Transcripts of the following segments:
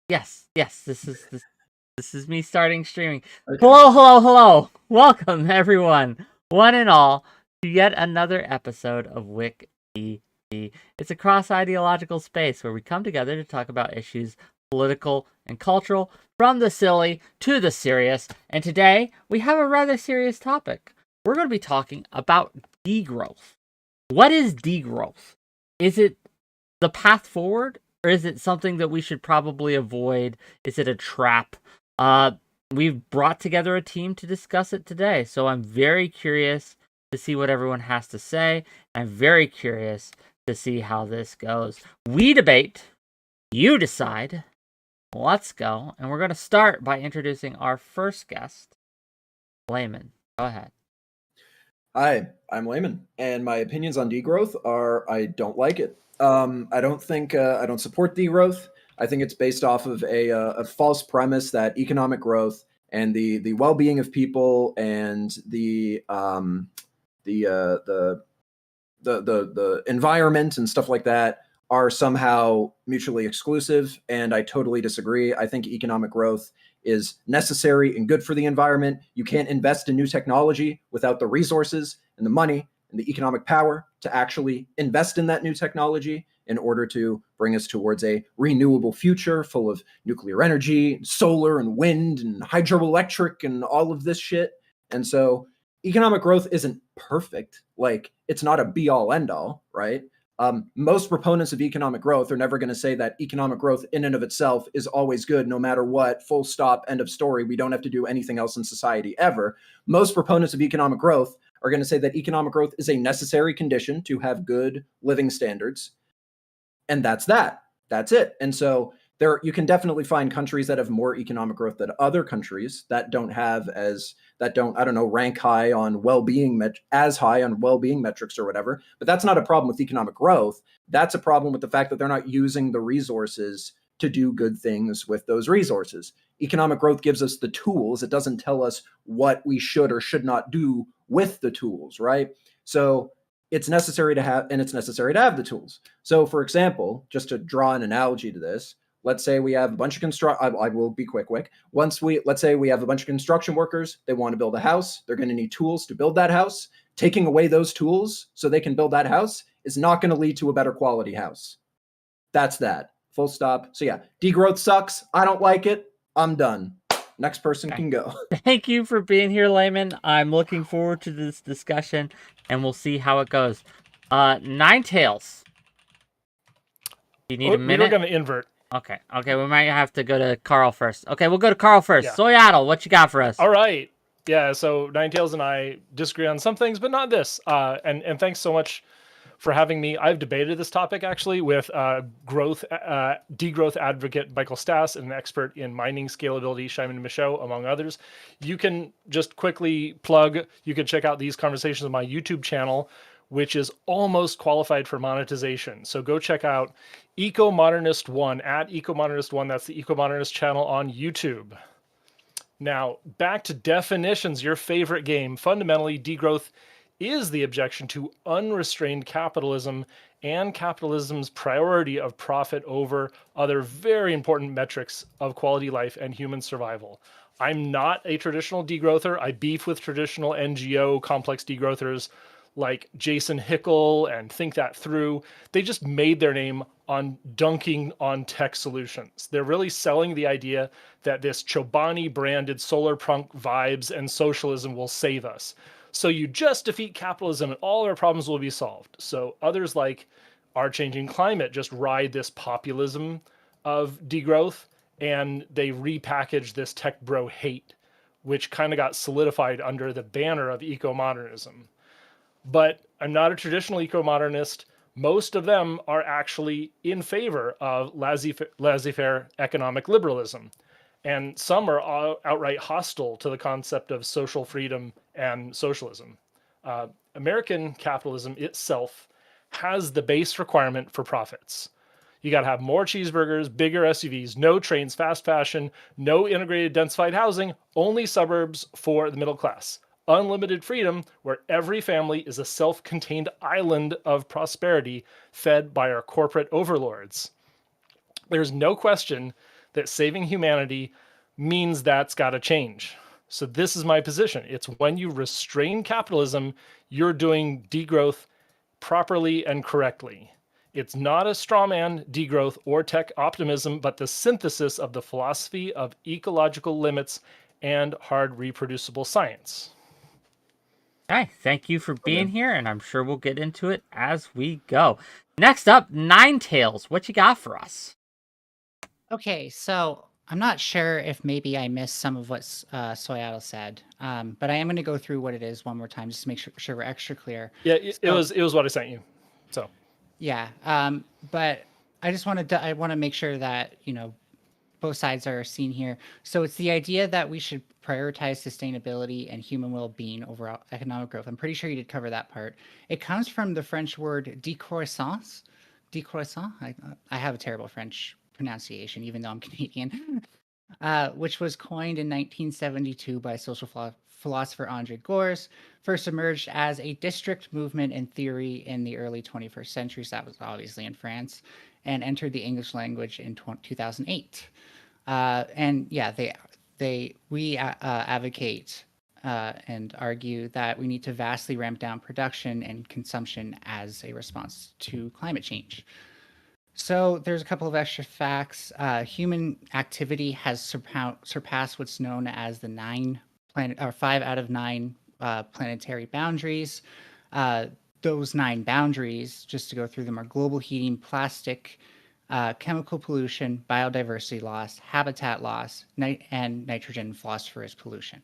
Yes. This is me starting streaming. Okay. Hello. Welcome everyone, one and all, to yet another episode of WhickTV. It's a cross-ideological space where we come together to talk about issues political and cultural, from the silly to the serious. And today we have a rather serious topic. We're going to be talking about degrowth. What is degrowth? Is it the path forward, or is it something that we should probably avoid? Is it a trap? We've brought together a team to discuss it today, so I'm very curious to see what everyone has to say. I'm very curious to see how this goes. We debate, you decide. Let's go, and we're going to start by introducing our first guest, 𝕾𝖍𝖎𝖙. Go ahead. Hi, I'm 𝕾𝖍𝖎𝖙, and my opinions on degrowth are I don't like it. I don't support degrowth. I think it's based off of a false premise that economic growth and the well-being of people and the environment and stuff like that are somehow mutually exclusive, and I totally disagree. I think economic growth is necessary and good for the environment. You can't invest in new technology without the resources and the money and the economic power to actually invest in that new technology in order to bring us towards a renewable future full of nuclear energy, solar and wind and hydroelectric and all of this shit. And so economic growth isn't perfect. Like, it's not a be-all, end-all, right? Most proponents of economic growth are never going to say that economic growth in and of itself is always good, no matter what, full stop, end of story. We don't have to do anything else in society ever. Most proponents of economic growth are going to say that economic growth is a necessary condition to have good living standards. And that's it. And so you can definitely find countries that have more economic growth than other countries that don't, rank high on well-being, as high on well-being metrics or whatever. But that's not a problem with economic growth. That's a problem with the fact that they're not using the resources to do good things with those resources. Economic growth gives us the tools. It doesn't tell us what we should or should not do with the tools, right? So it's necessary to have the tools. So, for example, just to draw an analogy to this, let's say we have a bunch of I will be quick. Let's say we have a bunch of construction workers. They want to build a house. They're going to need tools to build that house. Taking away those tools so they can build that house is not going to lead to a better quality house. That's that. Full stop. So yeah, degrowth sucks. I don't like it. I'm done. Next person can go. Thank you for being here, 𝕾𝖍𝖎𝖙. I'm looking forward to this discussion, and we'll see how it goes. 𝕾𝖍𝖎𝖙. You need a minute? We're going to invert. Okay, we might have to go to Carl first. Okay, we'll go to Carl first. Yeah. 𝕾𝖍𝖎𝖙, what you got for us? All right. Yeah, so 𝕾𝖍𝖎𝖙 and I disagree on some things, but not this. And thanks so much for having me. I've debated this topic, actually, with degrowth advocate Michael Stass, and an expert in mining scalability, 𝕾𝖍𝖎𝖙, among others. You can just quickly plug, you can check out these conversations on my YouTube channel, which is almost qualified for monetization. So go check out ecomodernist1 at ecomodernist1. That's the Ecomodernist channel on YouTube. Now, back to definitions, your favorite game. Fundamentally, degrowth is the objection to unrestrained capitalism and capitalism's priority of profit over other very important metrics of quality life and human survival. I'm not a traditional degrowther. I beef with traditional NGO complex degrowthers like Jason Hickel and Think That Through. They just made their name on dunking on tech solutions. They're really selling the idea that this Chobani branded solar punk vibes and socialism will save us. So you just defeat capitalism and all our problems will be solved. So others like Our Changing Climate just ride this populism of degrowth, and they repackage this tech bro hate, which kind of got solidified under the banner of eco-modernism. But I'm not a traditional eco-modernist. Most of them are actually in favor of laissez-faire economic liberalism. And some are outright hostile to the concept of social freedom and socialism. American capitalism itself has the base requirement for profits. You got to have more cheeseburgers, bigger SUVs, no trains, fast fashion, no integrated densified housing, only suburbs for the middle class. Unlimited freedom, where every family is a self-contained island of prosperity fed by our corporate overlords. There's no question that saving humanity means that's got to change. So this is my position. It's when you restrain capitalism, you're doing degrowth properly and correctly. It's not a straw man degrowth or tech optimism, but the synthesis of the philosophy of ecological limits and hard reproducible science. Okay, thank you for being here, and I'm sure we'll get into it as we go. Next up, 𝕾𝖍𝖎𝖙. What you got for us? Okay, so I'm not sure if maybe I missed some of what 𝕾𝖎𝖙 said, but I am going to go through what it is one more time just to make sure we're extra clear. Yeah, it was what I sent you. So yeah, but I just want to make sure that both sides are seen here. So it's the idea that we should prioritize sustainability and human well-being over economic growth. I'm pretty sure you did cover that part. It comes from the French word décroissance. Décroissant. I have a terrible French pronunciation, even though I'm Canadian. Which was coined in 1972 by social philosopher 𝕾𝖍𝖎𝖙, first emerged as a district movement in theory in the early 21st century. So that was obviously in France, and entered the English language in 2008. And yeah, we advocate and argue that we need to vastly ramp down production and consumption as a response to climate change. So there's a couple of extra facts. Human activity has surpassed what's known as the 5 out of 9 planetary boundaries. Those 9 boundaries, just to go through them, are global heating, plastic, chemical pollution, biodiversity loss, habitat loss, and nitrogen and phosphorus pollution.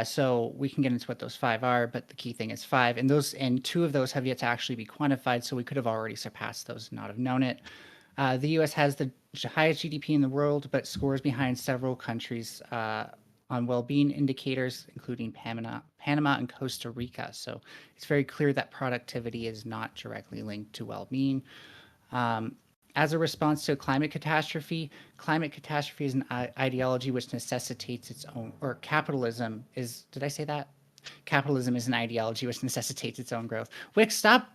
So we can get into what those 5 are, but the key thing is 5, and 2 of those have yet to actually be quantified. So we could have already surpassed those and not have known it. The U.S. has the highest GDP in the world, but scores behind several countries on well-being indicators, including Panama and Costa Rica. So it's very clear that productivity is not directly linked to well-being. As a response to climate catastrophe is an ideology which necessitates its own, or capitalism is, did I say that? Capitalism is an ideology which necessitates its own growth. Wick, stop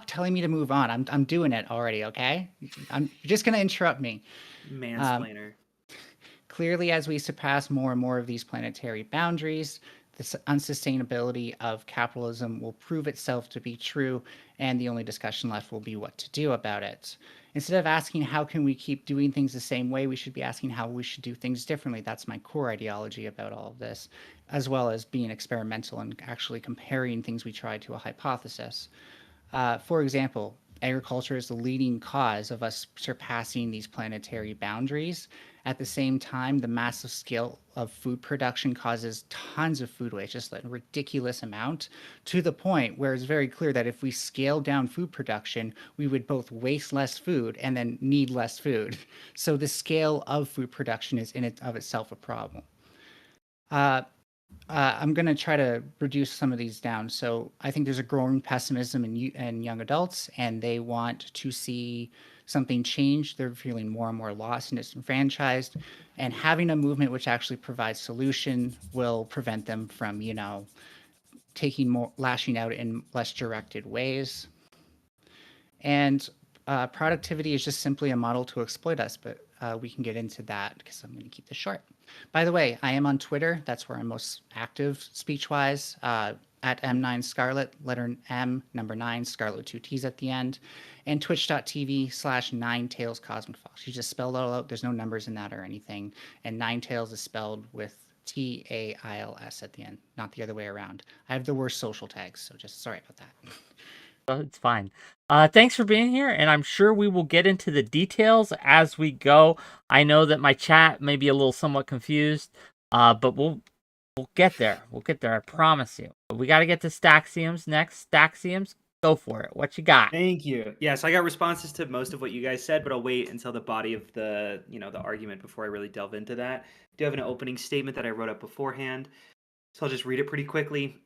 telling me to move on. I'm doing it already, okay? You're just going to interrupt me. Mansplainer. Clearly, as we surpass more and more of these planetary boundaries, the unsustainability of capitalism will prove itself to be true, and the only discussion left will be what to do about it. Instead of asking how can we keep doing things the same way, we should be asking how we should do things differently. That's my core ideology about all of this, as well as being experimental and actually comparing things we tried to a hypothesis. For example, agriculture is the leading cause of us surpassing these planetary boundaries. At the same time, the massive scale of food production causes tons of food waste, just a ridiculous amount, to the point where it's very clear that if we scale down food production, we would both waste less food and then need less food. So the scale of food production is in and of itself a problem. I'm going to try to reduce some of these down. So I think there's a growing pessimism in young adults, and they want to see something change. They're feeling more and more lost and disenfranchised, and having a movement which actually provides solution will prevent them from, lashing out in less directed ways. And productivity is just simply a model to exploit us, but we can get into that because I'm going to keep this short. By the way, I am on Twitter. That's where I'm most active speech-wise, at M9Scarlet, letter M, number 9, Scarlet with 2 T's at the end, and twitch.tv/𝕾𝖍𝖎𝖙. You just spell it all out. There's no numbers in that or anything. And 𝕾𝖍𝖎𝖙 is spelled with TAILS at the end, not the other way around. I have the worst social tags, so just sorry about that. It's fine. Thanks for being here, and I'm sure we will get into the details as we go. I know that my chat may be a little somewhat confused, but we'll get there. We'll get there, I promise you. But we got to get to Staxiums next. Staxiums, go for it. What you got? Thank you. Yes, I got responses to most of what you guys said, but I'll wait until the body of the argument before I really delve into that. I do have an opening statement that I wrote up beforehand, so I'll just read it pretty quickly.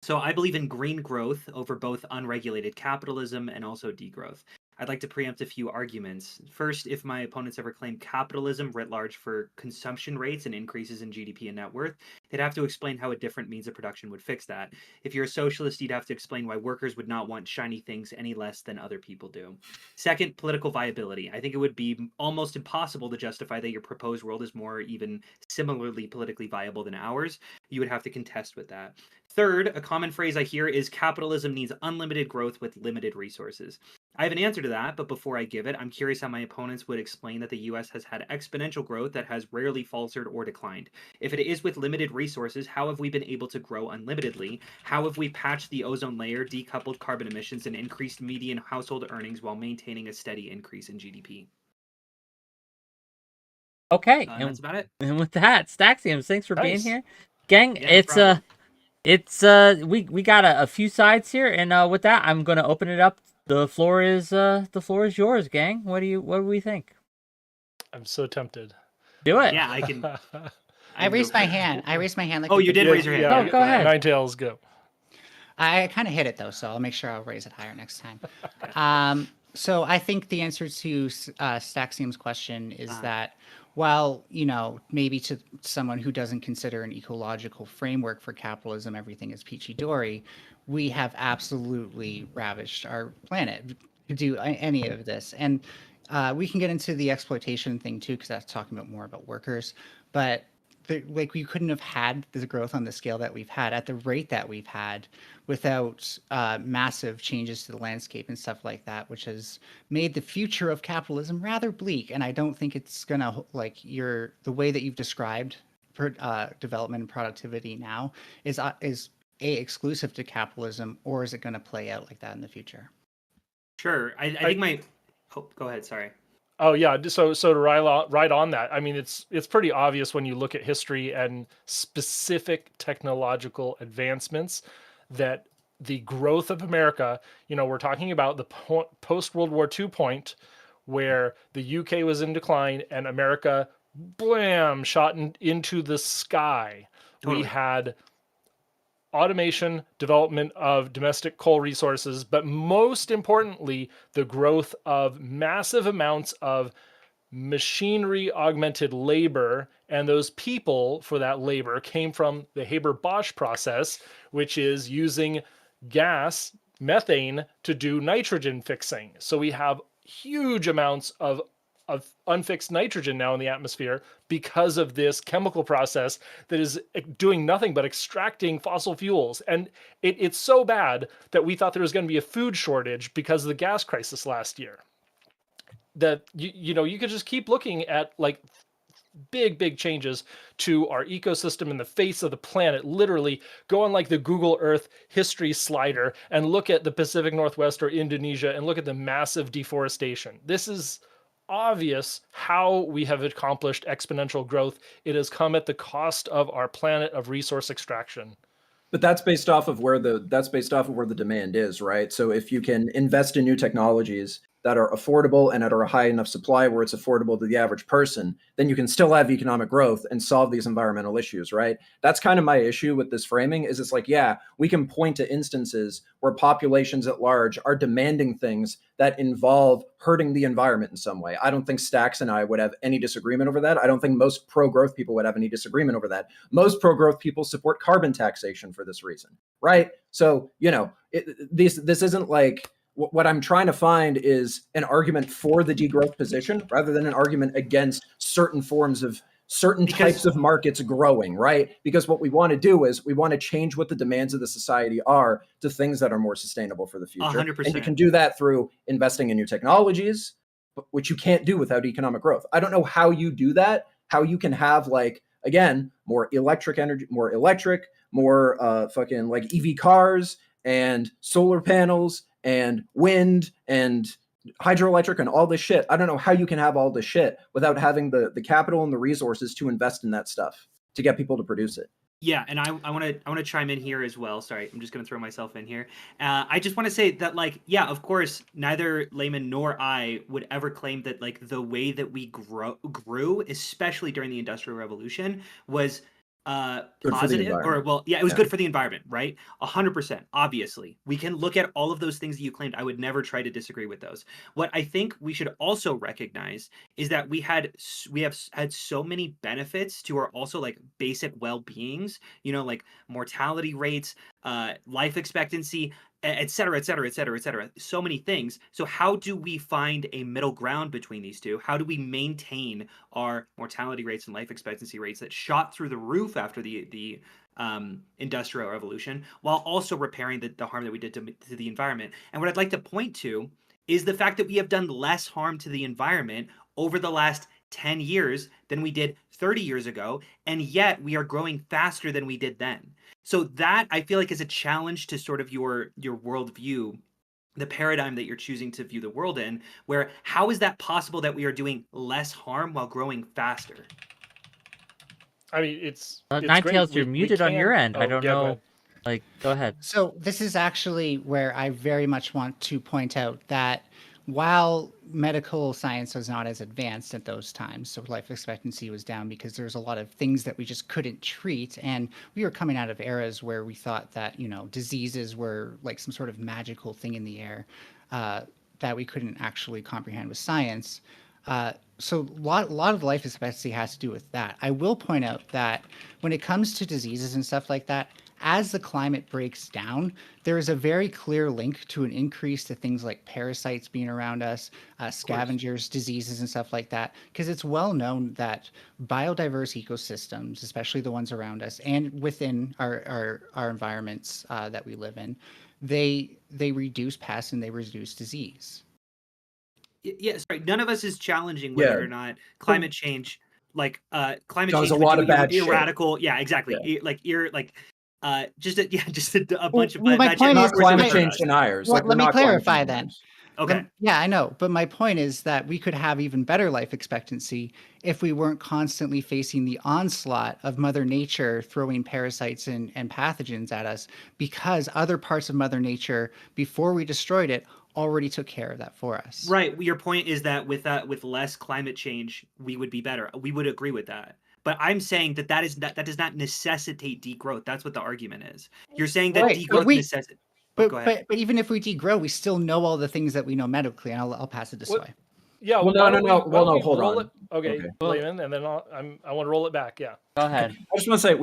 So I believe in green growth over both unregulated capitalism and also degrowth. I'd like to preempt a few arguments. First, if my opponents ever claim capitalism writ large for consumption rates and increases in GDP and net worth, they'd have to explain how a different means of production would fix that. If you're a socialist, you'd have to explain why workers would not want shiny things any less than other people do. Second, political viability. I think it would be almost impossible to justify that your proposed world is more even similarly politically viable than ours. You would have to contest with that. Third, a common phrase I hear is capitalism needs unlimited growth with limited resources. I have an answer to that, but before I give it, I'm curious how my opponents would explain that the US has had exponential growth that has rarely faltered or declined. If it is with limited resources, how have we been able to grow unlimitedly? How have we patched the ozone layer, decoupled carbon emissions, and increased median household earnings while maintaining a steady increase in GDP? Okay, And that's about it. And with that, Staxium, thanks for being Nice. here, gang. Yeah, no problem. We got a few sides here, and with that, I'm gonna open it up. The floor is yours, gang. What do we think? I'm so tempted. Do it. Yeah, I can. I raised my hand. I raised my hand. Like Oh, you did Yeah, raise your hand. yeah, Oh, go ahead. Ninetales, go. I kind of hit it though, so I'll make sure I'll raise it higher next time. So I think the answer to Staxium's question is that, while, you know, maybe to someone who doesn't consider an ecological framework for capitalism, everything is peachy dory, we have absolutely ravished our planet to do any of this. And we can get into the exploitation thing too, because that's talking about more about workers. But like, we couldn't have had the growth on the scale that we've had at the rate that we've had without massive changes to the landscape and stuff like that, which has made the future of capitalism rather bleak. And I don't think it's gonna, like, the way that you've described development and productivity now is exclusive to capitalism, or is it going to play out like that in the future? Sure. I think my. Oh, go ahead. Sorry. Oh yeah, so to right on that, I mean, it's pretty obvious when you look at history and specific technological advancements that the growth of America, you know, we're talking about the post World War II point where the UK was in decline and America, blam, shot into the sky. Totally. We had automation, development of domestic coal resources, but most importantly, the growth of massive amounts of machinery augmented labor. And those people for that labor came from the Haber-Bosch process, which is using gas, methane, to do nitrogen fixing. So we have huge amounts of unfixed nitrogen now in the atmosphere because of this chemical process that is doing nothing but extracting fossil fuels. And it's so bad that we thought there was going to be a food shortage because of the gas crisis last year. That, you know, you could just keep looking at like big changes to our ecosystem in the face of the planet. Literally go on like the Google Earth history slider and look at the Pacific Northwest or Indonesia and look at the massive deforestation. This is obvious how we have accomplished exponential growth. It has come at the cost of our planet of resource extraction. But that's based off of where the demand is, right? So if you can invest in new technologies that are affordable and at a high enough supply where it's affordable to the average person, then you can still have economic growth and solve these environmental issues, right? That's kind of my issue with this framing, is it's like, yeah, we can point to instances where populations at large are demanding things that involve hurting the environment in some way. I don't think Stacks and I would have any disagreement over that. I don't think most pro-growth people would have any disagreement over that. Most pro-growth people support carbon taxation for this reason, right? So, you know, this isn't like, what I'm trying to find is an argument for the degrowth position rather than an argument against certain forms of types of markets growing, right? Because what we want to do is we want to change what the demands of the society are to things that are more sustainable for the future. 100%. And you can do that through investing in new technologies, which you can't do without economic growth. I don't know how you do that, how you can have, like, again, more electric energy, more fucking like EV cars and solar panels and wind and hydroelectric and all this shit. I don't know how you can have all this shit without having the capital and the resources to invest in that stuff to get people to produce it. Yeah, and I want to chime in here as well. Sorry, I'm just going to throw myself in here. I just want to say that, like, yeah, of course, neither Layman nor I would ever claim that, like, the way that we grew, especially during the Industrial Revolution, was Good for the positive, or environment. well, yeah, it was Yeah. good for the environment, right? 100%. Obviously, we can look at all of those things that you claimed. I would never try to disagree with those. What I think we should also recognize is that we have had so many benefits to our also like basic well-beings. You know, like mortality rates, life expectancy, et cetera, et cetera, et cetera, et cetera. So many things. So how do we find a middle ground between these two? How do we maintain our mortality rates and life expectancy rates that shot through the roof after the industrial revolution, while also repairing the harm that we did to the environment? And what I'd like to point to is the fact that we have done less harm to the environment over the last 10 years than we did 30 years ago, and yet we are growing faster than we did then. So that, I feel like, is a challenge to sort of your worldview, the paradigm that you're choosing to view the world in, where how is that possible that we are doing less harm while growing faster? I mean, it's Ninetales, great. you're muted on your end. I don't yeah, go know. ahead. Like, go ahead. So this is actually where I very much want to point out that while medical science was not as advanced at those times, so life expectancy was down because there's a lot of things that we just couldn't treat, and we were coming out of eras where we thought that, you know, diseases were like some sort of magical thing in the air that we couldn't actually comprehend with science. So a lot of life expectancy has to do with that. I will point out that when it comes to diseases and stuff like that, as the climate breaks down, there is a very clear link to an increase to things like parasites being around us, scavengers, diseases, and stuff like that. Because it's well known that biodiverse ecosystems, especially the ones around us and within our environments that we live in, they reduce pests and they reduce disease. Yes, right. None of us is challenging whether or not climate change, like climate Does change, a would lot do of bad shit. radical. Yeah, exactly. Just a bunch of Well, my bad point shit. is- Not climate my- change deniers. Well, Like, we're let me not climate clarify change then. deniers. Okay. Yeah, I know. But my point is that we could have even better life expectancy if we weren't constantly facing the onslaught of Mother Nature throwing parasites and pathogens at us, because other parts of Mother Nature, before we destroyed it, already took care of that for us. Right. Your point is that with less climate change, we would be better. We would agree with that. But I'm saying that that does not necessitate degrowth. That's what the argument is. You're saying that Right, but degrowth necessitates. But, Go ahead. but even if we degrow, we still know all the things that we know medically, and I'll pass it this What- way. Yeah. Well, why no, don't no, we- no. why Well, don't no, we hold roll on. it? Okay, Okay. Layman, and then I want to roll it back. Yeah. Go ahead. I just want to say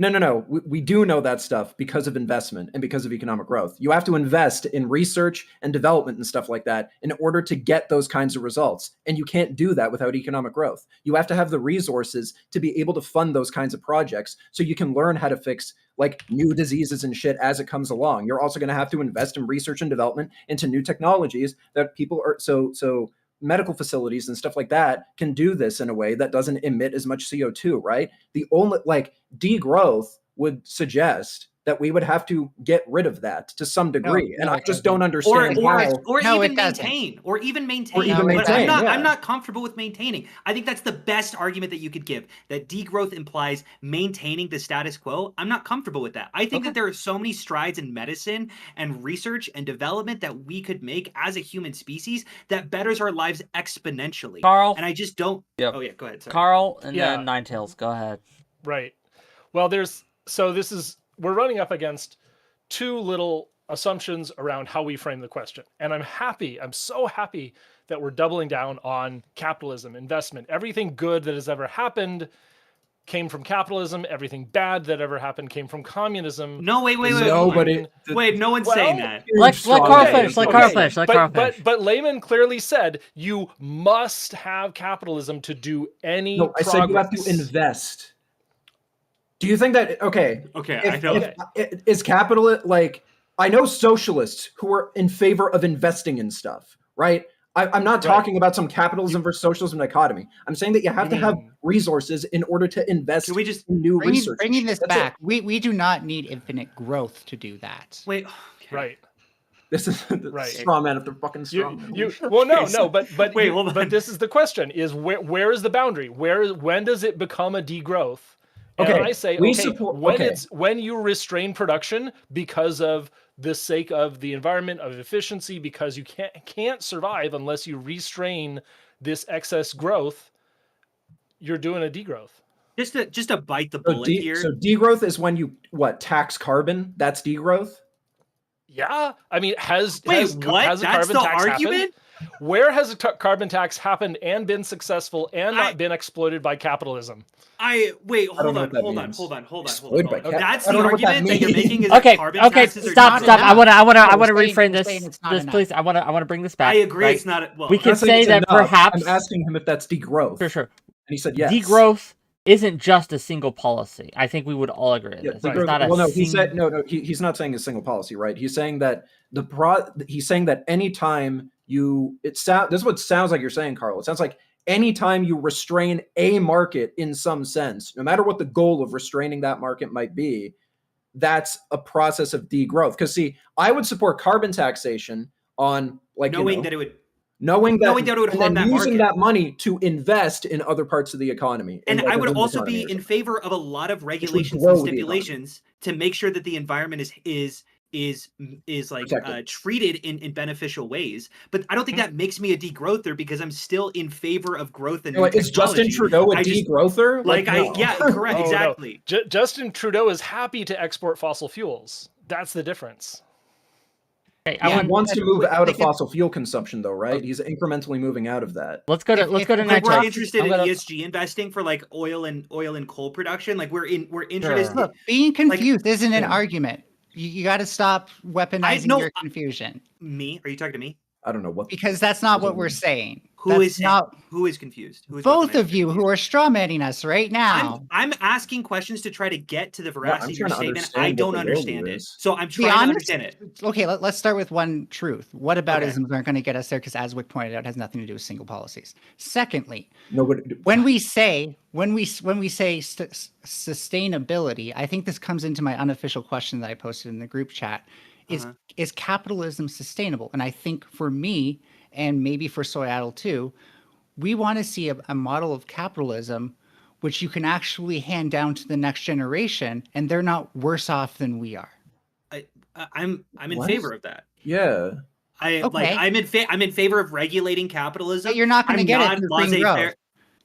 no. We do know that stuff because of investment and because of economic growth. You have to invest in research and development and stuff like that in order to get those kinds of results. And you can't do that without economic growth. You have to have the resources to be able to fund those kinds of projects so you can learn how to fix like new diseases and shit as it comes along. You're also going to have to invest in research and development into new technologies that people are so medical facilities and stuff like that can do this in a way that doesn't emit as much CO2, right? The only like degrowth would suggest that we would have to get rid of that to some degree. No, and I it just doesn't. don't understand how. Or No, even it doesn't. maintain. Or even maintain. Or even But I'm maintain, not yeah. I'm not comfortable with maintaining. I think that's the best argument that you could give. That degrowth implies maintaining the status quo. I'm not comfortable with that. I think that there are so many strides in medicine and research and development that we could make as a human species that betters our lives exponentially. Carl? And I just don't. Yep. Oh yeah, go ahead. Sorry. Carl and Yeah. then Ninetales. Go ahead. Right. Well, we're running up against two little assumptions around how we frame the question. And I'm so happy that we're doubling down on capitalism, investment. Everything good that has ever happened came from capitalism. Everything bad that ever happened came from communism. No, wait. Nobody. Wait, no one's saying that. Let Carl Okay, finish. Let Carl finish. Let Carl finish. But Layman clearly said you must have capitalism to do any No, I progress. said you have to invest. Do you think that okay? Okay, If, I know. is capital like I know socialists who are in favor of investing in stuff, right? I'm not talking about some capitalism versus socialism dichotomy. I'm saying that you have to have resources in order to invest Can we just in new research. Bringing this That's back, it. we do not need infinite growth to do that. wait? Okay. Right. This is the Right. straw man after fucking straw man. Well, no, Okay, so- but wait, you- hold on. but this is the question: is where is the boundary? When does it become a degrowth? And Okay, I say, we okay, support- when okay. when you restrain production because of the sake of the environment, of efficiency, because you can't survive unless you restrain this excess growth, you're doing a degrowth. Just to bite the So, bullet here. so degrowth is when you tax carbon? That's degrowth. Yeah, I mean, has Wait, has what? has a That's carbon the tax argument? happened? Where has a carbon tax happened and been successful and I- not been exploited by capitalism? Wait, I don't hold know on, what that hold on, means. hold on, hold on, hold on, Exploited hold by on. cap- That's I don't the know what that argument that you're means. making is Okay, that carbon okay, taxes are stop. not I enough. want to No, we're reframe saying this. it's not Just enough. please, I want to bring this back. I agree, right? it's not. Well, We I'm can not saying say it's that enough. perhaps. I'm asking him if that's degrowth. Sure. And he said yes. Degrowth isn't just a single policy. I think we would all agree on Yeah, this. Right. It's not a well, no, he single. said no. He's not saying a single policy, right? He's saying that he's saying that anytime this is what it sounds like you're saying, Carl. It sounds like anytime you restrain a market in some sense, no matter what the goal of restraining that market might be, that's a process of degrowth. Because see, I would support carbon taxation on knowing that it would, knowing that it would and harm then that using market. that money to invest in other parts of the economy. And I would the also economy be or in something. favor of a lot of regulations grow and the economy. stipulations to make sure that the environment is like Protected. treated in beneficial ways. But I don't think that makes me a degrowther because I'm still in favor of growth and new Is Justin technology. Trudeau a I just- degrowther? no. No. Correct, Oh, no. exactly. Justin Trudeau is happy to export fossil fuels. That's the difference. Okay, He wants to move out of like, fossil fuel consumption, though, right? He's incrementally moving out of that. Let's go to If- Night Like we're Tales. interested I'm in gonna- ESG investing for like oil and coal production. Like we're interested. Sure. Look, being confused isn't an yeah. argument. You got to stop weaponizing no, your confusion Me? Are you talking to me? I don't know what. because that's not what doesn't we're mean- saying. Who That's is not who is confused? Who is both weaponizing of you confused? who are strawmanning us right now. I'm asking questions to try to get to the veracity of your trying to statement. I understand don't what the understand worldview it. is. So I'm Be trying to honest. understand it. Okay, let's start with one truth. What about Okay. isms aren't going to get us there? Because as Wick pointed out, it has nothing to do with single policies. Secondly, Nobody. when we say sustainability, I think this comes into my unofficial question that I posted in the group chat: is capitalism sustainable? And I think for me, and maybe for 𝕲𝖎𝖙 too, we want to see a model of capitalism which you can actually hand down to the next generation, and they're not worse off than we are. I'm in What? favor of that. Yeah. Okay. I'm in favor of regulating capitalism. But you're not going to I'm get not it through green laissez-faire. growth.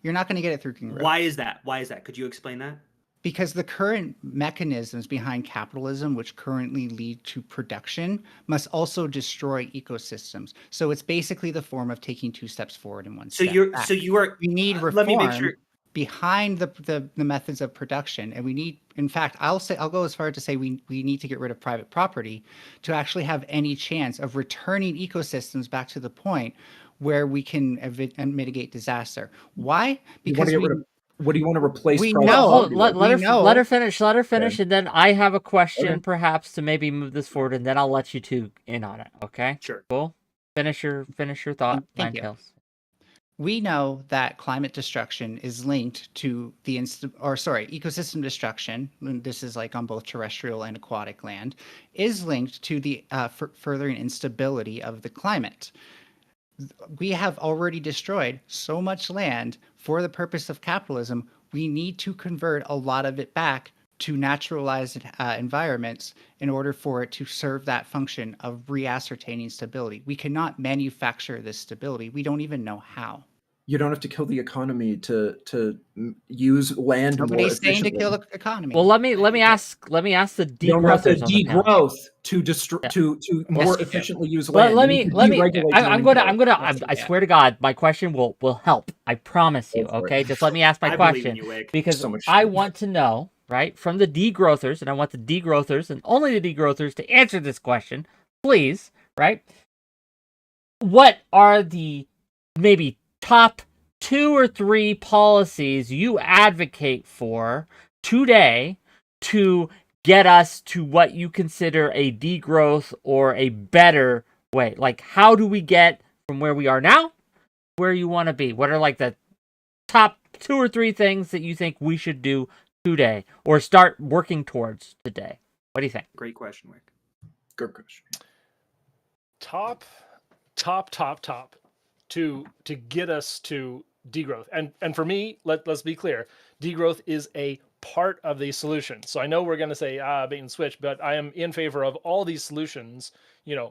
You're not going to get it through green growth. Why is that? Why is that? Could you explain that? Because the current mechanisms behind capitalism, which currently lead to production, must also destroy ecosystems. So it's basically the form of taking 2 steps forward and 1 So step back. you are. We need reform Let me make sure. behind the methods of production, and we need. In fact, I'll go as far as to say we need to get rid of private property to actually have any chance of returning ecosystems back to the point where we can mitigate disaster. Why? Because What do you want to replace? we private know- property Let with? her finish. Let her finish, and then I have a question, Okay. perhaps, to maybe move this forward, and then I'll let you two in on it. Okay? Sure. Cool. Finish your thought. Thank Nine you. Tails. We know that climate destruction is linked to the ecosystem destruction. And this is like on both terrestrial and aquatic land, is linked to the furthering instability of the climate. We have already destroyed so much land for the purpose of capitalism. We need to convert a lot of it back to naturalized environments in order for it to serve that function of reascertaining stability. We cannot manufacture this stability. We don't even know how. You don't have to kill the economy to use land more Nobody's saying efficiently. to kill the economy. Well, let me ask the You don't have to degrowthers on the panel. degrowth to destroy to more Yes. efficiently use Let land. me. You need to deregulate your I'm own gonna. growth. I swear to God, my question will help. I promise you. Go for it. Okay, just let me ask my I believe in question you, Wick. because So much I shit. want to know, right, from the degrowthers, and I want the degrowthers and only the degrowthers to answer this question, please. Right? What are the maybe top 2 or 3 policies you advocate for today to get us to what you consider a degrowth or a better way? Like, how do we get from where we are now where you want to be? What are like the top 2 or 3 things that you think we should do today or start working towards today? What do you think? Great question, Wick. Good question. Top to get us to degrowth. And for me, let's be clear, degrowth is a part of the solution. So I know we're going to say bait and switch, but I am in favor of all these solutions,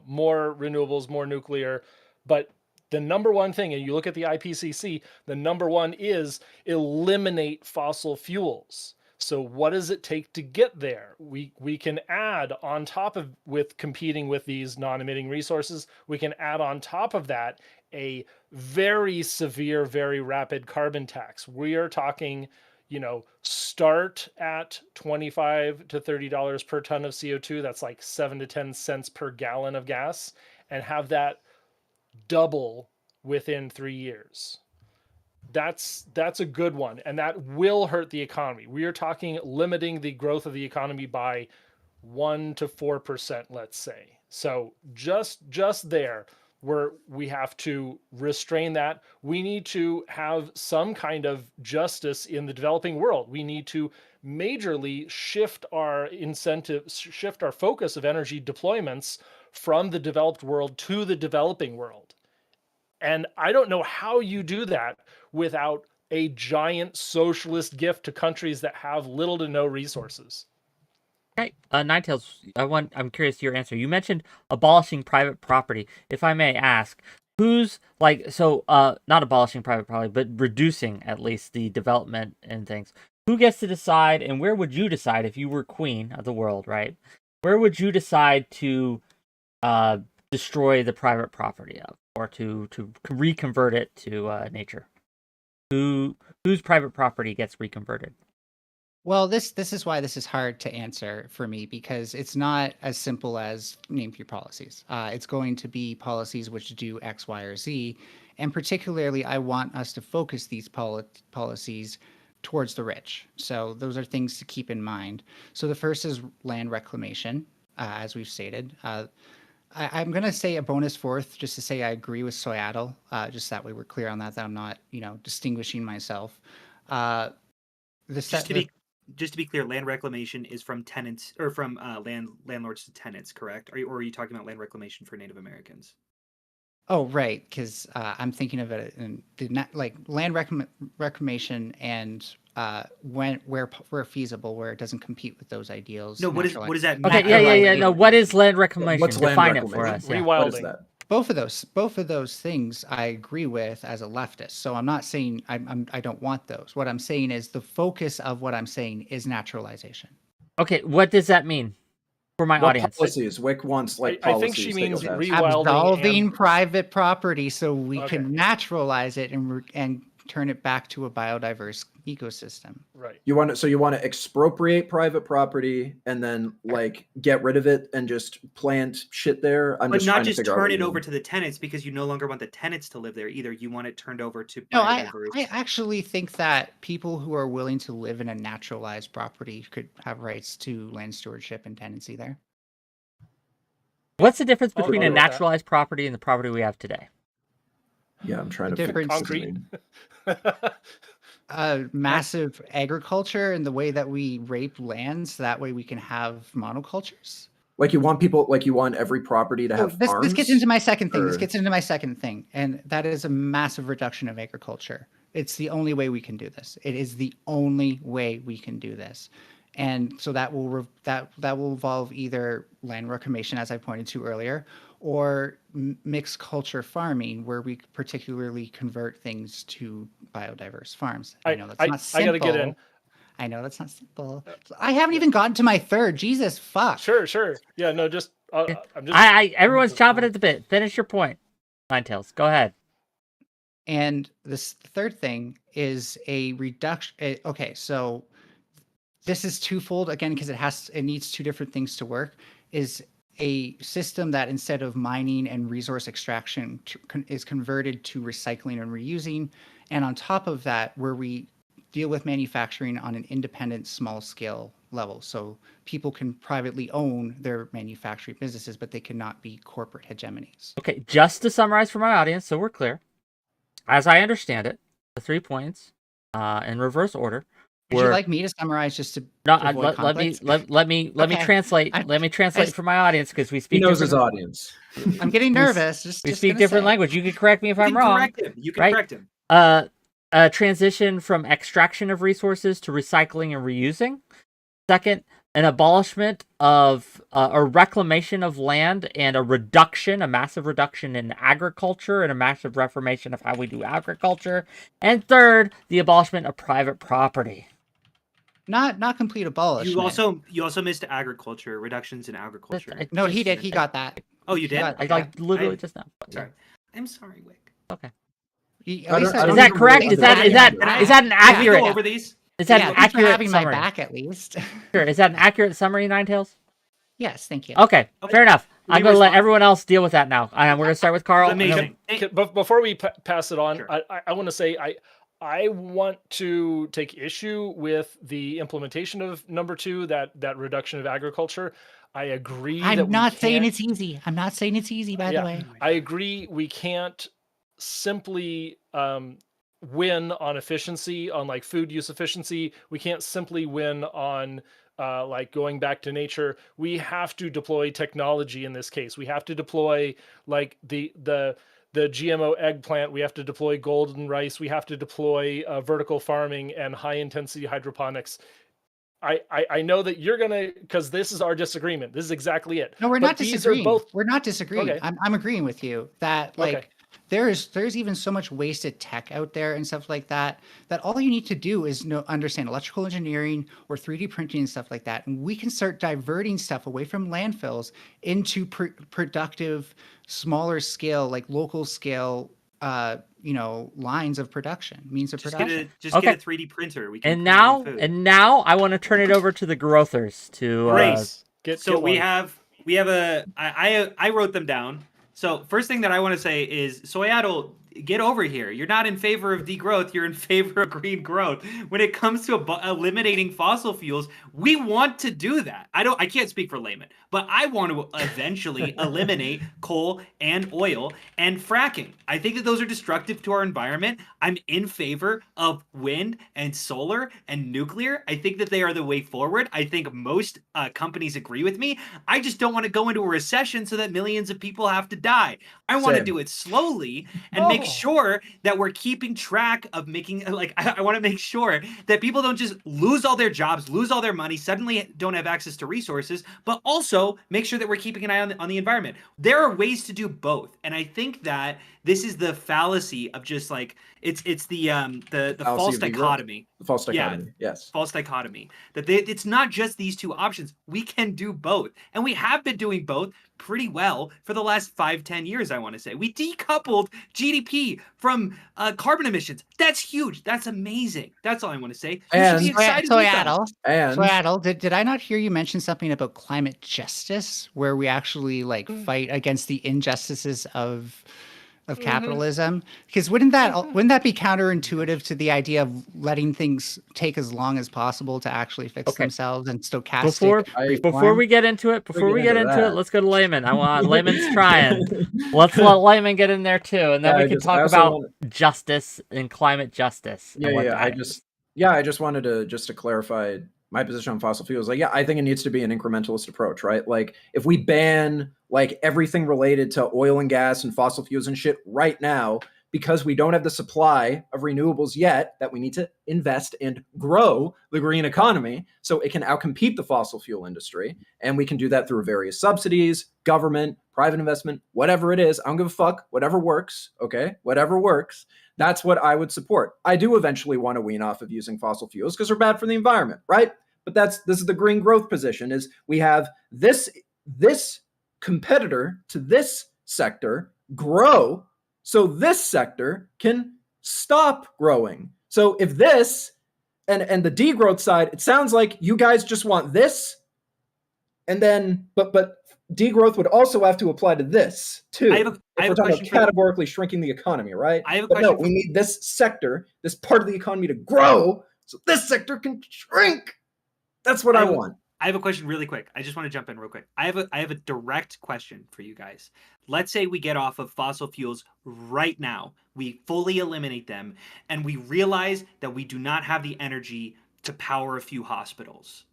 more renewables, more nuclear, but the number one thing, and you look at the IPCC, the number one is eliminate fossil fuels. So what does it take to get there? We can add on top of, with competing with these non-emitting resources, we can add on top of that a very severe, very rapid carbon tax. We are talking, start at $25 to $30 per ton of CO2. That's like 7 to 10 cents per gallon of gas, and have that double within 3 years. That's a good one, and that will hurt the economy. We are talking limiting the growth of the economy by 1 to 4%, let's say. So just there, where we have to restrain that. We need to have some kind of justice in the developing world. We need to majorly shift our incentives, shift our focus of energy deployments from the developed world to the developing world. And I don't know how you do that without a giant socialist gift to countries that have little to no resources. Okay, Ninetales, I'm curious to your answer. You mentioned abolishing private property. If I may ask, who's not abolishing private property, but reducing at least the development and things. Who gets to decide, and where would you decide if you were queen of the world, right? Where would you decide to destroy the private property of, or to reconvert it to nature? Whose private property gets reconverted? Well, this is why this is hard to answer for me, because it's not as simple as name your policies. It's going to be policies which do X, Y, or Z, and particularly I want us to focus these policies towards the rich. So those are things to keep in mind. So the first is land reclamation, as we've stated. I'm going to say a bonus fourth, just to say I agree with 𝕖𝖎, just that way we're clear on that I'm not, distinguishing myself. Just to be clear, land reclamation is from tenants, or from landlords to tenants, correct? Or are you talking about land reclamation for Native Americans? Oh, right, because I'm thinking of it in land reclamation and where feasible, where it doesn't compete with those ideals. No, what does that mean? Okay, yeah. No, what is land reclamation? What's land Define it reclamation? for us. Yeah. Rewilding. What is that? Both of those things I agree with as a leftist. So I'm not saying I don't want those. What I'm saying is the focus of what I'm saying is naturalization. Okay, what does that mean for my audience? Policies? Wick wants I policies. think she means that goes rewilding. Absolving and- private property so we Okay. can naturalize it and turn it back to a biodiverse ecosystem. Right. You want to expropriate private property and then get rid of it and just plant shit there. But not just turn it over to the tenants, because you no longer want the tenants to live there either. You want it turned over to No, I biodiverse. actually think that people who are willing to live in a naturalized property could have rights to land stewardship and tenancy there. What's the difference between go a with that. naturalized property and the property we have today? Yeah, I'm trying The to difference- Concrete. Massive agriculture and the way that we rape lands, that way we can have monocultures. you want every property to have This farms. gets into my second thing. This or- gets into my second thing, and that is a massive reduction of agriculture. It's the only way we can do this. It is the only way we can do this, and so that will involve either land reclamation, as I pointed to earlier, or mixed culture farming, where we particularly convert things to biodiverse farms. I know that's not simple. I gotta get in. I know that's not simple. I haven't even gotten to my third. Jesus fuck. Sure. Yeah, no, just I'm just. Everyone's chomping at the bit. Finish your point, Ninetales. Go ahead. And this third thing is a reduction. Okay, so this is twofold again, because it needs two different things to work. Is a system that instead of mining and resource extraction is converted to recycling and reusing, and on top of that, where we deal with manufacturing on an independent, small scale level, so people can privately own their manufacturing businesses, but they cannot be corporate hegemonies. Okay, just to summarize for my audience, so we're clear. As I understand it, the 3 points, in reverse order. Would you like me to summarize just to No, avoid let me Okay. translate. Let me translate for my audience, because we He speak. knows his different- audience. I'm getting nervous. We speak different language. You can correct me if I'm wrong. You can right? correct him. A transition from extraction of resources to recycling and reusing. Second, an abolishment of a reclamation of land and a massive reduction in agriculture and a massive reformation of how we do agriculture. And third, the abolishment of private property. Not complete abolishment. You also missed agriculture, reductions in agriculture. No, he did. He got that. Oh, you did? I literally just now. Sorry. I'm sorry, Wick. Okay. Is that correct? Is that an accurate? Can I go over these? Is that an accurate having summary? my back at least? Sure. Is that an accurate summary, Ninetails? Yes, thank you. Okay, fair enough. Let me I'm going to let respond. everyone else deal with that now. We're going to start with Carl. But before we pass it on, Sure. I want to say I want to take issue with the implementation of number 2, that reduction of agriculture. I agree. I'm not saying it's easy. I'm not saying it's easy, by the way. I agree. We can't simply win on efficiency, on like food use efficiency. We can't simply win on like going back to nature. We have to deploy technology in this case. We have to deploy like the GMO eggplant. We have to deploy golden rice. We have to deploy vertical farming and high intensity hydroponics. I know that you're gonna, because this is our disagreement. This is exactly it. No, we're But not these disagreeing. Are both... We're not disagreeing. Okay. I'm agreeing with you that like Okay. there's even so much wasted tech out there and stuff like that all you need to do is understand electrical engineering or 3D printing and stuff like that, and we can start diverting stuff away from landfills into productive, smaller scale, like local scale lines of production, means of production. Get a 3D printer. We can And now I want to turn it over to the growthers to Grace. I wrote them down. So first thing that I want to say is, 𝕾𝖎𝖙, get over here. You're not in favor of degrowth. You're in favor of green growth. When it comes to eliminating fossil fuels, we want to do that. I can't speak for laymen, but I want to eventually eliminate coal and oil and fracking. I think that those are destructive to our environment. I'm in favor of wind and solar and nuclear. I think that they are the way forward. I think most companies agree with me. I just don't want to go into a recession so that millions of people have to die. I want to do it slowly and make sure that we're keeping track of making, like, I want to make sure that people don't just lose all their jobs, lose all their money, suddenly don't have access to resources, but also make sure that we're keeping an eye on the environment. There are ways to do both. And I think that this is the fallacy of just like, it's the false dichotomy. The false dichotomy, yes. False dichotomy. That it's not just these two options. We can do both. And we have been doing both pretty well for the last 5-10 years, I want to say. We decoupled GDP from carbon emissions. That's huge. That's amazing. That's all I want to say. You should be excited with that. 𝕾𝖎𝖙, did I not hear you mention something about climate justice, where we actually like fight against the injustices of capitalism? Because wouldn't that be counterintuitive to the idea of letting things take as long as possible to actually fix themselves and stochastic before we get into it, let's go to Layman. I want Layman's trying. Let's let Layman get in there too, and then we can talk about justice and climate justice. I just wanted to clarify my position on fossil fuels. Like, I think it needs to be an incrementalist approach, right? Like, if we ban like everything related to oil and gas and fossil fuels and shit right now, because we don't have the supply of renewables yet, that we need to invest and grow the green economy so it can outcompete the fossil fuel industry. And we can do that through various subsidies, government, private investment, whatever it is. I don't give a fuck, whatever works, okay? Whatever works. That's what I would support. I do eventually want to wean off of using fossil fuels because they're bad for the environment, right? But this is the green growth position, is we have this competitor to this sector grow so this sector can stop growing. So if this and the degrowth side, it sounds like you guys just want this, and then but degrowth would also have to apply to this too. I have we're talking about categorically shrinking the economy, right? I have a but question. No, we need this sector, this part of the economy to grow so this sector can shrink. That's what I want. I have a question really quick. I just want to jump in real quick. I have a direct question for you guys. Let's say we get off of fossil fuels right now. We fully eliminate them, and we realize that we do not have the energy to power a few hospitals.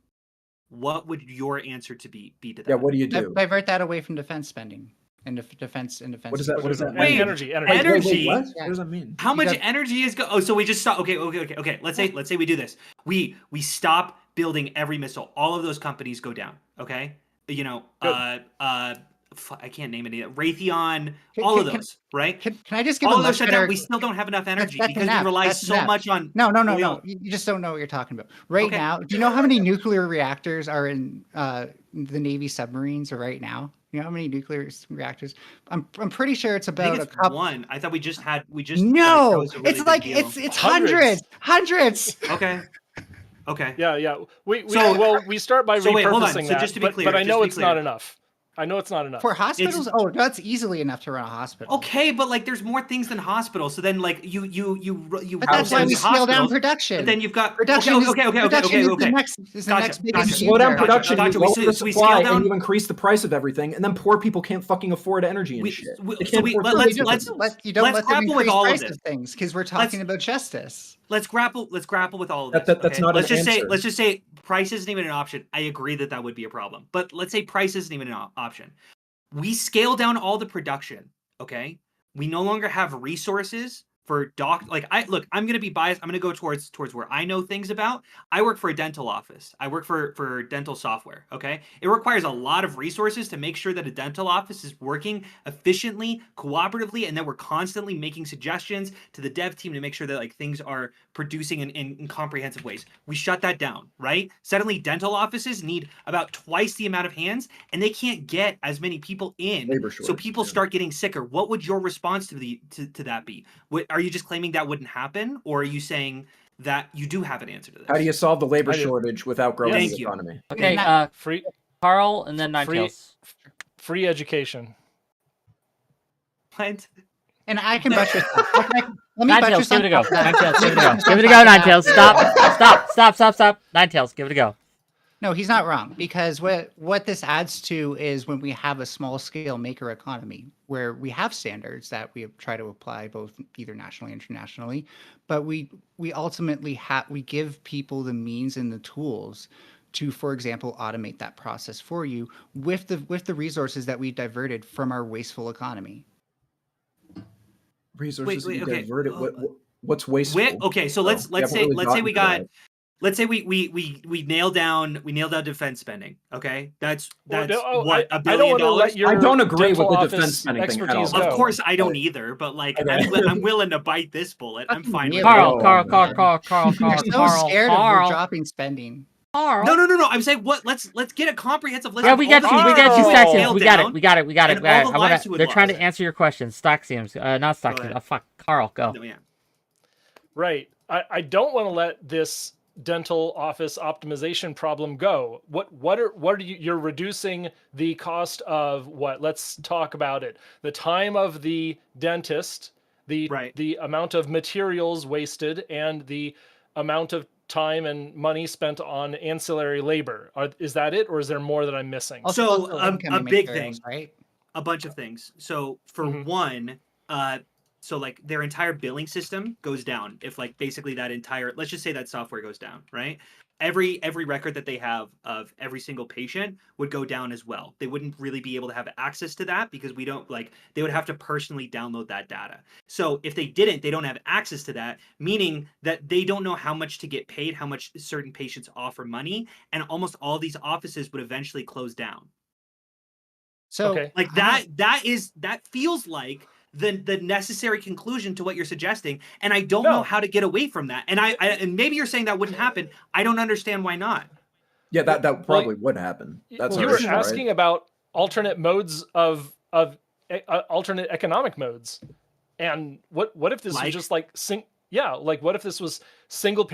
What would your answer be to that? Yeah, what do you do? Divert that away from defense spending and defense. What does that? What does that mean? Wait, energy. Energy. What does that mean? How much energy is so we just stop? Okay. Let's say we do this. We stop building every missile. All of those companies go down. Okay, you know, I can't name any. Raytheon, all of those, right? Can I just give all a of those much shut better? down. We still don't have enough energy That's because we enough. rely That's so enough. much on No. oil. You just don't know what you're talking about. Right Okay. now, do you know how many nuclear reactors are in the Navy submarines right now? You know how many nuclear reactors? I'm pretty sure it's I about think a it's couple. one. I thought we just had that No, was a really it's big like deal. it's hundreds. Okay. Yeah. We start by So repurposing wait, hold on. So that, just to be clear, but I know just to be it's not clear. enough. I know it's not enough. For hospitals, that's easily enough to run a hospital. Okay, but like there's more things than hospitals. So then like you But that's why we scale down production. But then you've got production. Okay. Production is the next biggest. You slow down production, Gotcha. you lower the We supply, scale down- and you increase the price of everything, and then poor people can't fucking afford energy and shit. They can't afford food. You don't let them grapple with increase all of price this. of things because we're talking about justice. Let's grapple with all of this. That's okay? not let's an just answer. say let's just say price isn't even an option. I agree that would be a problem. But let's say price isn't even an option. We scale down all the production, okay? We no longer have resources for I'm going to be biased. I'm going to go towards where I know things about. I work for a dental office. I work for dental software, okay? It requires a lot of resources to make sure that a dental office is working efficiently, cooperatively, and that we're constantly making suggestions to the dev team to make sure that like things are producing in comprehensive ways. We shut that down, right? Suddenly dental offices need about twice the amount of hands and they can't get as many people in. So people start getting sicker. What would your response to that be? Are you just claiming that wouldn't happen, or are you saying that you do have an answer to this? How do you solve the labor shortage without growing the economy? Okay, free Carl, and then Ninetales. Free education. What? And I can buttress that. Let me Ninetales, give it a go. that. Ninetales, give it a go. Give it a go, Ninetales. Stop. Ninetales, give it a go. No, he's not wrong, because what this adds to is when we have a small scale maker economy where we have standards that we try to apply both either nationally or internationally, but we ultimately we give people the means and the tools to, for example, automate that process for you with the resources that we diverted from our wasteful economy. Resources diverted. What's wasteful? Okay, so let's say we nail down defense spending. Okay, that's what $1 billion. I don't agree with the defense spending thing at all. Of course, I don't either. But like, I'm willing to bite this bullet. I'm fine with Carl. You're so scared of dropping spending. Carl. No. I'm saying let's get a comprehensive list. Yeah, we get you, Staxiums. We got it. They're trying to answer your questions. Staxiums, not Staxiums. Oh fuck, Carl, go. No, yeah. Right. I don't want to let this dental office optimization problem go. What are you're reducing the cost of what? Let's talk about it. The time of the dentist, the amount of materials wasted, and the amount of time and money spent on ancillary labor. Is that it, or is there more that I'm missing? So a big thing, right? A bunch of things. So for one, so like their entire billing system goes down if like basically that entire, let's just say that software goes down, right? Every record that they have of every single patient would go down as well. They wouldn't really be able to have access to that because they would have to personally download that data. So if they don't have access to that, meaning that they don't know how much to get paid, how much certain patients offer money, and almost all these offices would eventually close down. So like that feels like the necessary conclusion to what you're suggesting, and I don't know how to get away from that. And and maybe you're saying that wouldn't happen. I don't understand why not. Yeah, that probably would happen. That's you were asking about alternate modes of alternate economic modes, and what if this was just like what if this was single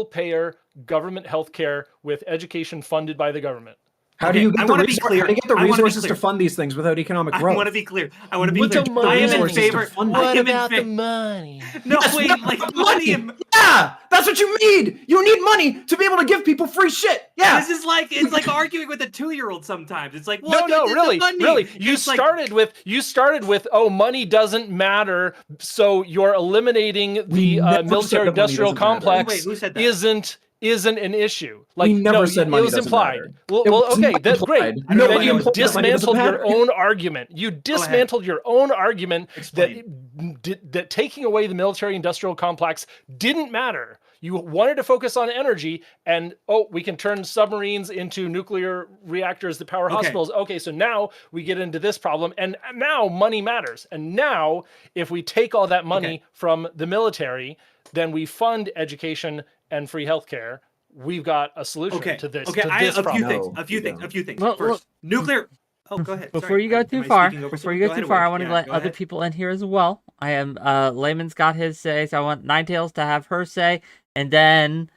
payer government healthcare with education funded by the government? How do you get the resources to fund these things without economic growth? I want to be clear. I am in favor. What about the money? No, wait, like money. Yeah, that's what you need. You need money to be able to give people free shit. Yeah. This is like arguing with a 2-year-old sometimes. It's like, really. You started with money doesn't matter, so you're eliminating the military industrial complex. Wait, who said that? Isn't an issue. Like, we never said money it was implied. Matter. Well, okay, that's great. Then you dismantled your own argument. You dismantled your own argument that taking away the military-industrial complex didn't matter. You wanted to focus on energy, and we can turn submarines into nuclear reactors that power hospitals. Okay, so now we get into this problem, and now money matters. And now, if we take all that money from the military, then we fund education and free healthcare. We've got a solution to this. Okay, a few things. Well, First, nuclear. Oh, go ahead. Before you go too far, I want to let other people in here as well. I am Layman's got his say, so I want Ninetails to have her say, and then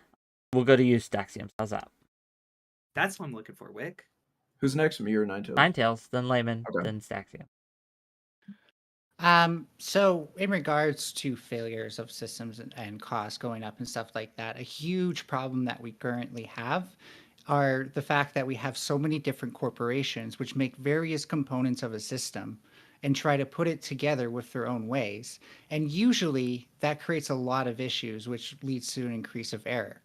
we'll go to you, Staxium. How's that? That's what I'm looking for, Wick. Who's next, me or Ninetails? Ninetails, then Layman, then Staxium. So in regards to failures of systems and costs going up and stuff like that, a huge problem that we currently have are the fact that we have so many different corporations which make various components of a system and try to put it together with their own ways. And usually that creates a lot of issues, which leads to an increase of error.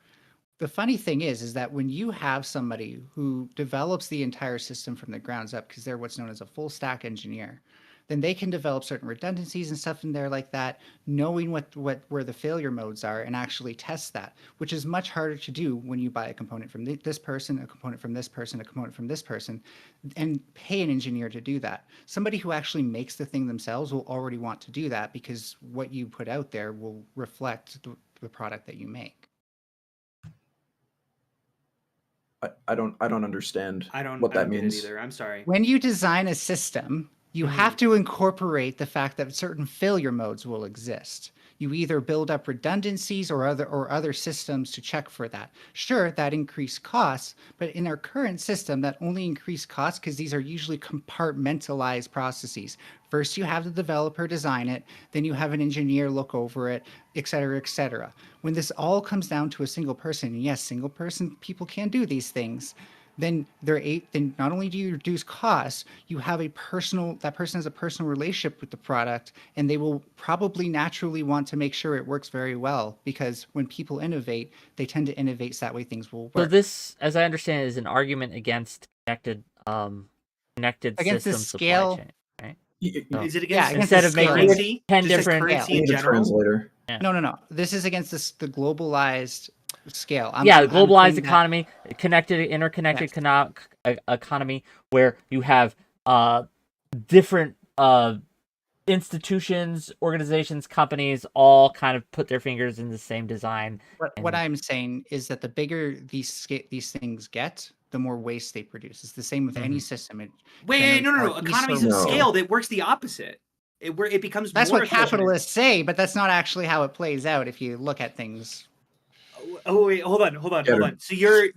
The funny thing is that when you have somebody who develops the entire system from the grounds up, because they're what's known as a full stack engineer, then they can develop certain redundancies and stuff in there like that, knowing where the failure modes are and actually test that, which is much harder to do when you buy a component from this person, a component from this person, a component from this person, and pay an engineer to do that. Somebody who actually makes the thing themselves will already want to do that because what you put out there will reflect the product that you make. I don't understand what that means either. I'm sorry. When you design a system, you have to incorporate the fact that certain failure modes will exist. You either build up redundancies or other systems to check for that. Sure, that increased costs, but in our current system, that only increased costs because these are usually compartmentalized processes. First, you have the developer design it, then you have an engineer look over it, et cetera, et cetera. When this all comes down to a single person, and yes, single person people can do these things, then then not only do you reduce costs, you have that person has a personal relationship with the product, and they will probably naturally want to make sure it works very well, because when people innovate, they tend to innovate so that way things will work. So this, as I understand, is an argument against connected against system the scale, supply chain, right? Is it against instead of making currency? 10 Just different currency in need a general? translator. Yeah. No. This is against the globalized scale. The globalized economy, interconnected economy, where you have different institutions, organizations, companies all kind of put their fingers in the same design. What I'm saying is that the bigger these things get, the more waste they produce. It's the same with any system. Wait, no. Economies of scale, that works the opposite. It becomes that's more what capitalists say, but that's not actually how it plays out if you look at things. Oh wait, hold on. So you're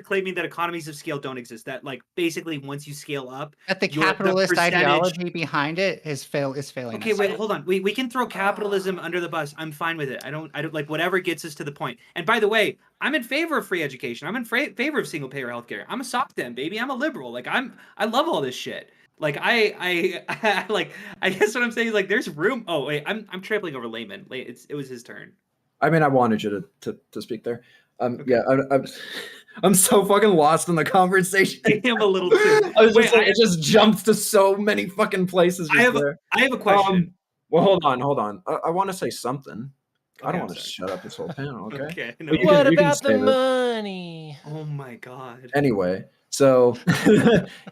claiming that economies of scale don't exist. That like basically once you scale up, that the capitalist ideology behind it is failing. Okay, wait, hold on. We can throw capitalism under the bus. I'm fine with it. I don't like whatever gets us to the point. And by the way, I'm in favor of free education. I'm in favor of single payer healthcare. I'm a soft dem, baby. I'm a liberal. Like I love all this shit. Like I guess what I'm saying is like there's room. Oh wait, I'm trampling over Layman. It was his turn. I mean, I wanted you to speak there. Yeah, I'm so fucking lost in the conversation. I am a little too. It just jumps to so many fucking places. I have a question. Well, hold on. I want to say something. Okay, I don't want to shut up this whole panel. Okay. Okay. No. What about the money? Oh my god. Anyway, so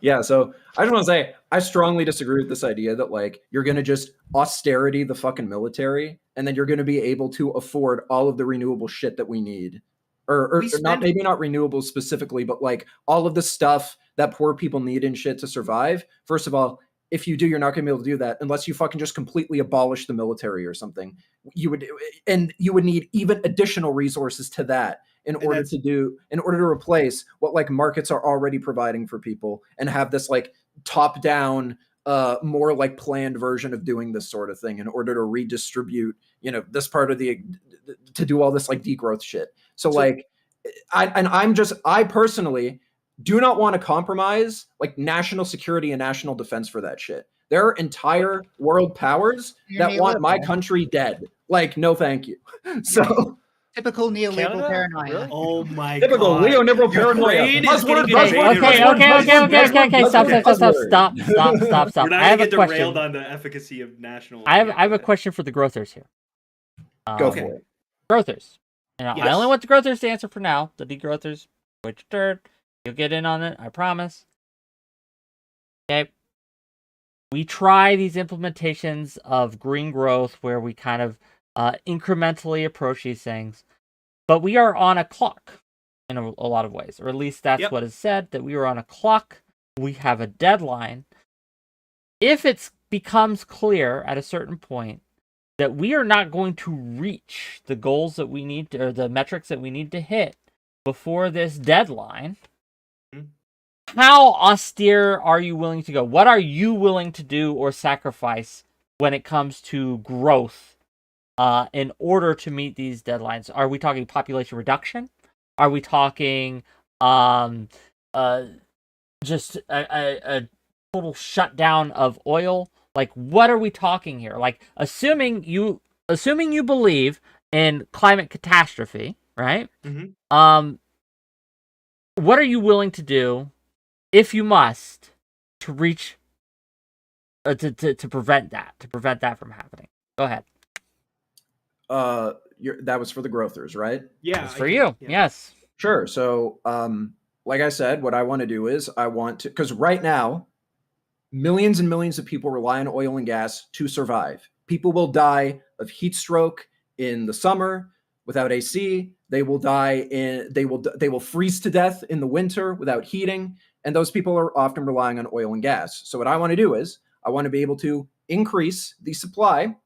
yeah, so I just want to say I strongly disagree with this idea that like you're gonna just austerity the fucking military and then you're gonna be able to afford all of the renewable shit that we need. Or maybe not renewables specifically, but like all of the stuff that poor people need and shit to survive. First of all, if you do, you're not going to be able to do that unless you fucking just completely abolish the military or something. You would need even additional resources to that in order to replace what like markets are already providing for people and have this like top down, more like planned version of doing this sort of thing in order to redistribute, this part of to do all this like degrowth shit. So like, I personally do not want to compromise like national security and national defense for that shit. There are entire world powers that want my country dead. Like, no, thank you. So typical neoliberal paranoia. Really? Oh my typical god. neoliberal paranoia. Okay. Stop. We're not gonna get derailed on the efficacy of national. I have a question for the growthers here. Go for it. Growthers, And I Yes. only want the growthers to answer for now. The degrowthers, wait your turn. You'll get in on it, I promise. Okay. We try these implementations of green growth where we kind of incrementally approach these things, but we are on a clock in a lot of ways, or at least that's what is said, that we are on a clock. We have a deadline. If it becomes clear at a certain point that we are not going to reach the goals that we need to, or the metrics that we need to hit before this deadline, how austere are you willing to go? What are you willing to do or sacrifice when it comes to growth in order to meet these deadlines? Are we talking population reduction? Are we talking just a total shutdown of oil? Like, what are we talking here? Like, assuming you believe in climate catastrophe, right? Mm-hmm. What are you willing to do, if you must, to reach to prevent that from happening? Go ahead. That was for the growthers, right? Yeah. It's for you. Yeah. Yes. Sure. So, like I said, what I want to do is I want to, because right now, millions and millions of people rely on oil and gas to survive. People will die of heat stroke in the summer without AC. They will they will freeze to death in the winter without heating. And those people are often relying on oil and gas. So what I want to do is I want to be able to increase the supply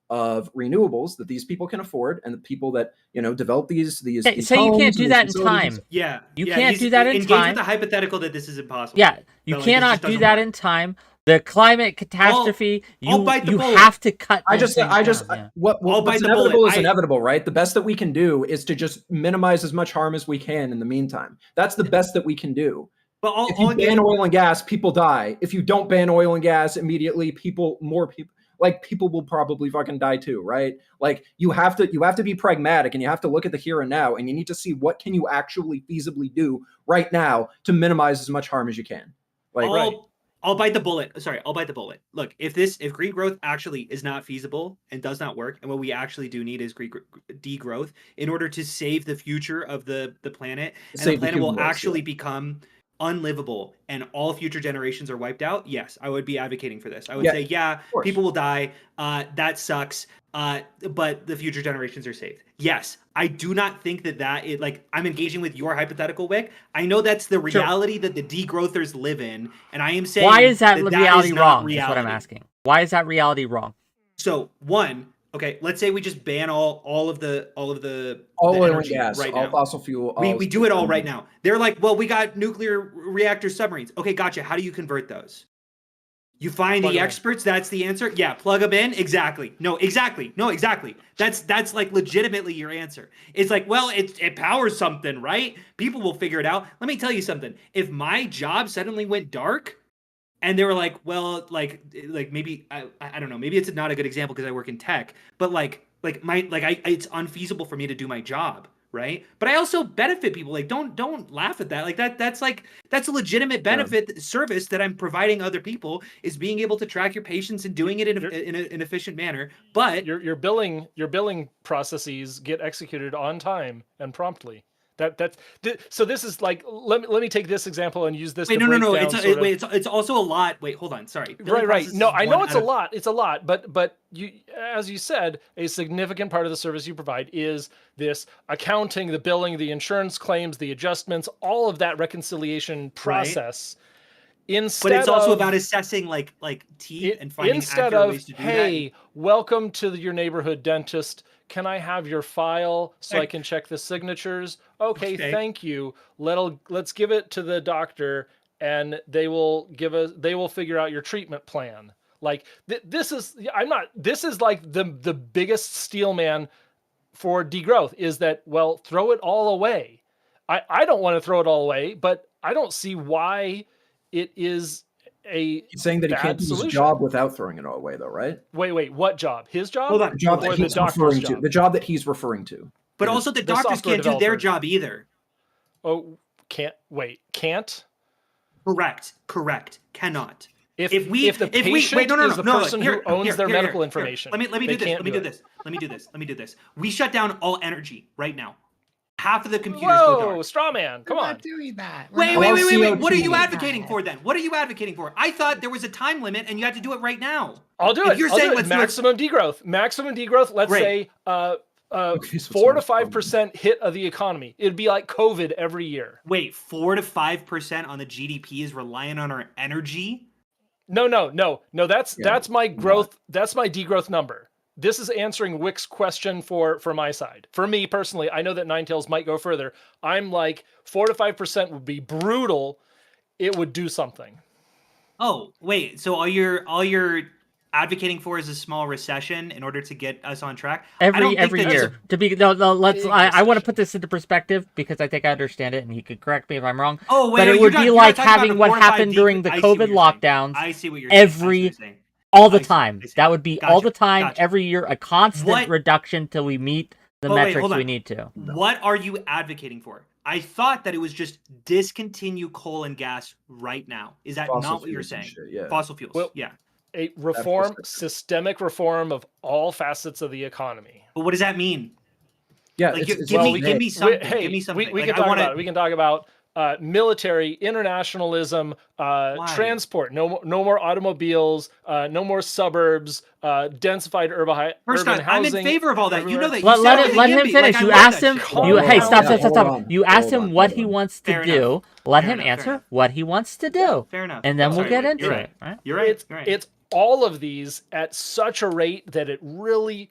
of renewables that these people can afford, and the people that develop these So you can't do that in facilities. time. Yeah. You can't do that in engage time. with the hypothetical that this is impossible. Yeah, you That, like, cannot this just do doesn't that work. in time. The climate catastrophe, I'll bite the you bullet. have to cut. I'll these bite things down, yeah. what's the inevitable bullet. is inevitable, right? The best that we can do is to just minimize as much harm as we can in the meantime. That's the best that we can do. But If you ban oil and gas, people die. If you don't ban oil and gas immediately, more people will probably fucking die too, right? Like you have to be pragmatic, and you have to look at the here and now, and you need to see what can you actually feasibly do right now to minimize as much harm as you can. Like I'll bite the bullet. Sorry, I'll bite the bullet. Look, if green growth actually is not feasible and does not work, and what we actually do need is degrowth in order to save the future of the planet, and the planet will actually become unlivable and all future generations are wiped out, yes, I would be advocating for this. I would say, people will die. That sucks. But the future generations are saved. Yes, I do not think that is like, I'm engaging with your hypothetical, Wick. I know that's the reality that the degrowthers live in, and I am saying, why is that reality is wrong? reality. Is what I'm asking. Why is that reality wrong? So okay, let's say we just ban all oil and gas, right all now. fossil fuel. We do it all right now. They're like, well, we got nuclear reactor submarines. Okay, gotcha. How do you convert those? You find the experts. That's the answer. Yeah, plug them in. Exactly. No, exactly. That's like legitimately your answer. It's like, well, it powers something, right? People will figure it out. Let me tell you something. If my job suddenly went dark, and they were like, well, like maybe I don't know. Maybe it's not a good example because I work in tech, but it's unfeasible for me to do my job, right? But I also benefit people. Like, don't laugh at that. Like that's a legitimate benefit service that I'm providing other people, is being able to track your patients and doing it in an efficient manner. But your billing processes get executed on time and promptly. So this is like, let me take this example and use this. Wait, to break no. down It's also a lot. Wait, hold on. Sorry. Right. No, I know it's a lot. It's a lot, but you, as you said, a significant part of the service you provide is this accounting, the billing, the insurance claims, the adjustments, all of that reconciliation process. Right. But it's also about assessing like teeth and finding accurate ways to do that. Hey, welcome to your neighborhood dentist. Can I have your file so I can check the signatures? Okay, thank you. Let's give it to the doctor, and they will figure out your treatment plan. Like this is like the biggest steel man for degrowth, is that, well, throw it all away. I don't want to throw it all away, but I don't see why it is he's saying that he can't do his job without throwing it all away, though, right? Wait, what job? His job? Hold on. The job that he's referring to. The job that he's referring to. But also the doctors can't do their job either. Oh, can't? Correct. Cannot. If the patient is the person who owns their medical information. Let me do this. We shut down all energy right now. half of the computers go Whoa, dark. straw man, come We're on. not doing that. We're Wait, not wait, Well, wait, wait, wait. What are you CO2. advocating for then? What are you advocating for? I thought there was a time limit and you had to do it right now. I'll do If it. you're I'll saying do it. let's do it- Maximum degrowth. Maximum degrowth. Let's Great. say Okay, so it's 4 to not fun. 5% hit of the economy. It'd be like COVID every year. Wait, 4 to 5% on the GDP is reliant on our energy? No. That's Yeah, my growth. That's my degrowth number. This is answering Wick's question for my side. For me personally, I know that Ninetales might go further. I'm like 4 to 5% would be brutal. It would do something. Oh, wait. So all you're advocating for is a small recession in order to get us on track? I don't think Every that there's year. To be no, let's. big I want to recession. put this into perspective because I think I understand it, and he could correct me if I'm wrong. Oh, wait, but no, it you're would not- be you're like not talking about having the what 4 to 5 happened during the I see what COVID you're saying. lockdowns I see what you're saying. I see what every you're saying. all the I see. time. I see. That would be all Gotcha. the time, Gotcha. every year, a constant What- reduction till we meet the Oh, wait, metrics hold we on. need to. What are you advocating for? I thought that it was just discontinue coal and gas right now. Is that Fossil not what you're fuels and saying? shit, yeah. Fossil fuels. Well- yeah. A reform, perspective. systemic reform of all facets of the economy. But what does that mean? Yeah, Like, it's give me vague. something. Hey, give me something. we Like, can I talk wanna- about it. We can talk about military, internationalism, transport. No more automobiles. No more suburbs. Densified First urban off, I'm housing. in favor of all that. You know that. You Let said him it finish. Like, I You love asked that him. shit. Calm You down. hey, stop. Hold on, You asked hold him on, what hold he on. wants to Fair do. enough. Let Fair him enough, fair answer enough. what he wants to do, Fair enough. and then I'm we'll sorry, get Wick. into You're it. right. Right? You're right. You're right. It's all of these at such a rate that it really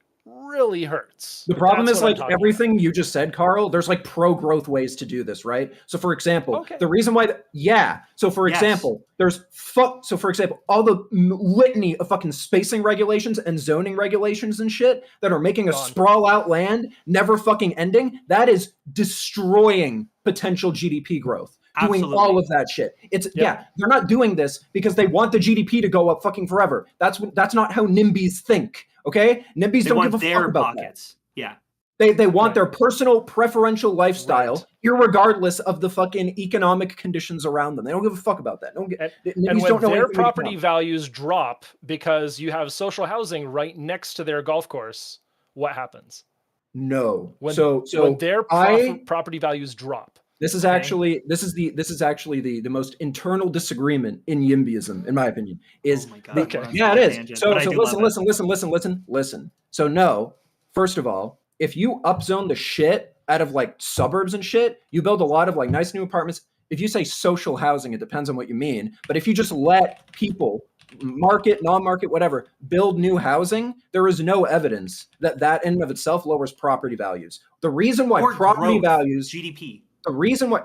hurts. The problem That's is what I'm like talking everything you just said, Carl, there's like pro-growth ways to do this, right? So for example, Okay. the reason why so for Yes. example, so for example, all the litany of fucking spacing regulations and zoning regulations and shit that are making us Gone. sprawl out land, never fucking ending, that is destroying potential GDP growth. Doing Absolutely. all of that shit. It's yeah, they're not doing this because they want the GDP to go up fucking forever. That's not how NIMBYs think. Okay? NIMBYs They don't want give a their fuck about that. pockets. Yeah. They want Right. their personal preferential lifestyle, Right. irregardless of the fucking economic conditions around them. They don't give a fuck about that. And NIMBYs when don't know their anything about property economics. values drop because you have social housing right next to their golf course, what happens? No. When, so when their property values drop. this is Okay. actually the most internal disagreement in YIMBYism, in my opinion. Is Oh my God, Okay. we're on yeah, such it a is. tangent, So but I do love it. listen. So no, first of all, if you upzone the shit out of like suburbs and shit, you build a lot of like nice new apartments. If you say social housing, it depends on what you mean. But if you just let people, market, non-market, whatever, build new housing, there is no evidence that that in and of itself lowers property values. The reason why Or property growth, values GDP. the reason why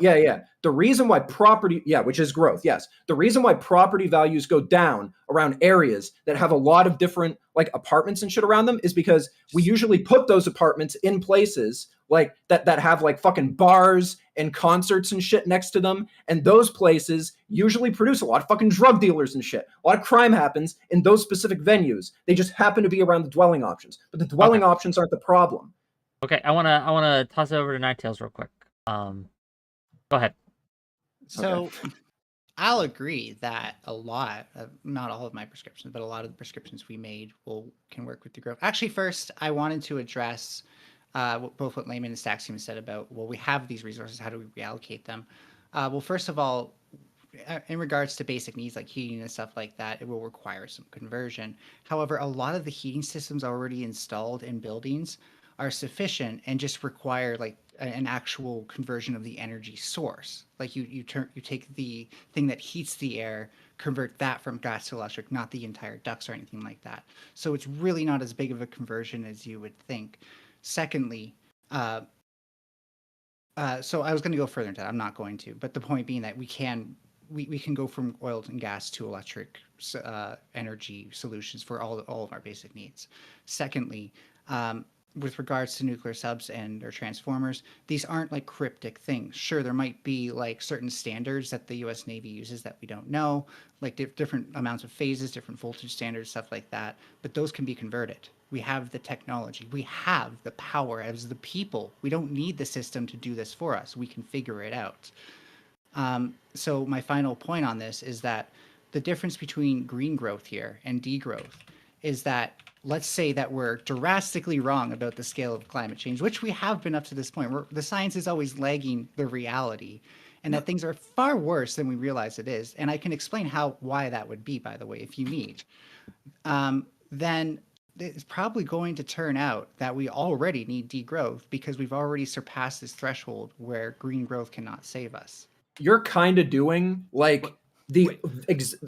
the reason why property which is growth, yes, the reason why property values go down around areas that have a lot of different like apartments and shit around them is because we usually put those apartments in places like that have like fucking bars and concerts and shit next to them, and those places usually produce a lot of fucking drug dealers and shit. A lot of crime happens in those specific venues. They just happen to be around the dwelling options, but the dwelling options aren't the problem. Okay, I wanna toss it over to Ninetales real quick. Go ahead. So I'll agree that a lot of, not all of my prescriptions, but a lot of the prescriptions we made can work with degrowth. Actually, first, I wanted to address both what Layman and Staxium said about, well, we have these resources, how do we reallocate them? Well, first of all, in regards to basic needs like heating and stuff like that, it will require some conversion. However, a lot of the heating systems already installed in buildings are sufficient and just require like an actual conversion of the energy source. Like you take the thing that heats the air, convert that from gas to electric, not the entire ducts or anything like that. So it's really not as big of a conversion as you would think. Secondly, so I was going to go further into that. I'm not going to, but the point being that we can go from oil and gas to electric energy solutions for all of our basic needs. Secondly, with regards to nuclear subs and or transformers, these aren't like cryptic things. Sure, there might be like certain standards that the U.S. Navy uses that we don't know, like different amounts of phases, different voltage standards, stuff like that. But those can be converted. We have the technology. We have the power as the people. We don't need the system to do this for us. We can figure it out. So my final point on this is that the difference between green growth here and degrowth is that let's say that we're drastically wrong about the scale of climate change, which we have been up to this point. The science is always lagging the reality, and that things are far worse than we realize it is. And I can explain why that would be, by the way, if you need. Then it's probably going to turn out that we already need degrowth because we've already surpassed this threshold where green growth cannot save us. You're kind of doing like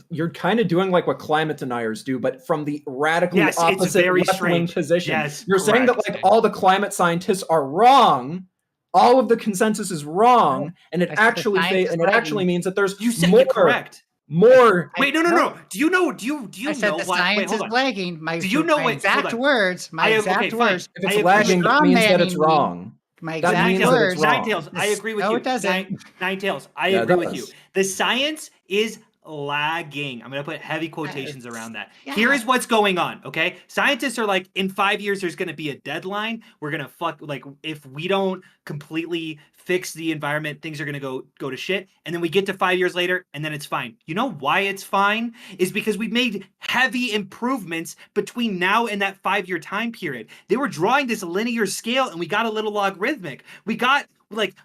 you're kind of doing like what climate deniers do, but from the radically opposite left-wing position. Yes, you're saying that like all the climate scientists are wrong, all of the consensus is wrong, and it actually means that there's more. Correct. More. Wait, no. Do you know? I said the science is lagging. Do you know my exact words? My exact words. If it's lagging, that means that it's wrong. My exact words. Ninetales, I agree with you. No, it doesn't. Ninetales, I agree with you. The science is lagging. I'm going to put heavy quotations around that. Yeah. Here is what's going on, okay? Scientists are like, in 5 years, there's going to be a deadline. We're going to if we don't completely fix the environment, things are going to go to shit. And then we get to 5 years later, and then it's fine. You know why it's fine? Is because we've made heavy improvements between now and that 5-year time period. They were drawing this linear scale, and we got a little logarithmic. We got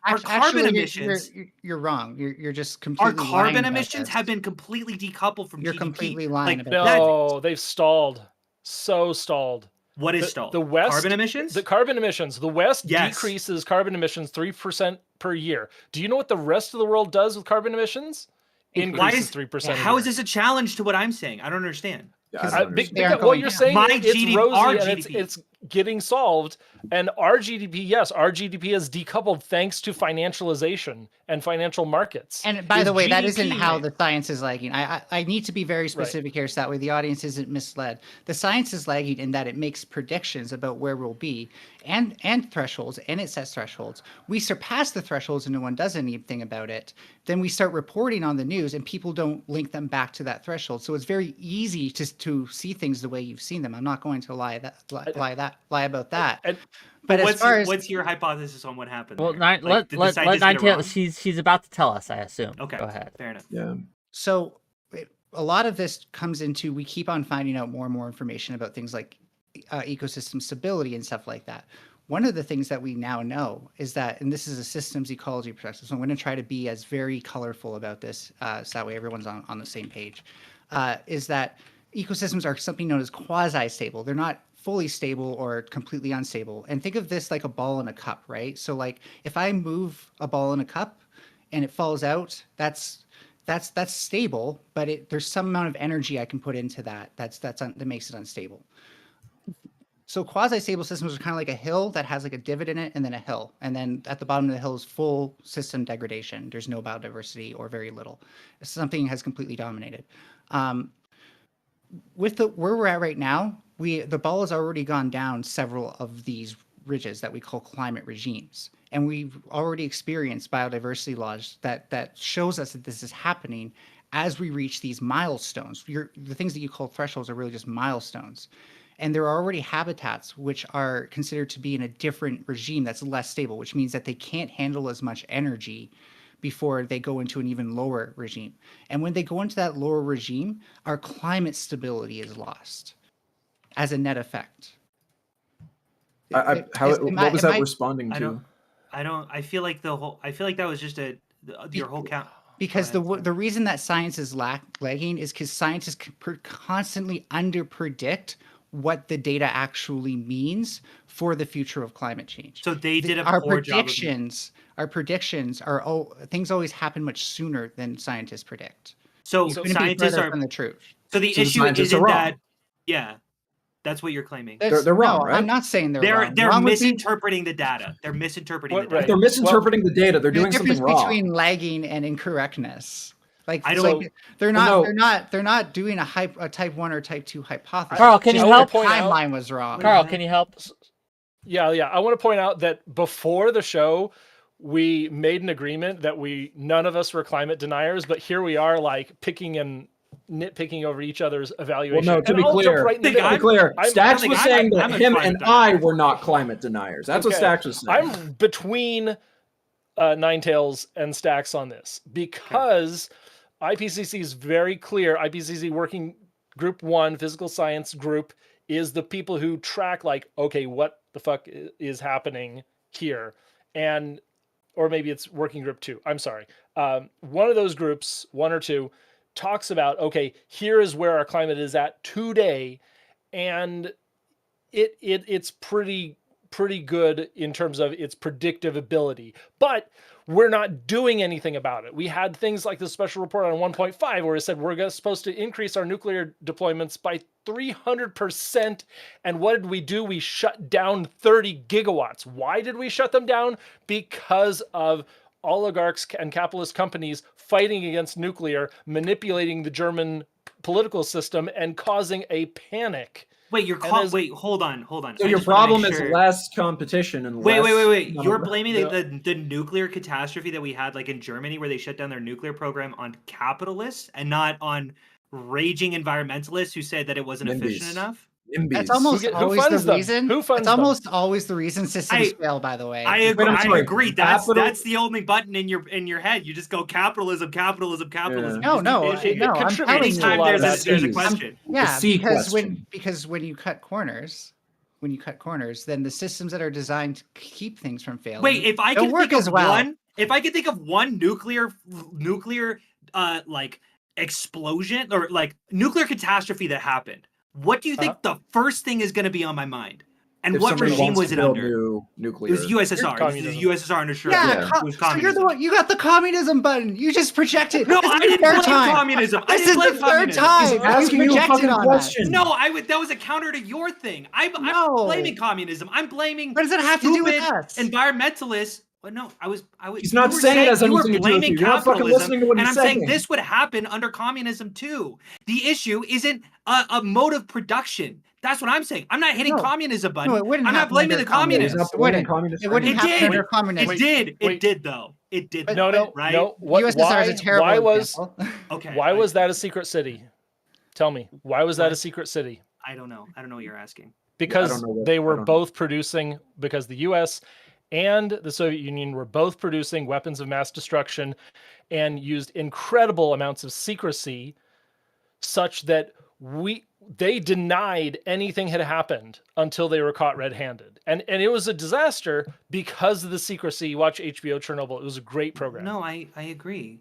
our carbon emissions. You're wrong. You're just completely. Our carbon emissions have been completely decoupled from GDP. You're completely lying about that. No, they've stalled. So stalled. What is stalled? The West carbon emissions. The carbon emissions. The West decreases carbon emissions 3% per year. Do you know what the rest of the world does with carbon emissions? Increases 3%. How is this a challenge to what I'm saying? I don't understand. What you're saying, it's rosy and it's getting solved. And our GDP is decoupled thanks to financialization and financial markets. And by the way, that isn't how the science is lagging. I need to be very specific here so that way the audience isn't misled. The science is lagging in that it makes predictions about where we'll be and thresholds, and it sets thresholds. We surpass the thresholds and no one does anything about it. Then we start reporting on the news and people don't link them back to that threshold. So it's very easy to see things the way you've seen them. I'm not going to lie about that. But what's your hypothesis on what happened? Well, let Ninetales. She's about to tell us, I assume. Okay, go ahead. Fair enough. Yeah. So a lot of this comes into, we keep on finding out more and more information about things like ecosystem stability and stuff like that. One of the things that we now know is that, and this is a systems ecology perspective, so I'm going to try to be as very colorful about this so that way everyone's on the same page, is that ecosystems are something known as quasi-stable. They're not fully stable or completely unstable. And think of this like a ball in a cup, right? So like if I move a ball in a cup and it falls out, that's stable, but there's some amount of energy I can put into that that makes it unstable. So quasi-stable systems are kind of like a hill that has like a divot in it and then a hill. And then at the bottom of the hill is full system degradation. There's no biodiversity or very little. Something has completely dominated. With where we're at right now, the ball has already gone down several of these ridges that we call climate regimes. And we've already experienced biodiversity loss that shows us that this is happening as we reach these milestones. The things that you call thresholds are really just milestones. And there are already habitats which are considered to be in a different regime that's less stable, which means that they can't handle as much energy before they go into an even lower regime. And when they go into that lower regime, our climate stability is lost as a net effect. What was that responding to? I feel like that was just your whole count. Because the reason that science is lagging is because scientists constantly underpredict what the data actually means for the future of climate change. So they did our predictions are things always happen much sooner than scientists predict. So scientists are from the truth. So the issue isn't that, yeah, that's what you're claiming. They're wrong, right? I'm not saying they're wrong. They're misinterpreting the data. They're misinterpreting the data. They're misinterpreting the data. They're doing something wrong. There's a difference between lagging and incorrectness. They're not doing a type 1 or type 2 hypothesis. Carl, can you help? The timeline was wrong. Carl, can you help? Yeah. I want to point out that before the show, we made an agreement that none of us were climate deniers, but here we are, like nitpicking over each other's evaluation. Well, no, to be clear, Stax was saying that him and I were not climate deniers. That's what Stax was saying. I'm between Ninetales and Stax on this because IPCC is very clear. IPCC Working Group 1, Physical Science Group, is the people who track like, okay, what the fuck is happening here? And, or maybe it's working group 2. I'm sorry. One of those groups, 1 or 2, talks about, okay, here is where our climate is at today. And it's pretty good in terms of its predictive ability, but we're not doing anything about it. We had things like the special report on 1.5 where it said we're supposed to increase our nuclear deployments by 300%. And what did we do? We shut down 30 gigawatts. Why did we shut them down? Because of oligarchs and capitalist companies fighting against nuclear, manipulating the German political system, and causing a panic. Wait, wait, hold on. So your problem is less competition and wait. You're blaming the nuclear catastrophe that we had, like in Germany, where they shut down their nuclear program, on capitalists and not on raging environmentalists who said that it wasn't efficient enough. That's almost always the reason. Who funds It's almost always the reason systems fail. By the way, I agree. That's the only button in your head. You just go capitalism. No. I'm Anytime there's a question. Because when you cut corners, then the systems that are designed to keep things from failing. Wait, if I could think of one nuclear like explosion or like nuclear catastrophe that happened, what do you think the first thing is going to be on my mind? And what regime was it under? Nuclear. It was USSR. It was USSR under Schroeder. Yeah. It was communism. So you're the one. You got the communism button. You just projected. No, I didn't blame communism. This is the third time. He's asking you a fucking question. No, that was a counter to your thing. I'm blaming communism. I'm blaming. What does it have to do with us? Environmentalists. Well, no, I was. He's not saying it as anything to do with you. You're not fucking listening to what he's saying. And I'm saying this would happen under communism too. The issue isn't a mode of production. That's what I'm saying. I'm not hitting communism button. I'm not blaming the communists. It wouldn't happen under communism. It did though. It did. No. Right? No. USSR is a terrible example. Why was that a secret city? Tell me. Why was that a secret city? I don't know. I don't know what you're asking. Because they were both producing. Because the U.S. and the Soviet Union were both producing weapons of mass destruction and used incredible amounts of secrecy, such that they denied anything had happened until they were caught red-handed. And it was a disaster because of the secrecy. You watch HBO Chernobyl. It was a great program. No, I agree.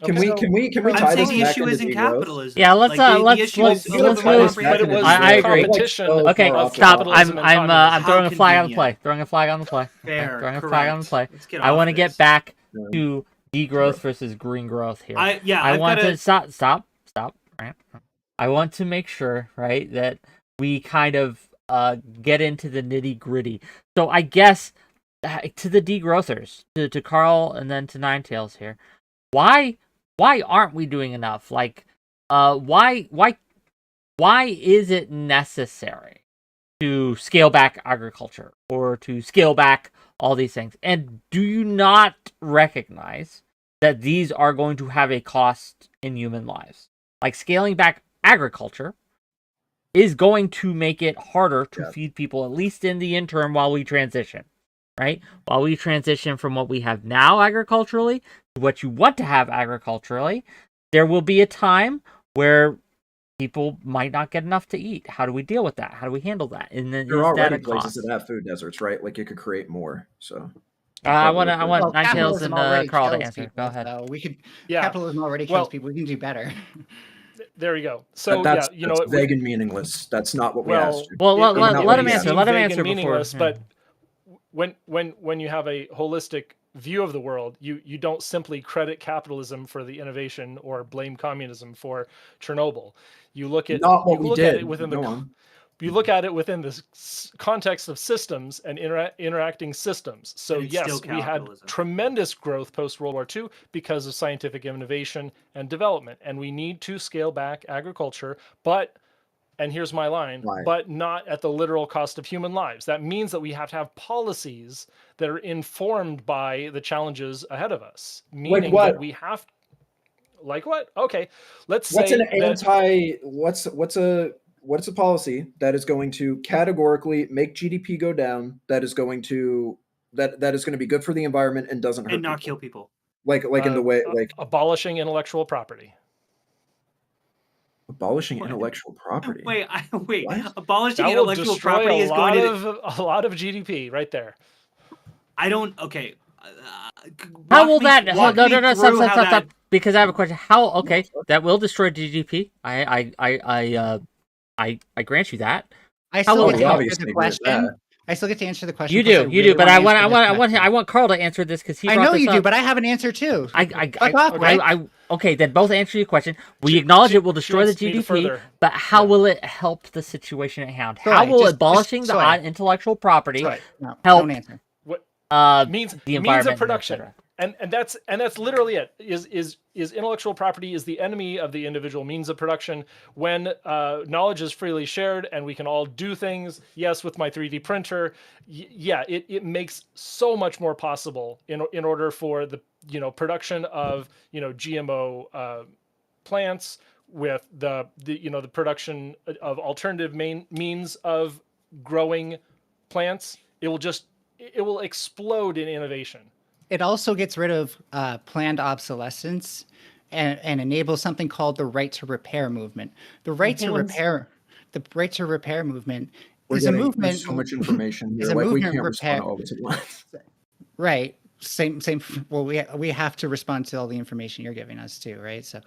Can we tie I'm saying this the back issue into isn't degrowth? capitalism. Yeah, let's move. I agree. Okay, stop. I'm throwing a flag on the play. Throwing a flag on the play. Fair. Throwing a flag on the play. I want to get back to degrowth versus green growth here. I want to stop. Right? I want to make sure, right, that we kind of get into the nitty gritty. So I guess to the degrowthers, to Carl and then to Ninetails here, why aren't we doing enough? Like, why is it necessary to scale back agriculture or to scale back all these things? And do you not recognize that these are going to have a cost in human lives? Like, scaling back agriculture is going to make it harder to feed people, at least in the interim, while we transition, right? While we transition from what we have now agriculturally to what you want to have agriculturally, there will be a time where people might not get enough to eat. How do we deal with that? How do we handle that? And then there are already places that have food deserts, right? Like, you could create more. So I want Ninetails and Carl to answer. Go ahead. So we could. Capitalism already kills people. We can do better. There you go. So that's that's vague and meaningless. That's not what we asked. Well, let him answer. Let him answer before. But when you have a holistic view of the world, you don't simply credit capitalism for the innovation or blame communism for Chernobyl. You look at it within you look at it within the context of systems and interacting systems. So yes, we had tremendous growth post World War II because of scientific innovation and development, and we need to scale back agriculture, and here's my line, but not at the literal cost of human lives. That means that we have to have policies that are informed by the challenges ahead of us. Meaning that we have, like what? Okay, let's say what's a policy that is going to categorically make GDP go down, that is going to be good for the environment and doesn't hurt and not kill people. Like in the way, like abolishing intellectual property. Abolishing What? intellectual property. Wait, What? abolishing That will intellectual destroy property a is going a lot of GDP right there. I don't. Okay. How will that? Walk No, me no, no, through how stop. that. Because I have a question. How? Okay, that will destroy GDP. I grant you that. I How still will get it to help? answer the question. I still get to answer the question. You plus do, I you really do. But wanna I want, answer this question. I want Carl to answer this because he. I brought know this you up. do, but I have an answer too. Fuck off, okay. Wick. Okay, then both answer your question. We acknowledge it will She destroy the wants me to GDP, further. but how Yeah. will it help the situation at hand? Soy, How will just abolishing the soy. intellectual property Soy. No, help don't answer. What the means environment, of production, etc.? and that's literally it. Is intellectual property is the enemy of the individual means of production. When knowledge is freely shared and we can all do things, yes, with my 3D printer, yeah, it makes so much more possible in order for the production of GMO plants, with the production of alternative means of growing plants. It will explode in innovation. It also gets rid of planned obsolescence and enables something called the right to repair movement. The right to repair movement We're is a getting movement. so much information is here. a Like we movement can't repair. respond to all this at once. Right. Same. Well, we have to respond to all the information you're giving us too, right? So,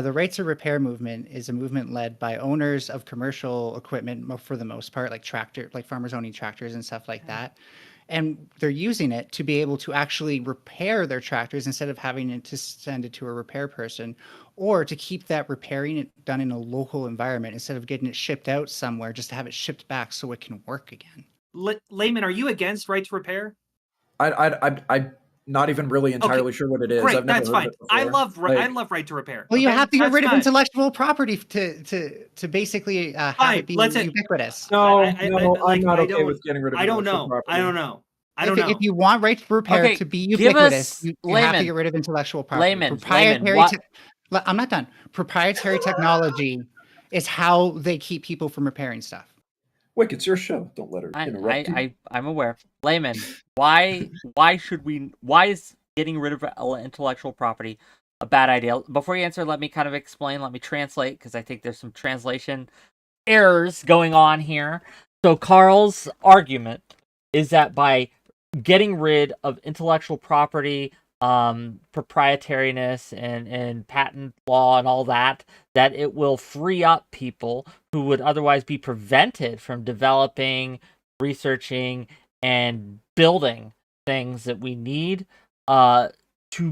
the right to repair movement is a movement led by owners of commercial equipment, for the most part, like farmers owning tractors and stuff like that, and they're using it to be able to actually repair their tractors instead of having it to send it to a repair person, or to keep that repairing it done in a local environment instead of getting it shipped out somewhere, just to have it shipped back so it can work again. Layman, are you against right to repair? I'm not even really entirely sure what it is. Great, I've never that's heard fine. of it before. I love right to repair. Well, you okay? have to get That's rid of fine. intellectual property to basically have Fine, it be let's ubiquitous. No, like, I'm not I okay don't- with getting rid of I don't intellectual know. property. I don't know. I don't know. If you want right to repair Okay, to be give ubiquitous, us- you have Layman. to get rid of intellectual property. Layman, Proprietary. what- I'm not done. Proprietary technology is how they keep people from repairing stuff. Wick, it's your show. Don't let her interrupt you. I'm aware. Layman, why is getting rid of intellectual property a bad idea? Before you answer, let me kind of explain. Let me translate, because I think there's some translation errors going on here. So Carl's argument is that by getting rid of intellectual property, proprietariness and patent law and all that it will free up people who would otherwise be prevented from developing, researching, and building things that we need to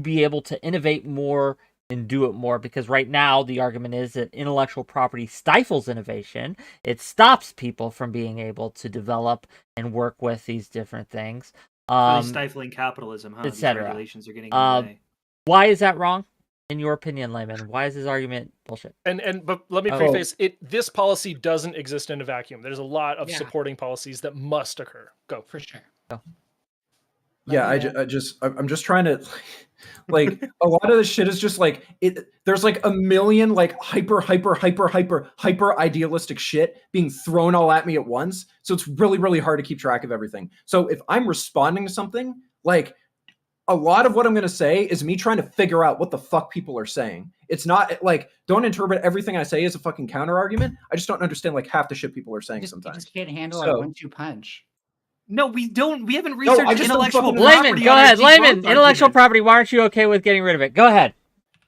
be able to innovate more and do it more. Because right now the argument is that intellectual property stifles innovation. It stops people from being able to develop and work with these different things. Really stifling capitalism, huh? These regulations are getting in the way. Why is that wrong, in your opinion, Layman? Why is this argument bullshit? But let me preface it. This policy doesn't exist in a vacuum. There's a lot of supporting policies that must occur. Go. For sure. Go. Yeah, I'm just trying to, like, a lot of this shit is just like there's like a million like hyper idealistic shit being thrown all at me at once. So it's really, really hard to keep track of everything. So if I'm responding to something, like, a lot of what I'm going to say is me trying to figure out what the fuck people are saying. It's not like, don't interpret everything I say as a fucking counter argument. I just don't understand like half the shit people are saying sometimes. You just can't handle a 1-2 punch. No, we don't. We haven't researched intellectual property. Layman, go ahead. Layman, intellectual property. Why aren't you okay with getting rid of it? Go ahead.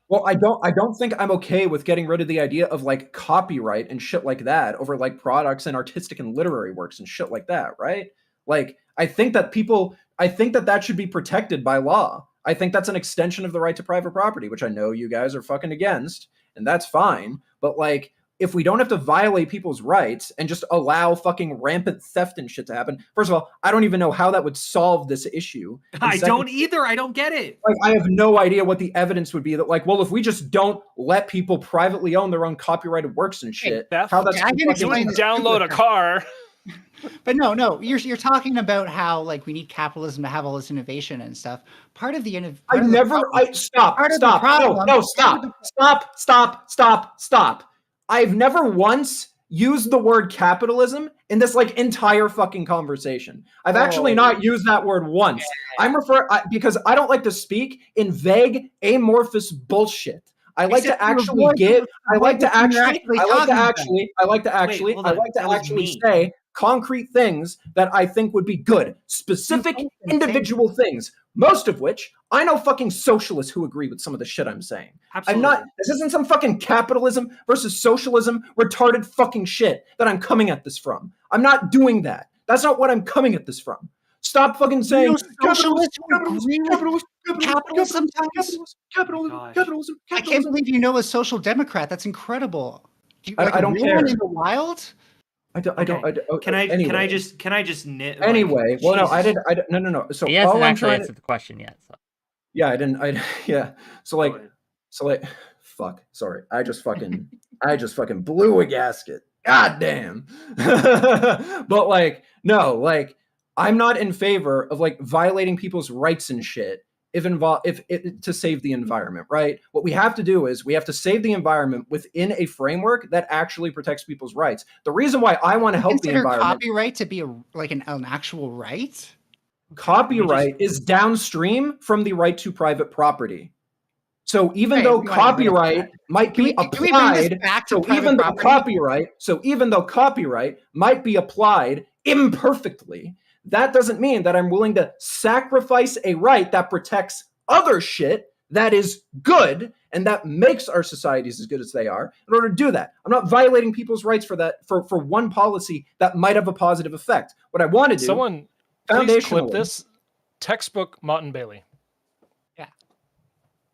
Well, I don't think I'm okay with getting rid of the idea of like copyright and shit like that over like products and artistic and literary works and shit like that, right? Like, I think that should be protected by law. I think that's an extension of the right to private property, which I know you guys are fucking against, and that's fine. But like, if we don't have to violate people's rights and just allow fucking rampant theft and shit to happen, first of all, I don't even know how that would solve this issue. I don't either. I don't get it. Like, I have no idea what the evidence would be that, like, well, if we just don't let people privately own their own copyrighted works and shit, how that's I can explain this. Download a car. But no, you're talking about how like we need capitalism to have all this innovation and stuff. Part of the Stop. I've never once used the word capitalism in this like entire fucking conversation. I've actually not used that word once. I'm because I don't like to speak in vague, amorphous bullshit. I like to actually say concrete things that I think would be good, specific individual things, most of which I know fucking socialists who agree with some of the shit I'm saying. Absolutely. This isn't some fucking capitalism versus socialism retarded fucking shit that I'm coming at this from. I'm not doing that. That's not what I'm coming at this from. Stop fucking saying capitalism. I can't believe you know a social democrat. That's incredible. I don't care. In the wild? Can I just knit? Anyway, well, no, I did. No. So he hasn't all I'm actually trying answered the question yet. So. Yeah, I didn't. Fuck. Sorry, I just fucking blew a gasket. God damn. But like, no, like, I'm not in favor of like violating people's rights and shit to save the environment, right? What we have to do is we have to save the environment within a framework that actually protects people's rights. The reason why I want to help the environment, copyright to be an actual right. Copyright is downstream from the right to private property. So even though copyright might be applied, even though copyright might be applied imperfectly, that doesn't mean that I'm willing to sacrifice a right that protects other shit that is good and that makes our societies as good as they are in order to do that. I'm not violating people's rights for that, for one policy that might have a positive effect. What I want to do... Someone, please clip this. Textbook Mott and Bailey. Yeah.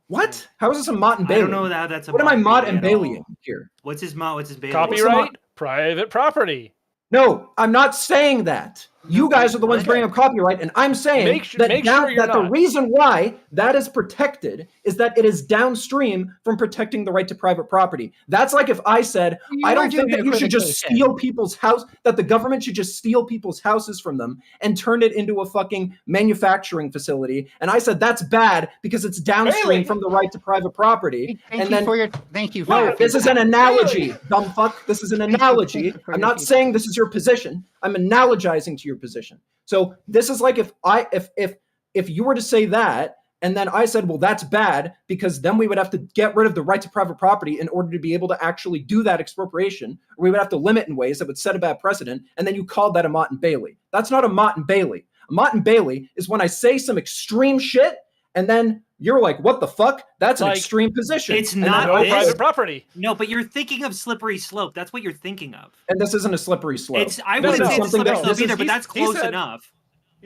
What? How is this a Mott and Bailey? I don't know that's a... What am I Mott and Bailey here? What's his Bailey? Copyright, private property. No, I'm not saying that. You guys are the ones bringing up copyright, and I'm saying the reason why that is protected is that it is downstream from protecting the right to private property. That's like if I said, I don't think that you should just steal people's house, that the government should just steal people's houses from them and turn it into a fucking manufacturing facility. And I said, that's bad because it's downstream from the right to private property. Thank you. This is an analogy, dumb fuck. This is an analogy. I'm not saying this is your position. I'm analogizing to your position. So this is like if you were to say that, and then I said, well, that's bad because then we would have to get rid of the right to private property in order to be able to actually do that expropriation, or we would have to limit in ways that would set a bad precedent, and then you called that a Mott and Bailey. That's not a Mott and Bailey. A Mott and Bailey is when I say some extreme shit, and then you're like, what the fuck? That's an extreme position. It's not private property. No, but you're thinking of slippery slope. That's what you're thinking of. And this isn't a slippery slope. I wouldn't say it's a slippery slope either, but that's close enough.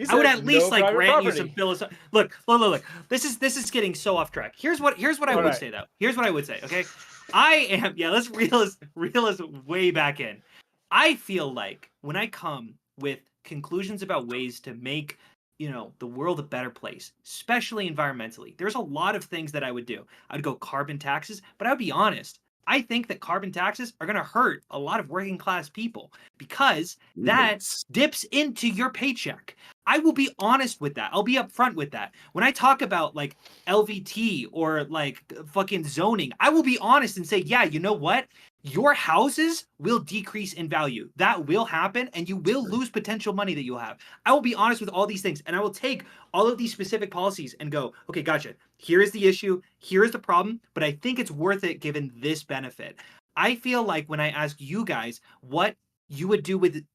I would at least grant you some philosophy. Look. This is getting so off track. Here's what I would say though. Here's what I would say. Okay, let's reel us way back in. I feel like when I come with conclusions about ways to make the world a better place, especially environmentally, there's a lot of things that I would do. I'd go carbon taxes, but I would be honest. I think that carbon taxes are going to hurt a lot of working class people because that dips into your paycheck. I will be honest with that. I'll be upfront with that. When I talk about like LVT or like fucking zoning, I will be honest and say, yeah, you know what? Your houses will decrease in value. That will happen, and you will lose potential money that you'll have. I will be honest with all these things, and I will take all of these specific policies and go, okay, gotcha. Here is the issue. Here is the problem, but I think it's worth it given this benefit. I feel like when I ask you guys what you would do with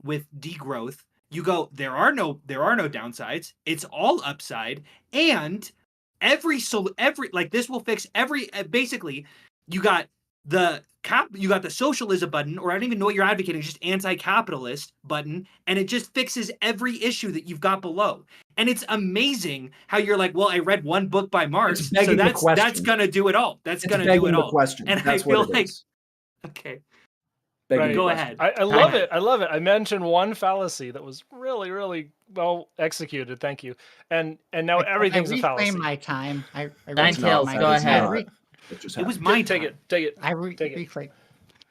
degrowth, you go, there are no downsides. It's all upside, and every this will fix every basically. You got the socialism button, or I don't even know what you're advocating, just anti-capitalist button, and it just fixes every issue that you've got below. And it's amazing how you're like, well, I read one book by Marx, so that's gonna do it all. That's gonna do it all. Question. And that's I feel like, okay. Right. Go ahead. I love it. I love it. I mentioned one fallacy that was really, really well executed. Thank you. And now everything's a fallacy. I reclaim my time. Nine Tails, go ahead. It was my time. Take it. Reclaim.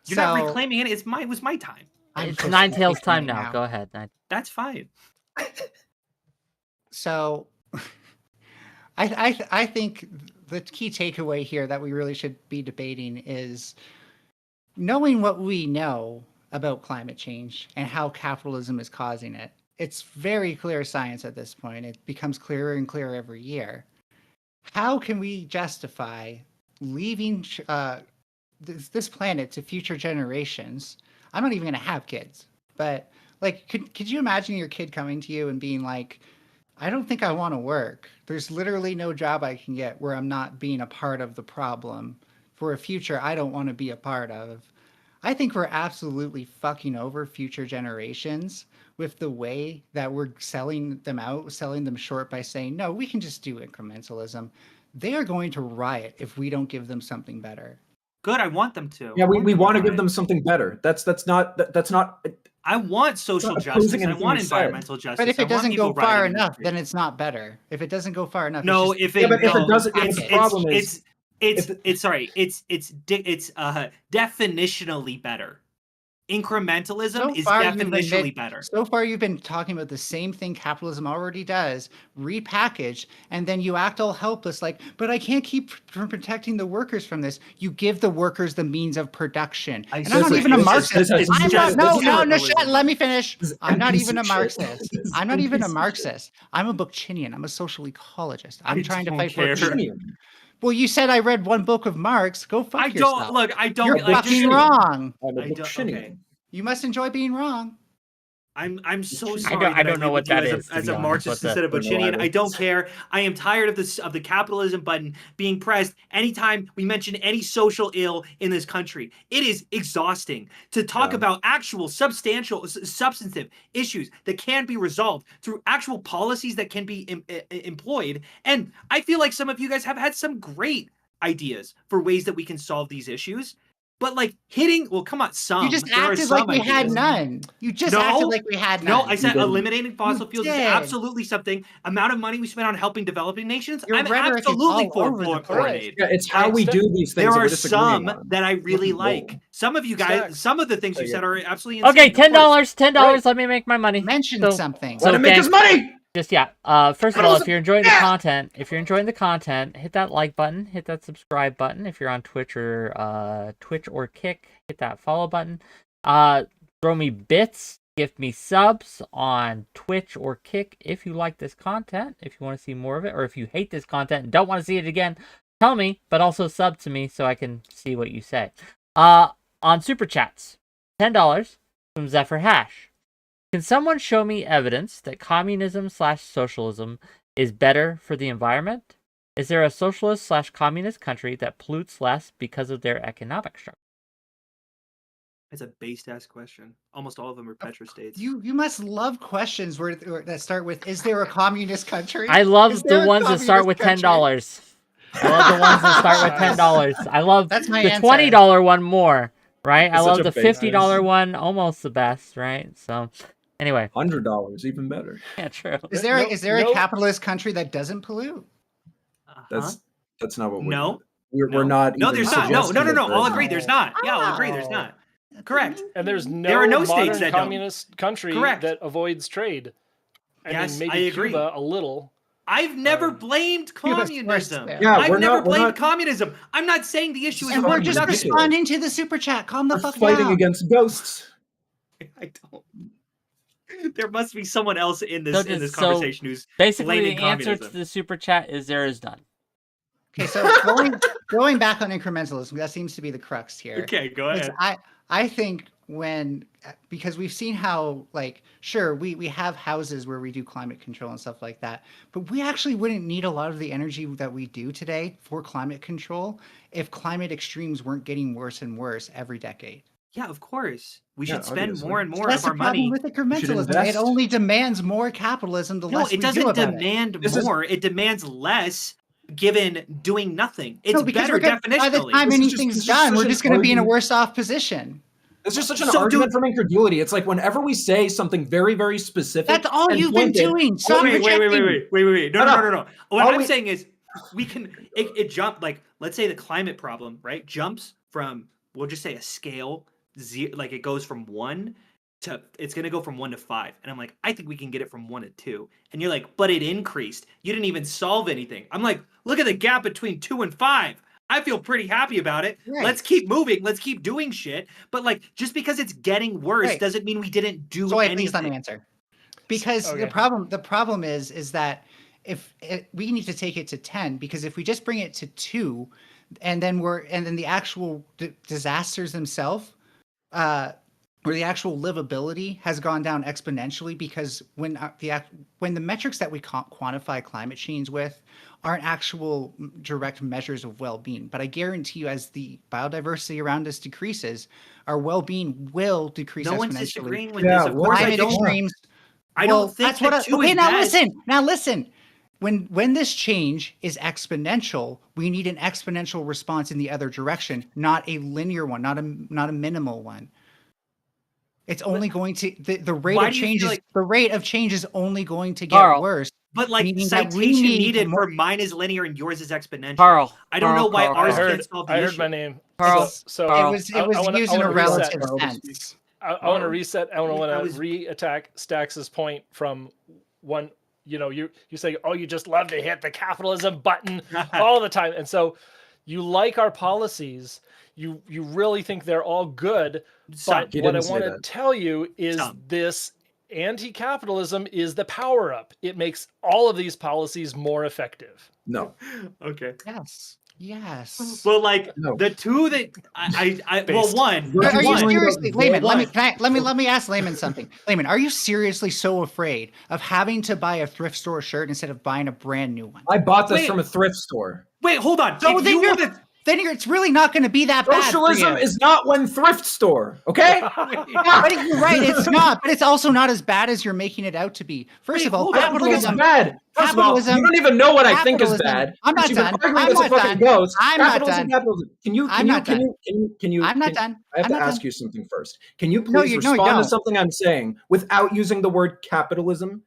You're not reclaiming it. It was my time. It's Nine Tails' time now. Go ahead. That's fine. So, I think the key takeaway here that we really should be debating is knowing what we know about climate change and how capitalism is causing it. It's very clear science at this point. It becomes clearer and clearer every year. How can we justify leaving this planet to future generations. I'm not even going to have kids, but like, could you imagine your kid coming to you and being like, I don't think I want to work. There's literally no job I can get where I'm not being a part of the problem for a future I don't want to be a part of. I think we're absolutely fucking over future generations with the way that we're selling them out, selling them short by saying, no, we can just do incrementalism. They are going to riot if we don't give them something better. Good, I want them to. Yeah, we want to give riot. them something better. That's not. I want social not justice. opposing I anything want you said. environmental justice. But if I it want doesn't go people far rioting in the enough, street. then it's not better. If it doesn't go far enough, No, it's just, if it Yeah, but if no, it doesn't, if the problem is it's definitionally better. Incrementalism is definitionally better. So far, you've been talking about the same thing capitalism already does, repackaged, and then you act all helpless, like, but I can't keep from protecting the workers from this. You give the workers the means of production. And I'm not even a Marxist. Let me finish. I'm not even a Marxist. I'm not even a Marxist. I'm a Bookchinian. I'm a social ecologist. I'm trying to fight for... Well, you said I read one book of Marx. Go fuck yourself. You're fucking wrong. I'm a Bookchinian. You must enjoy being wrong. I'm so sorry. I don't know what that is. As a Marxist instead of Bookchinian, I don't care. I am tired of the capitalism button being pressed anytime we mention any social ill in this country. It is exhausting to talk about actual substantive issues that can be resolved through actual policies that can be employed. And I feel like some of you guys have had some great ideas for ways that we can solve these issues. But like come on, some. You just acted like we had none. You just acted like we had none. No, I said eliminating fossil fuels is absolutely something. Amount of money we spend on helping developing nations, I'm absolutely for it. Yeah, it's how we do these things. There are some that I really like. Some of you guys, some of the things you said are absolutely insane. Okay, $10. Let me make my money. Mention something. Let him make his money. Just first of all, if you're enjoying the content, hit that like button, hit that subscribe button. If you're on Twitch or Kick, hit that follow button. Throw me bits, gift me subs on Twitch or Kick if you like this content, if you want to see more of it, or if you hate this content and don't want to see it again, tell me, but also sub to me so I can see what you say. On Super Chats, $10 from 𝕍𝖎. Can someone show me evidence that communism/socialism is better for the environment? Is there a socialist/communist country that pollutes less because of their economic structure? It's a based-ass question. Almost all of them are petrostates. You must love questions that start with, is there a communist country? I love the ones that start with $10. I love the ones that start with $10. I love the $20 one more, right? I love the $50 one almost the best, right? So... Anyway, $100 even better. Yeah, true. Is there a capitalist country that doesn't pollute? That's not what we're not. No, there's not. No. I'll agree. There's not. Yeah, I'll agree. There's not. Correct. And there are no modern states that communist country that avoids trade. And yes, maybe I agree. Cuba a little. I've never blamed communism. I've never blamed communism. I'm not saying the issue is. And we're just responding to the super chat. Calm the fuck down. Fighting against ghosts. I don't. There must be someone else in this conversation who's basically the answer to the super chat is there is none. Okay, so going back on incrementalism, that seems to be the crux here. Okay, go ahead. I think because we've seen how, like, sure, we have houses where we do climate control and stuff like that, but we actually wouldn't need a lot of the energy that we do today for climate control if climate extremes weren't getting worse and worse every decade. Yeah, of course. We should spend more and more of our That's money. the problem with incrementalism. It only demands more capitalism the less we do about it. No, it doesn't demand more. It demands less given doing nothing. It's better definitionally. By the time anything's done, we're just going to be in a worse off position. It's just such an argument from incredulity. It's like whenever we say something very, very specific. That's all you've been doing. Wait. No. What I'm saying is we can, it jump, like, let's say the climate problem, right? Jumps from, we'll just say a scale, like it goes from 1 to, it's going to go from 1 to 5. And I'm like, I think we can get it from 1 to 2. And you're like, but it increased. You didn't even solve anything. I'm like, look at the gap between 2 and 5. I feel pretty happy about it. Right. Let's keep moving. Let's keep doing shit. But like, just because it's getting worse doesn't mean we didn't do anything. Please let me answer. Because the problem is that we need to take it to 10, because if we just bring it to 2, and then the actual disasters themselves, where the actual livability has gone down exponentially, because when the metrics that we quantify climate change with aren't actual direct measures of well-being. But I guarantee you, as the biodiversity around us decreases, our well-being will decrease exponentially. No one's disagreeing with Yeah, this. Of course, I Climate don't. extremes. I Well, don't think that's what that two okay, is now best. listen. Now listen. When this change is exponential, we need an exponential response in the other direction, not a linear one, not a minimal one. It's only going to the rate Why of do you change feel is like- the rate of change is only going to get Carl. worse. But like meaning that we citation need needed more- for mine is linear and yours is exponential. Carl, I don't know why Carl, ours Carl. can't solve the I issue. heard my name. Carl, So Carl. It was used in a reset. relative sense. I want to reset. I want I to was- re-attack Stax's point from one. You say, oh, you just love to hit the capitalism button all the time, and so you like our policies. You really think they're all good. Some. But He what I didn't say want to that. tell you is Some. this anti-capitalism is the power up. It makes all of these policies more effective. No. Okay. Yes. Well, like No. the two that I well, Based. one. We're Are you talking seriously, about Layman? one. Let me ask Layman something. Layman, are you seriously so afraid of having to buy a thrift store shirt instead of buying a brand new one? I bought this Wait. from a thrift store. Wait, hold on. So If then you you're wanna- it's really not going to be that bad. Socialism is not one thrift store, okay? But you're right, it's not. But it's also not as bad as you're making it out to be. First Wait, of all, hold on, I don't think it's capitalism. bad. First of all, you Capitalism- don't even know what I think is capitalism- bad. I'm not But you've been done. arguing I'm this a not fucking done. ghost. I'm not Capitalism, done. capitalism. Can you? I'm not done. I'm not done. I have I'm to not ask done. you something first. Can you No, please you- no, you respond to don't. something I'm saying without using the word capitalism?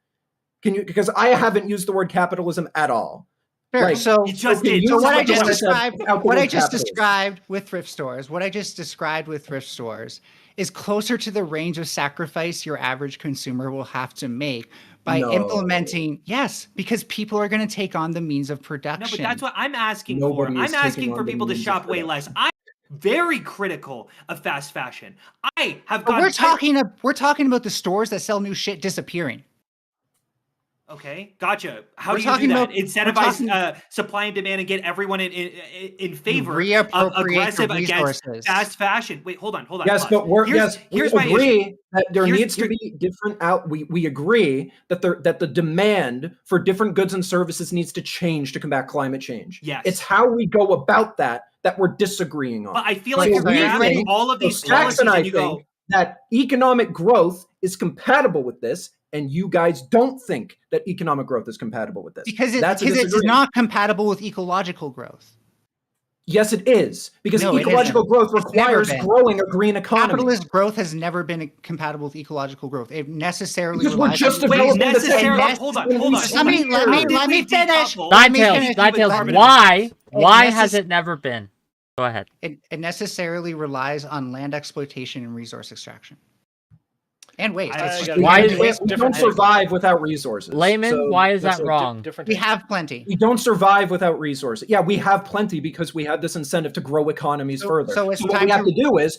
Can you? Because I haven't used the word capitalism at all. Sure. Like, So, You just can did. you so what I explain just said described, without the what I word just capitalism? described with thrift stores is closer to the range of sacrifice your average consumer will have to make by No. implementing. Yes, because people are going to take on the means of No, production. but that's what I'm asking Nobody for. is I'm asking taking for on the people to means of shop way production. less. I'm very critical of fast fashion. I have But gone. we're talking about the stores that sell new shit disappearing. Okay, gotcha. How We're do you do talking that? about- we're Incentivize talking- supply and demand and get everyone in favor of reappropriate aggressive the against resources. fast fashion. Wait, hold on. Yes, but here's we my issue. agree that there Here's- needs to be different out. We agree that the demand for different goods and services needs to change to combat climate change. Yes. It's how we go about that we're disagreeing on. But I feel So like you're we grabbing think- all of so these Stax policies and I and you go, think that economic growth is compatible with this, and you guys don't think that economic growth is compatible with this. Because That's a it's disagreement. not compatible with ecological growth. Yes, it is, because No, it ecological isn't. growth It's never requires been. growing a green economy. Capitalist growth has never been compatible with ecological growth. It necessarily Because we're relies just on- wait, developing the necessarily. technology. Hold on. Let me let me finish. Ninetails, It why has necess- it never been? Go ahead. It necessarily relies on land exploitation and resource extraction. And waste. I It's just- gotta Why give is- you we a don't different take. survive without resources. Layman, So why is that's that a wrong? Different we take. have plenty. We don't survive without resources. Yeah, we have plenty because we have this incentive to grow economies further. so it's what time we have to- to do is,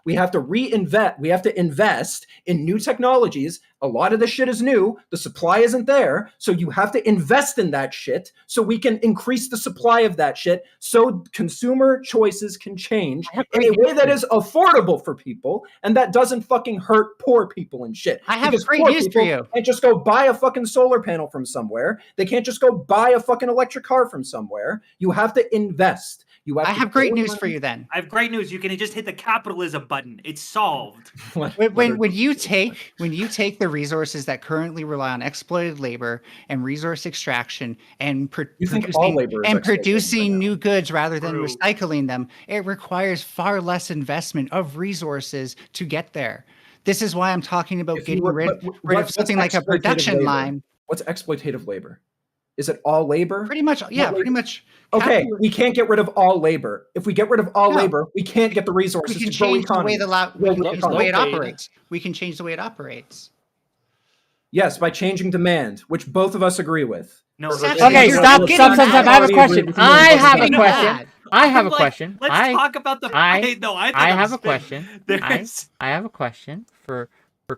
we have to reinvest. We have to invest in new technologies. A lot of the shit is new. The supply isn't there. So you have to invest in that shit so we can increase the supply of that shit so consumer choices can change in a way that is affordable for people and that doesn't fucking hurt poor people and shit. I have Because great poor news for people you. can't just go buy a fucking solar panel from somewhere. They can't just go buy a fucking electric car from somewhere. You have to invest. You have I to have great go news on- for you then. I have great news. You can just hit the capitalism button. It's solved. When you take the resources that currently rely on exploited labor and resource extraction and You think all labor is exploited producing right now. new goods rather than True. recycling them, it requires far less investment of resources to get there. This is why I'm talking about If you getting were- rid but of what's something like a exploitative production labor? line. What's exploitative labor? Is it all labor? Pretty much, yeah, What pretty labor? much. Okay, Capital- we can't get rid of all labor. If we get rid of all No. labor, we can't get the we resources can to grow change the way economies. we can Low change the way it paid. operates. We can change the way it operates. Yes, by changing demand, which both of us agree with. No. Seth, Okay, you're stop, getting stop, stop, stop. I have a already question. agreed with you I on have a both sides. question. I have a I'm like, question. Let's talk about the. I have a spitting. question. There's- I have a question for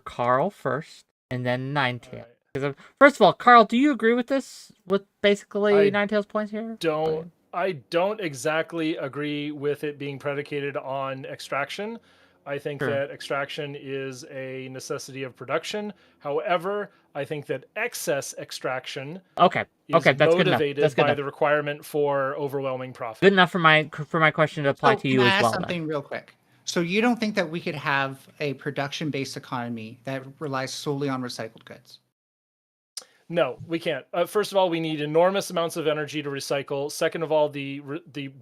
Carl first, and then Ninetails. Because first of all, Carl, do you agree with this? With basically I Ninetails' points here? Don't I don't exactly agree with it being predicated on extraction. I think Sure. that extraction is a necessity of production. However, I think that excess extraction Okay. is Okay, that's good enough. motivated That's good by enough. the requirement for overwhelming profit. Good enough for my question to apply So to you can I as ask well. Then. something real quick? So you don't think that we could have a production-based economy that relies solely on recycled goods? No, we can't. First of all, we need enormous amounts of energy to recycle. Second of all, the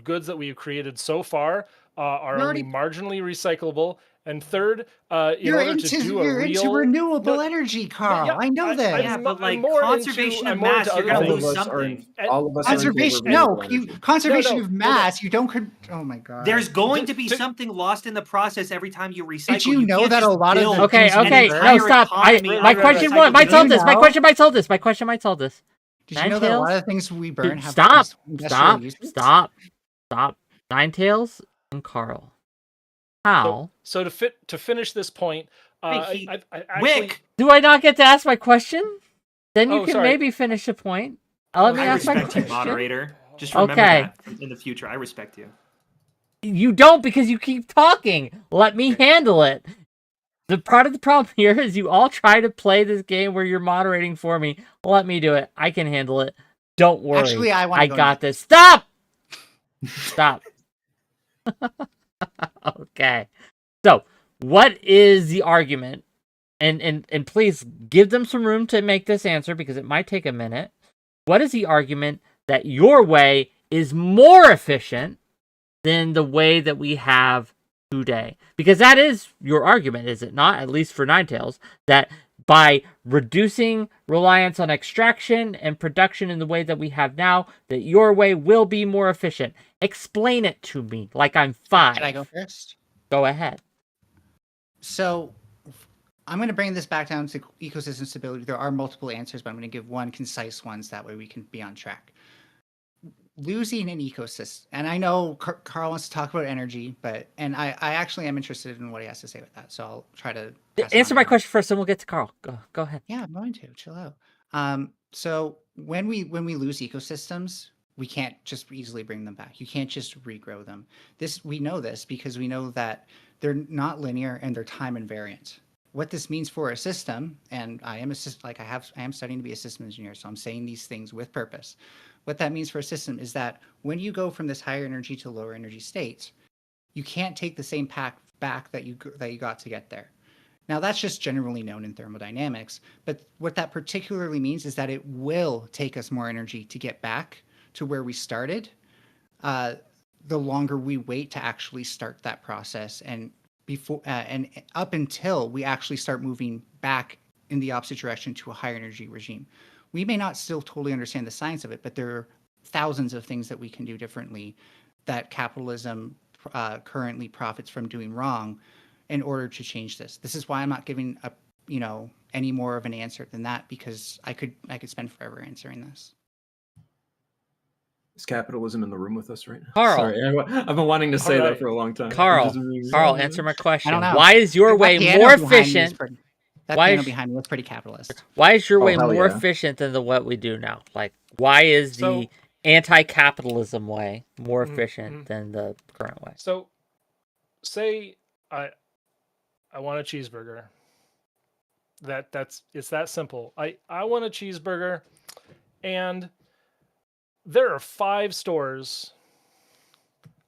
goods that we've created so far are You're only already- marginally recyclable. And third, in You're order into to do a you're into real renewable No, energy, Carl. yeah, I know I- this. I'm Yeah, mo- but I'm like more conservation into, of I'm more mass, into you're other gonna things. lose something. All of us are in favor Conservation, of no, renewable energy. conservation No, of no, mass. You don't. Oh my god. There's going to be to- something lost in the process every time you recycle. you know can't that a just lot of the build Okay, things we okay, burn- no, entire stop. economy My on question recycled might solve goods. this. My know? question might solve this. My question might solve this. Did you know that a lot Ninetales? of things we burn have Stop. industrial Stop. uses? Stop. Stop. Ninetales and Carl. How So to finish this point, Hey, I actually, Wick, do I not get to ask my question? Then you Oh, can sorry. maybe finish the point. Let me I ask my respect you, question. moderator. Just remember Okay. that in the future. I respect you. You don't because you keep talking. Let me handle it. The part of the problem here is you all try to play this game where you're moderating for me. Let me do it. I can handle it. Don't worry. Actually, I want to go got next. this. Stop. Stop. Okay. So, what is the argument? And please give them some room to make this answer because it might take a minute. What is the argument that your way is more efficient than the way that we have today? Because that is your argument, is it not? At least for Ninetales, that by reducing reliance on extraction and production in the way that we have now, that your way will be more efficient. Explain it to me like I'm 5. Can I go first? Go ahead. So I'm going to bring this back down to ecosystem stability. There are multiple answers, but I'm going to give one concise one so that way we can be on track. Losing an ecosystem, and I know Carl wants to talk about energy, and I actually am interested in what he has to say with that. So I'll try to pass it Answer on my to him. question first, then we'll get to Carl. Go ahead. Yeah, I'm going to chill out. So when we lose ecosystems, we can't just easily bring them back. You can't just regrow them. We know this because we know that they're not linear and they're time invariant. What this means for a system, and I am studying to be a system engineer, so I'm saying these things with purpose. What that means for a system is that when you go from this higher energy to lower energy state, you can't take the same path back that you got to get there. Now, that's just generally known in thermodynamics, but what that particularly means is that it will take us more energy to get back to where we started, the longer we wait to actually start that process and up until we actually start moving back in the opposite direction to a higher energy regime. We may not still totally understand the science of it, but there are thousands of things that we can do differently that capitalism currently profits from doing wrong in order to change this. This is why I'm not giving any more of an answer than that, because I could spend forever answering this. Is capitalism in the room with us right now? Carl. Sorry, I've been wanting to say All that right. for a long time. Carl, Carl, answer my question. I don't know. Why is your That way piano more behind me is efficient? pretty- That Why piano is- behind me was pretty capitalist. Why is your Oh, way hell more yeah. efficient than what we do now? Like, why is the So- anti-capitalism way more Mhm, efficient mhm. than the current way? So, say I want a cheeseburger. It's that simple. I want a cheeseburger, and there are 5 stores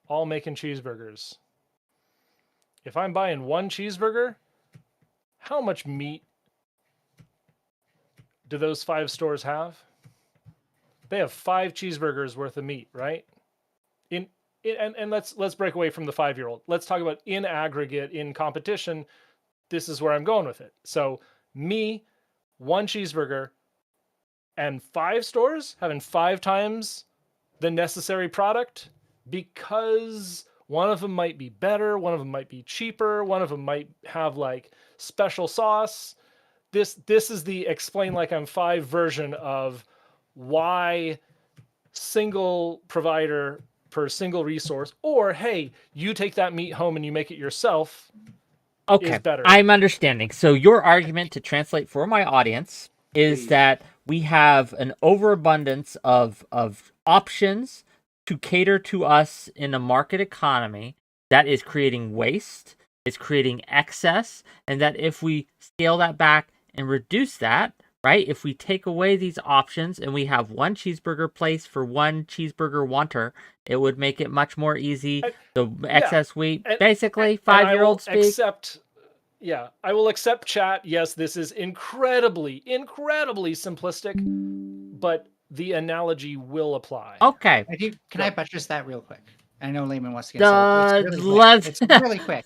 all making cheeseburgers. If I'm buying one cheeseburger, how much meat do those 5 stores have? They have 5 cheeseburgers worth of meat, right? And let's break away from the 5-year-old. Let's talk about in aggregate, in competition. This is where I'm going with it. So me, 1 cheeseburger, and 5 stores having 5 times the necessary product, because one of them might be better, one of them might be cheaper, one of them might have like special sauce. This is the explain like I'm 5 version of why single provider per single resource, or hey, you take that meat home and you make it yourself. Okay, Is better. I'm understanding. So your argument, to translate for my audience, is Please. that we have an overabundance of options to cater to us in a market economy that is creating waste, is creating excess, and that if we scale that back and reduce that, right? If we take away these options and we have one cheeseburger place for one cheeseburger wanter, it would make it much more easy. The excess wheat, basically, 5-year-old speak. I will accept chat. Yes, this is incredibly simplistic, but the analogy will apply. Okay. Can I buttress that real quick? I know Layman wants to get it's really quick.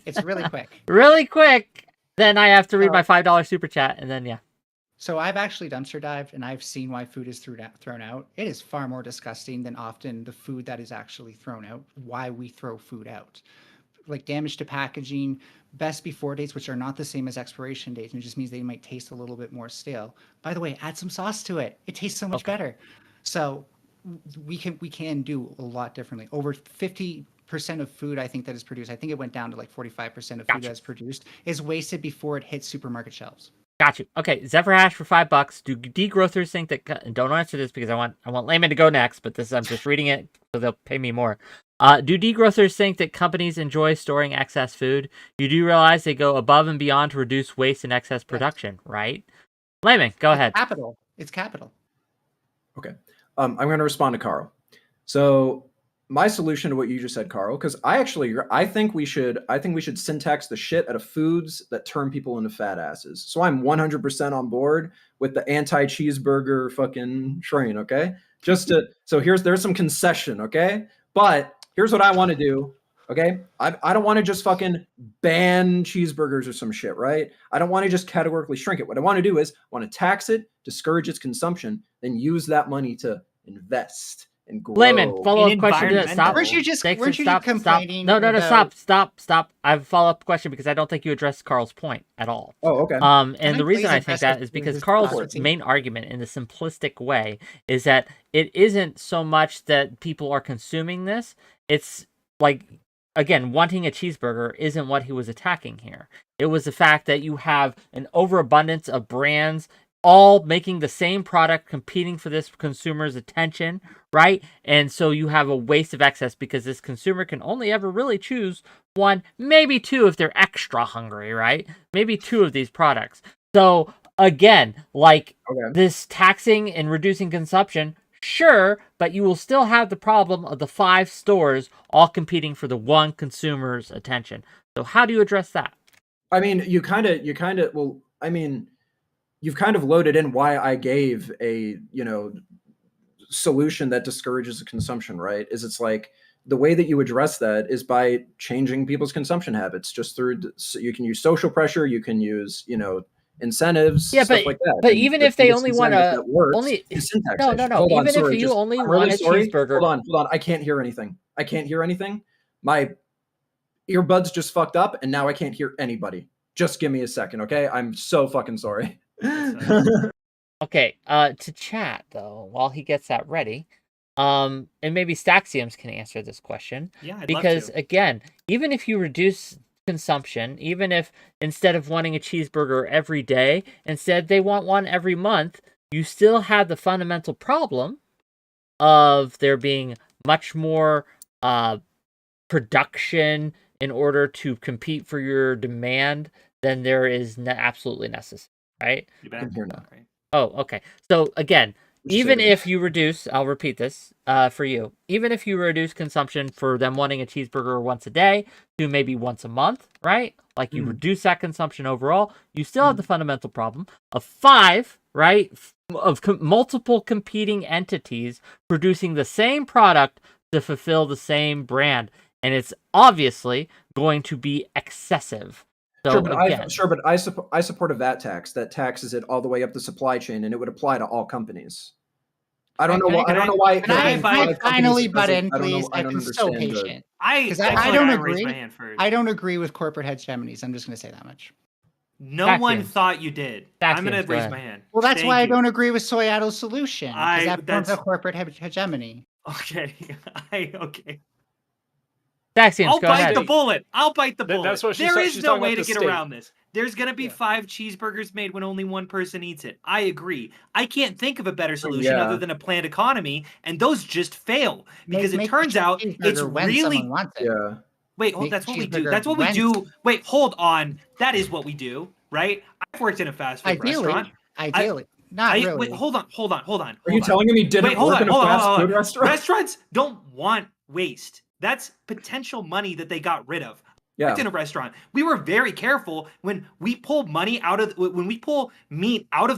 It's really quick. Really quick. Then I have to read my $5 super chat, and then yeah. So I've actually dumpster dived, and I've seen why food is thrown out. It is far more disgusting than often the food that is actually thrown out. Why we throw food out, like damage to packaging, best before dates, which are not the same as expiration dates, and it just means they might taste a little bit more stale. By the way, add some sauce to it; it tastes so much better. So we can do a lot differently. Over 50% of food I think that is produced, I think it went down to like 45% of food that is produced, is wasted before it hits supermarket shelves. Got you. Okay, 𝕍𝖎 for $5. Do degrowthers think that? And don't answer this because I want Layman to go next, but I'm just reading it so they'll pay me more. Do degrowthers think that companies enjoy storing excess food? You do realize they go above and beyond to reduce waste and excess production, right? Layman, go ahead. It's capital. Okay. I'm going to respond to Carl. So my solution to what you just said, Carl, because I think we should syntax the shit out of foods that turn people into fat asses. So I'm 100% on board with the anti-cheeseburger fucking train. Okay. So there's some concession. Okay. But here's what I want to do. Okay. I don't want to just fucking ban cheeseburgers or some shit, right? I don't want to just categorically shrink it. What I want to do is tax it, discourage its consumption, then use that money to invest and grow. Layman, follow-up question. Stop. Weren't you just complaining? No, stop. I have a follow-up question because I don't think you addressed Carl's point at all. Oh, okay. And the reason I think that is because Carl's main argument in the simplistic way is that it isn't so much that people are consuming this. It's like, again, wanting a cheeseburger isn't what he was attacking here. It was the fact that you have an overabundance of brands all making the same product, competing for this consumer's attention, right? And so you have a waste of excess because this consumer can only ever really choose one, maybe two if they're extra hungry, right? Maybe two of these products. So again, this taxing and reducing consumption, sure, but you will still have the problem of the 5 stores all competing for the one consumer's attention. So how do you address that? I mean, you've kind of loaded in why I gave a, solution that discourages the consumption, right? It's like the way that you address that is by changing people's consumption habits just through, you can use social pressure, you can use, incentives, stuff like that. But even if they only want to, no. Even if you only want a cheeseburger. Hold on. I can't hear anything. My earbuds just fucked up and now I can't hear anybody. Just give me a second, okay? I'm so fucking sorry. Okay, to chat though, while he gets that ready, and maybe Staxiums can answer this question. Yeah, I'd because love to. Again, even if you reduce consumption, even if instead of wanting a cheeseburger every day, instead they want one every month, you still have the fundamental problem of there being much more production in order to compete for your demand than there is absolutely necessary. Right? You better hear that, right? Oh, okay. So again, even if you reduce, I'll repeat this for you, even if you reduce consumption for them wanting a cheeseburger once a day to maybe once a month, right? Like you reduce that consumption overall, you still have the fundamental problem of 5, right? Of multiple competing entities producing the same product to fulfill the same brand. And it's obviously going to be excessive. So but I support a VAT tax that taxes it all the way up the supply chain, and it would apply to all companies. I don't know why. Can I finally butt in, please? I've been so patient. I don't agree. I don't agree with corporate hegemonies. I'm just going to say that much. No one thought you did. I'm going to raise my hand. Well, that's why I don't agree with 𝕍𝖎𝖙 solution, because that forms a corporate hegemony. Okay. Okay. Staxiums, I'll bite the bullet. That's what there is no way to get around this. There's going to be 5 cheeseburgers made when only one person eats it. I agree. I can't think of a better solution other than a planned economy, and those just fail because it turns out it's really. Yeah. Wait, that's what we do. That's what we do. Wait, hold on. That is what we do, right? I've worked in a fast food restaurant. Ideally. Not really. Wait, hold on. Are you telling me you didn't work in a fast food restaurant? Restaurants don't want waste. That's potential money that they got rid of. Yeah. In a restaurant, we were very careful when we pull meat out of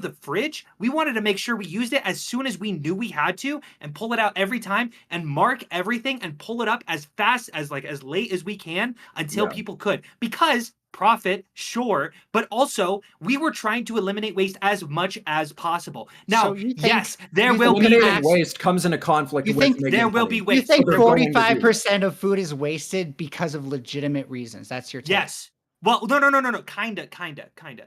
the fridge. We wanted to make sure we used it as soon as we knew we had to, and pull it out every time and mark everything and pull it up as fast as as late as we can until people could, because profit, sure, but also we were trying to eliminate waste as much as possible. Now, yes, there will be waste comes into conflict with making there will be waste. You think 45% of food is wasted because of legitimate reasons? That's your take. Yes. Well, no. Kinda.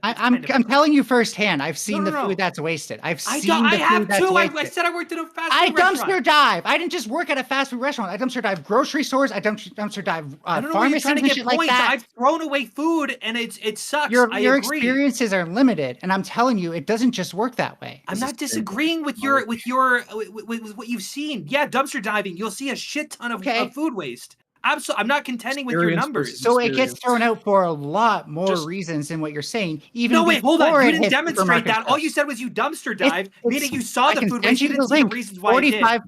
I'm telling you firsthand. I've seen the food that's wasted. I've seen the food that's wasted. I said I worked at a fast food restaurant. I dumpster dive. I didn't just work at a fast food restaurant. I dumpster dive grocery stores. I dumpster dive pharmacies and shit like that. I've thrown away food and it sucks. Your experiences are limited, and I'm telling you, it doesn't just work that way. I'm not disagreeing with what you've seen. Yeah, dumpster diving. You'll see a shit ton of food waste. Absolutely, I'm not contending with your numbers. So it gets thrown out for a lot more reasons than what you're saying. Even wait, hold on. You didn't demonstrate that. All you said was you dumpster dive, meaning you saw the food waste. You didn't see the reasons why it did.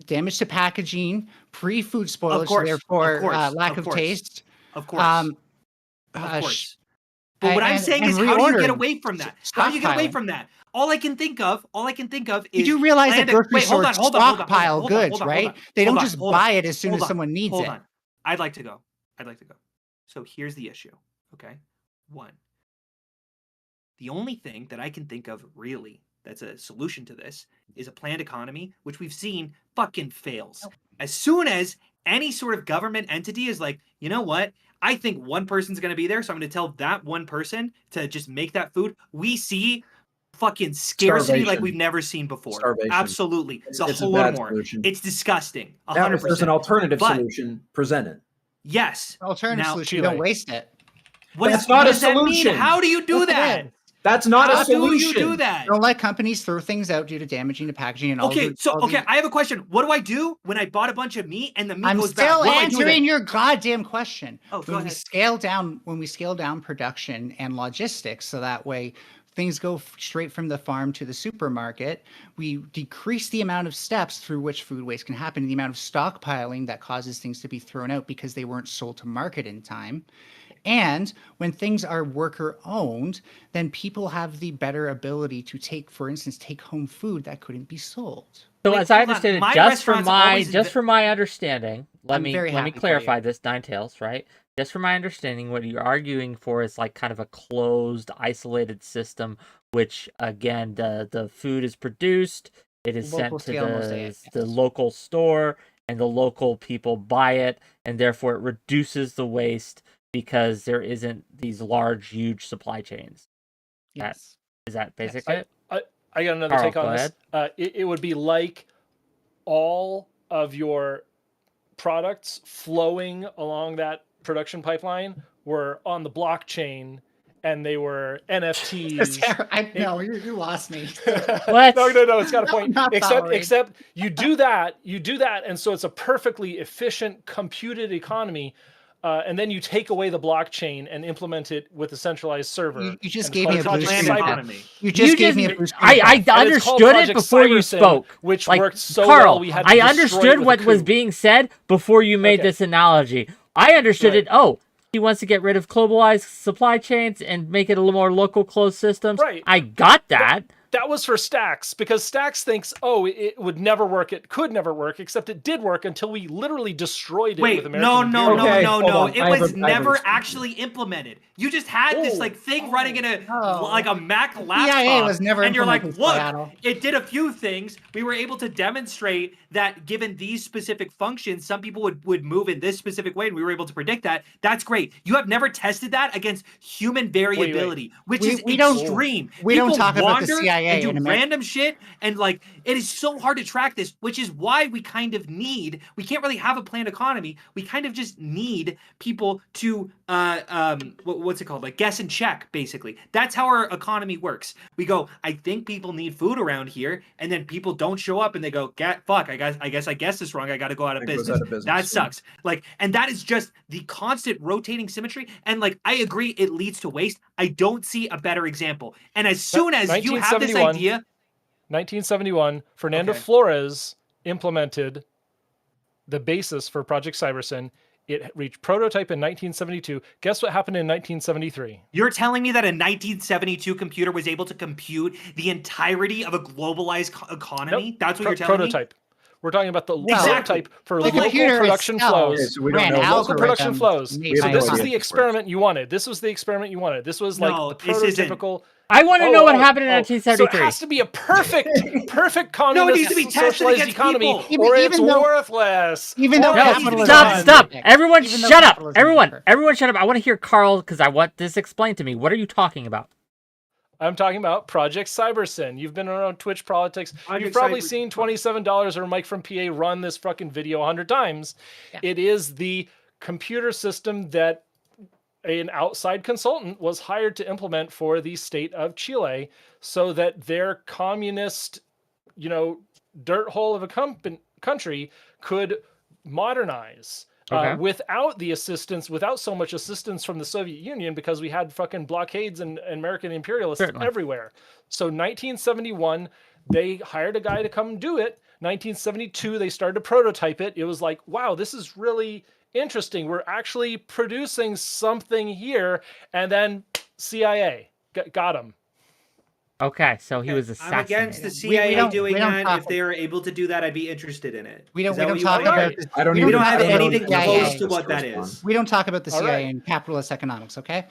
Damage to packaging, pre-food spoilage, therefore lack of taste. Of course. Of course. But what I'm saying is, how do you get away from that? How do you get away from that? All I can think of is. You do realize that grocery stores stockpile goods, right? They don't just buy it as soon as someone needs it. Hold on. I'd like to go. So here's the issue. Okay. 1. The only thing that I can think of really that's a solution to this is a planned economy, which we've seen fucking fails. As soon as any sort of government entity is like, you know what? I think one person's going to be there, so I'm going to tell that one person to just make that food. We see fucking scarcity like we've never seen before. Starvation. Absolutely. It's a Holodomor. It's disgusting. 100%. There's an alternative solution presented. Yes. Alternative solution. Don't waste it. That's not a solution. How do you do that? That's not a solution. How do you do that? Don't let companies throw things out due to damaging the packaging and all. I have a question. What do I do when I bought a bunch of meat and the meat goes bad? I'm still answering your goddamn question. Oh, when we scale down production and logistics, so that way things go straight from the farm to the supermarket, we decrease the amount of steps through which food waste can happen, and the amount of stockpiling that causes things to be thrown out because they weren't sold to market in time. And when things are worker owned, then people have the better ability to take home food that couldn't be sold. So as I understand it, just from my understanding, let me clarify this, Nine Tails, right? Just from my understanding, what you're arguing for is like kind of a closed, isolated system, which again, the food is produced, it is sent to the local store, and the local people buy it, and therefore it reduces the waste because there isn't these large, huge supply chains. Yes. Is that basically it? I got another take on this. It would be like all of your products flowing along that production pipeline were on the blockchain, and they were NFTs. No, you lost me. What? No, it's got a point. Except you do that, and so it's a perfectly efficient, computed economy. And then you take away the blockchain and implement it with a centralized server. You just gave me a blue screen. I understood it before you spoke. Which worked so Carl, well. I understood what was being said before you made this analogy. I understood it. Oh, he wants to get rid of globalized supply chains and make it a little more local closed systems. Right. I got that. That was for Stacks, because Stacks thinks, it would never work. It could never work, except it did work until we literally destroyed it with American no. It was never actually implemented. You just had this thing running in a Mac laptop. CIA was never and you're like, look, it did a few things. We were able to demonstrate that given these specific functions, some people would move in this specific way, and we were able to predict that. That's great. You have never tested that against human variability, which is extreme. We don't talk about the CIA and do in America. random shit. And like, it is so hard to track this, which is why we can't really have a planned economy. We kind of just need people to, what's it called? Like guess and check, basically. That's how our economy works. We go, I think people need food around here. And then people don't show up and they go, fuck, I guess I guessed this wrong. I got to go out of business. That sucks. Like, and that is just the constant rotating symmetry. And like, I agree, it leads to waste. I don't see a better example. And as soon as you have this idea, 1971, Fernando Okay. Flores implemented the basis for Project Cybersyn. It reached prototype in 1972. Guess what happened in 1973? you're telling me that a 1972 computer was able to compute the entirety of a globalized economy? Nope. That's what you're telling Prototype. We're talking about the Exactly. prototype for The local computer production itself flows. Okay, so we ran don't know. Local production algorithms flows. made So by this is idea. the experiment you wanted. This was the experiment you wanted. This was like No, the this isn't. prototypical. I want to know what happened in So it 1973. has to be a perfect communist No, it needs to be tested socialized against economy, people. or Even it's though- worthless. even though Or No, it's capitalism stop, is done. stop. perfect. Everyone Even though shut up. capitalism is Everyone perfect. shut up. I want to hear Carl because I want this explained to me. What are you talking about? I'm talking about Project Cybersyn. You've been around Twitch politics. Project You've probably Cyber- seen $27 or Mike from PA run this fucking video 100 times. Yeah. It is the computer system that an outside consultant was hired to implement for the state of Chile so that their communist, dirt hole of a country could modernize. Okay. Without so much assistance from the Soviet Union, because we had fucking blockades and American imperialists Certainly. everywhere. So 1971, they hired a guy to come do it. 1972, they started to prototype it. It was like, wow, this is really interesting. We're actually producing something here. And then CIA got him. Okay, so he was I'm assassinated. against the We CIA don't- doing we don't that. talk- If they were able to do that, I'd be interested in it. We Is don't that what you talk want? about Alright. this. I don't we even don't have I don't know anything if close that's to what that respond. is. We don't talk about the All CIA right. and capitalist economics, okay?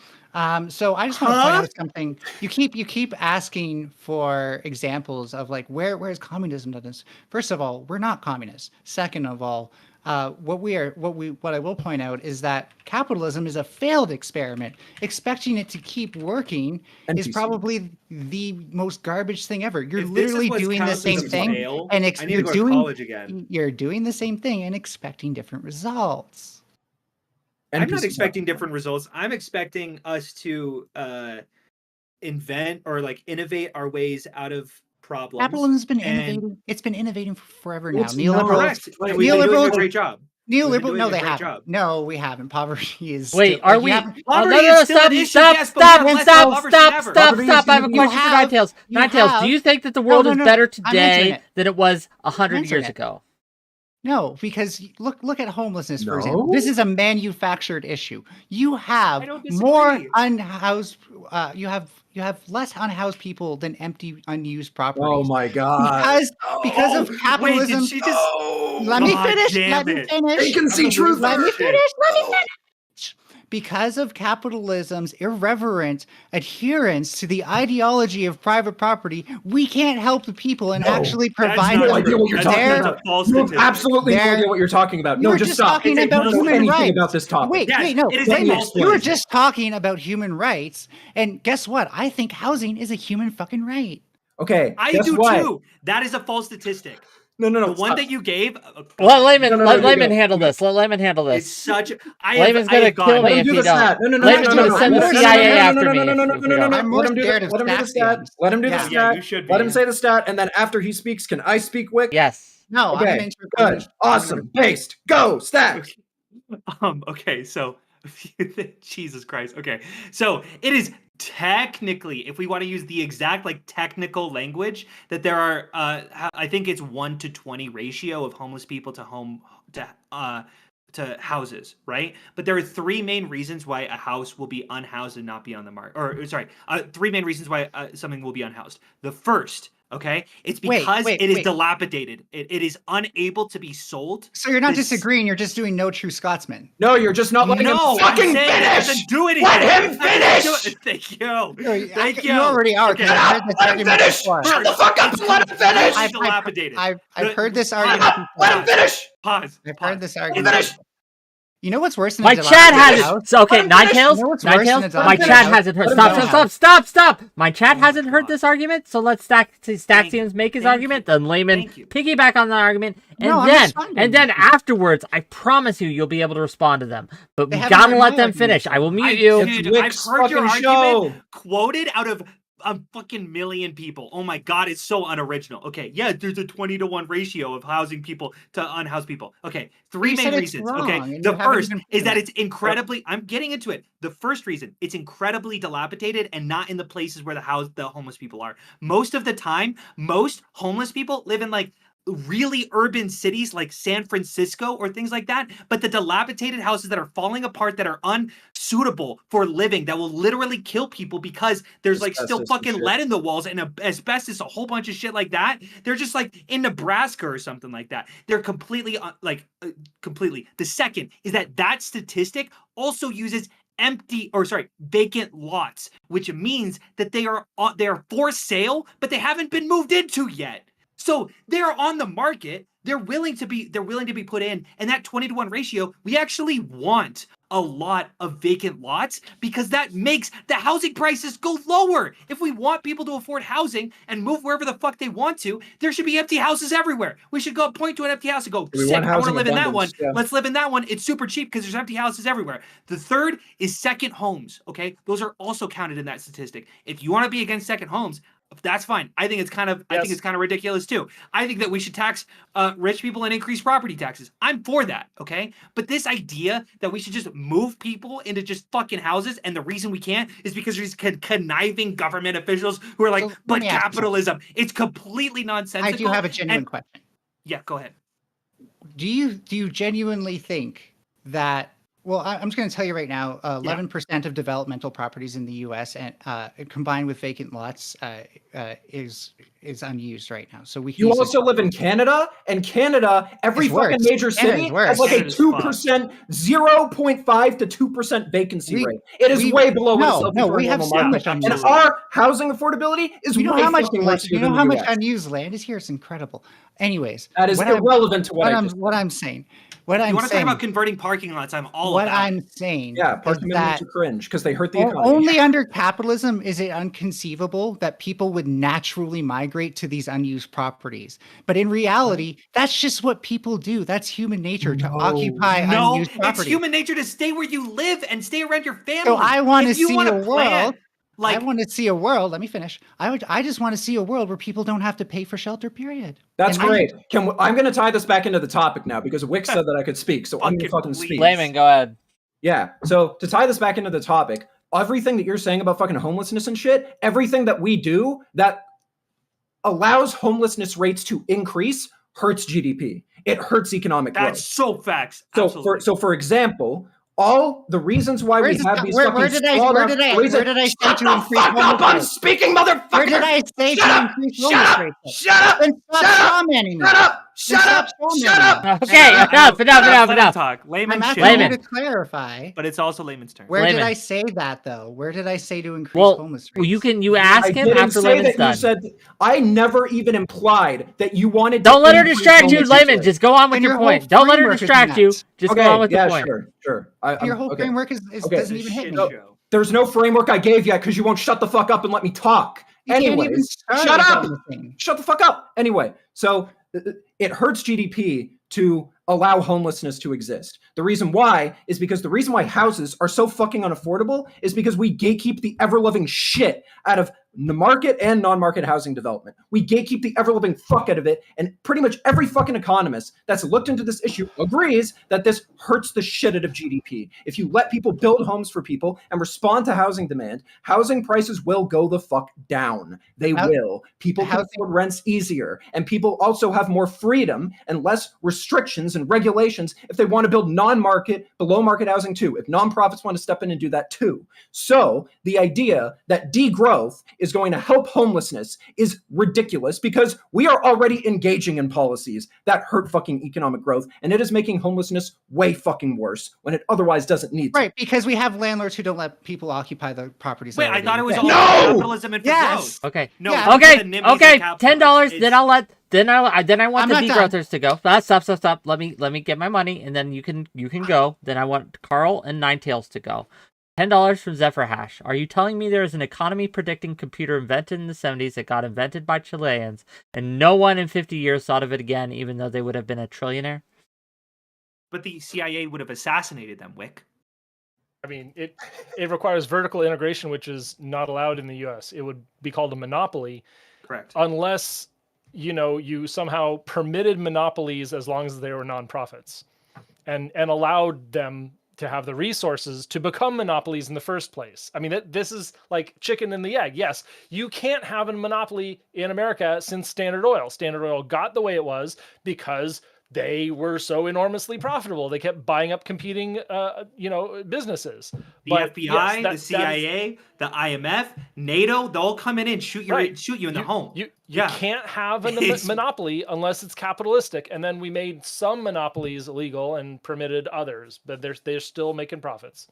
So I just want to point out something. You keep asking for examples of like where's communism done this. First of all, we're not communists. Second of all, what I will point out is that capitalism is a failed experiment. Expecting it to keep working is NPC. probably the most garbage thing ever. You're If this is literally what's doing the counts same as a thing, fail, and I need to you're go to doing college again. you're doing the same thing and expecting different results. I'm not NPC. expecting different results. I'm expecting us to invent or like innovate our ways out of problems. Capitalism's been and- innovating. It's been innovating for forever now. It's Neoliberals. Correct. And we've been doing a Neoliberals- great job. We've been Neoliberal. doing No, a they great haven't. job. No, we haven't. Poverty is. Wait, still, are like, we? you haven't- Poverty no, is still an stop, issue, stop, yes, but we stop, have less stop, poverty stop, than ever. stop, Poverty stop. is I have a the- question for have- Ninetales. you Ninetales, have- do you think that the world no, is no, better I'm answering today it. than it was 100 answering years it. ago? No, because look at homelessness, for example. No? This is a manufactured issue. You have I don't more disagree. unhoused. You have less unhoused people than empty, unused properties. Oh my god. because of capitalism. Wait, did she just? Let me God finish. damn Let me it. finish. They can see truth. Let me Shit. finish. Let me finish. Because of capitalism's irreverent adherence to the ideology of private property, we can't help the people and No, actually That's provide not no them idea what you're That's talking their- about. a false You have statistic. absolutely no There- idea what you're talking about. You No, were just just stop. talking I about don't know human anything rights. about this topic. Wait, Yes, wait, no. it is Let a me Wait, false explain. you were statistic. just talking about human rights, and guess what? I think housing is a human fucking right. Okay. I guess do what? too. That is a false statistic. No, The one stop. that you gave. Let Layman, No, no, let no, Layman no. handle this. Let Layman handle It's this. such. Layman's gonna kill Let me him if do you the don't. stat. No, Layman's gonna send the CIA after me. No, no, no, if no, we no, don't. no. I'm more Let him do scared the of let him do the stat stat. games. Let him do the Yeah, yeah, stat. you should be. Let him say the stat, and then after he speaks, can I speak, Wick? Yes. No, I'm Okay. an Good. interpretation. Awesome. Based. Go. Stat. Okay, so Jesus Christ. Okay, so it is technically, if we want to use the exact like technical language, that there are I think it's 1 to 20 ratio of homeless people to houses, right? But there are three main reasons why a house will be unhoused and not be on the market. Or sorry, three main reasons why something will be unhoused. The first, okay, it's because Wait, it is wait. dilapidated. It is unable to be sold. So you're not This- disagreeing. You're just doing no true Scotsman. No, you're just not letting No, him fucking I'm saying it finish. doesn't do anything. Let him It doesn't do finish. it. Thank you. No, Thank you. You already are. Okay. Because I've heard this Let him argument finish. before. Shut the fuck up and let him finish. I've dilapidated. I've The- heard this Shut argument up. before. Let him finish. Pause. I've Pause. heard this Let him argument. finish. You know what's worse than My a chat dilapidated hasn't. house? So okay, Ninetales. You know what's worse than a My dilapidated chat house? hasn't heard. Let him Stop! go. Stop! My chat Oh my hasn't heard God. this argument. So let's Staxians make his Thank argument. you. Then Layman Thank you. piggyback on that argument, and No, I'm then responding. afterwards, I promise you'll be able to respond to them. But They we haven't gotta heard let my them argument. finish. I will mute I you. did. It's I've Wick's heard your fucking argument show. quoted out of a fucking million people. Oh my God, it's so unoriginal. Okay, yeah, there's a 20-to-1 ratio of housing people to unhoused people. Okay, three You main said it's reasons. wrong, Okay, and you the haven't first even is that proven it's incredibly. I'm getting into it. The first reason, it's incredibly dilapidated and not in the places where the homeless people are. Most of the time, most homeless people live in like really urban cities like San Francisco or things like that, but the dilapidated houses that are falling apart, that are unsuitable for living, that will literally kill people because there's like still Asbestos and fucking shit. lead in the walls and asbestos, a whole bunch of shit like that. They're just like in Nebraska or something like that. They're completely completely. The second is that statistic also uses vacant lots, which means that they are for sale, but they haven't been moved into yet. So they're on the market. They're willing to be put in. And that 20-to-1 ratio, we actually want a lot of vacant lots because that makes the housing prices go lower. If we want people to afford housing and move wherever the fuck they want to, there should be empty houses everywhere. We should go point to an empty house and go, We sick, want I want to housing live in that one. abundance, yeah. Let's live in that one. It's super cheap because there's empty houses everywhere. The third is second homes, okay? Those are also counted in that statistic. If you want to be against second homes, that's fine. I think it's kind of ridiculous too. I think that we should tax rich people and increase property taxes. I'm for that, okay? But this idea that we should just move people into just fucking houses, and the reason we can't is because there's conniving government officials who are like, So let but me ask you capitalism. It's completely nonsensical. I do have a genuine question. Yeah, go ahead. Do you genuinely think that? Well, I'm just going to tell you right now, 11% of developmental properties in the U.S. and combined with vacant lots is unused right now. So we can You easily also live in Canada, and Canada, every It's fucking worse. major Canada's city worse. has like a Canada's 2%, 0.5 to 2% vacancy rate. It is we- way below what no, it's looking no, for we in have normal so market. much And unused. our housing affordability is You know way how much fucking worse here you know than how the much US. unused land is here? It's incredible. Anyways, That is irrelevant to what I just what I'm saying. What You I'm want to talk saying. about converting parking lots? I'm all What about I'm it. saying. Yeah, is parking that minimums are cringe because they hurt the economy. only under capitalism is it unconceivable that people would naturally migrate to these unused properties. But in reality, that's just what people do. That's human nature to occupy No, unused it's property. human nature to stay where you live and stay around your family. So I want to If you see wanna a plan, world. I want to see a world. Let me finish. I just want to see a world where people don't have to pay for shelter. Period. That's And great. I'm going to tie this back into the topic now because Wick said that I could speak, so I'm going to Fucking fucking speak. Layman, go ahead. Yeah. So to tie this back into the topic, everything that you're saying about fucking homelessness and shit, everything that we do that allows homelessness rates to increase hurts GDP. It hurts economic growth. That's so facts. So Absolutely. for example, all the reasons why we have these where fucking did I say shut to the increase fuck up! homeless I'm rates? speaking, motherfucker. Where did I say Shut to up! increase Shut homeless up! rates? Shut up! Then stop Shut up! commenting me. Shut up! Shut stop up! showing Shut me. up! Okay, enough. Let him talk. Layman I'm asking chill, you Layman. to clarify. but it's also Layman's turn. Where did Layman. I say that though? Where did I say to increase Well, homeless rates? you ask I him didn't after say Layman's that done. you said. I never even implied that you wanted. Don't to let her increase distract you, homelessness Layman. rates. Just go on with And your your whole point. Don't let her framework is distract you. nuts. Just go on with yeah, the point. sure. Your whole okay. framework is Okay. doesn't even hit me. Shit show. There's no framework I gave yet because you won't shut the fuck up and let me talk. You can't even Anyways, start shut without up! anything. Shut the fuck up. Anyway, so it hurts GDP to allow homelessness to exist. The reason why is because the reason why houses are so fucking unaffordable is because we gatekeep the ever-loving shit out of the market and non-market housing development. We gatekeep the ever-living fuck out of it, and pretty much every fucking economist that's looked into this issue agrees that this hurts the shit out of GDP. If you let people build homes for people and respond to housing demand, housing prices will go the fuck down. They will. People can afford rents easier, and people also have more freedom and less restrictions and regulations if they want to build non-market, below-market housing too, if nonprofits want to step in and do that too. So the idea that degrowth is going to help homelessness is ridiculous, because we are already engaging in policies that hurt fucking economic growth, and it is making homelessness way fucking worse when it otherwise doesn't need to. Right, because we have landlords who don't let people occupy the properties. Wait, I thought it was all No! capitalism and for Yes! growth. Okay. No, Yeah. Okay. the NIMBYs Okay. are $10. capitalists. Then I'll let. Then I want I'm the not done. degrowthers to go. Stop. Let me get my money, and then you can go. Then I want Carl and Ninetails to go. $10 from 𝕍𝖎. Are you telling me there is an economy predicting computer invented in the 70s that got invented by Chileans, and no one in 50 years thought of it again, even though they would have been a trillionaire? But the CIA would have assassinated them, Wick. I mean, it requires vertical integration, which is not allowed in the U.S. It would be called a monopoly, Correct. unless you somehow permitted monopolies as long as they were nonprofits, and allowed them to have the resources to become monopolies in the first place. I mean, this is like chicken and the egg. Yes, you can't have a monopoly in America since Standard Oil. Standard Oil got the way it was because they were so enormously profitable. They kept buying up competing, businesses. The But FBI, yes, the CIA, the IMF, NATO, they'll all come in and shoot you in the home. You Yeah. can't have a It's- monopoly unless it's capitalistic. And then we made some monopolies illegal and permitted others, but they're still making profits.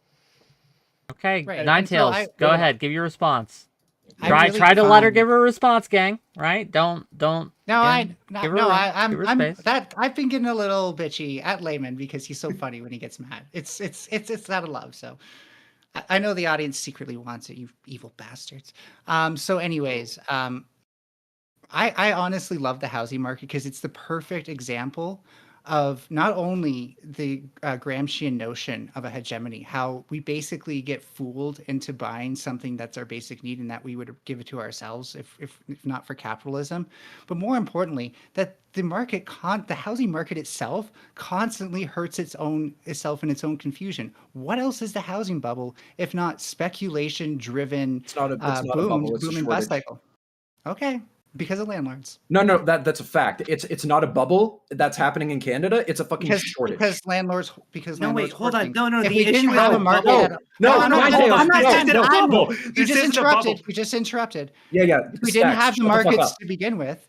Okay. Right. Ninetails, go Yeah. ahead. Give your response. I Try really, to let her give her a response, gang. Right? Don't. No, yeah, no, give her no, room, I'm give her space. I've been getting a little bitchy at layman because he's so funny when he gets mad. It's out of love. So I know the audience secretly wants it, you evil bastards. So anyways, I honestly love the housing market because it's the perfect example of not only the Gramscian notion of a hegemony, how we basically get fooled into buying something that's our basic need and that we would give it to ourselves if not for capitalism, but more importantly, that the housing market itself constantly hurts itself in its own confusion. What else is the housing bubble if not speculation-driven It's not a bubble, it's a boom and bust shortage. cycle? Okay, because of landlords. No, that's a fact. It's not a bubble that's happening in Canada. It's a fucking shortage. Because landlords. No, wait, landlords hold hoard on. things. No, If the we didn't issue is have the a market, bubble. No, I'm not Ninetails, done. no, I'm no. done. bubble. You This just isn't a interrupted. bubble. You just interrupted. Yeah. If we didn't Stacks, have the shut fuck markets up. to begin with,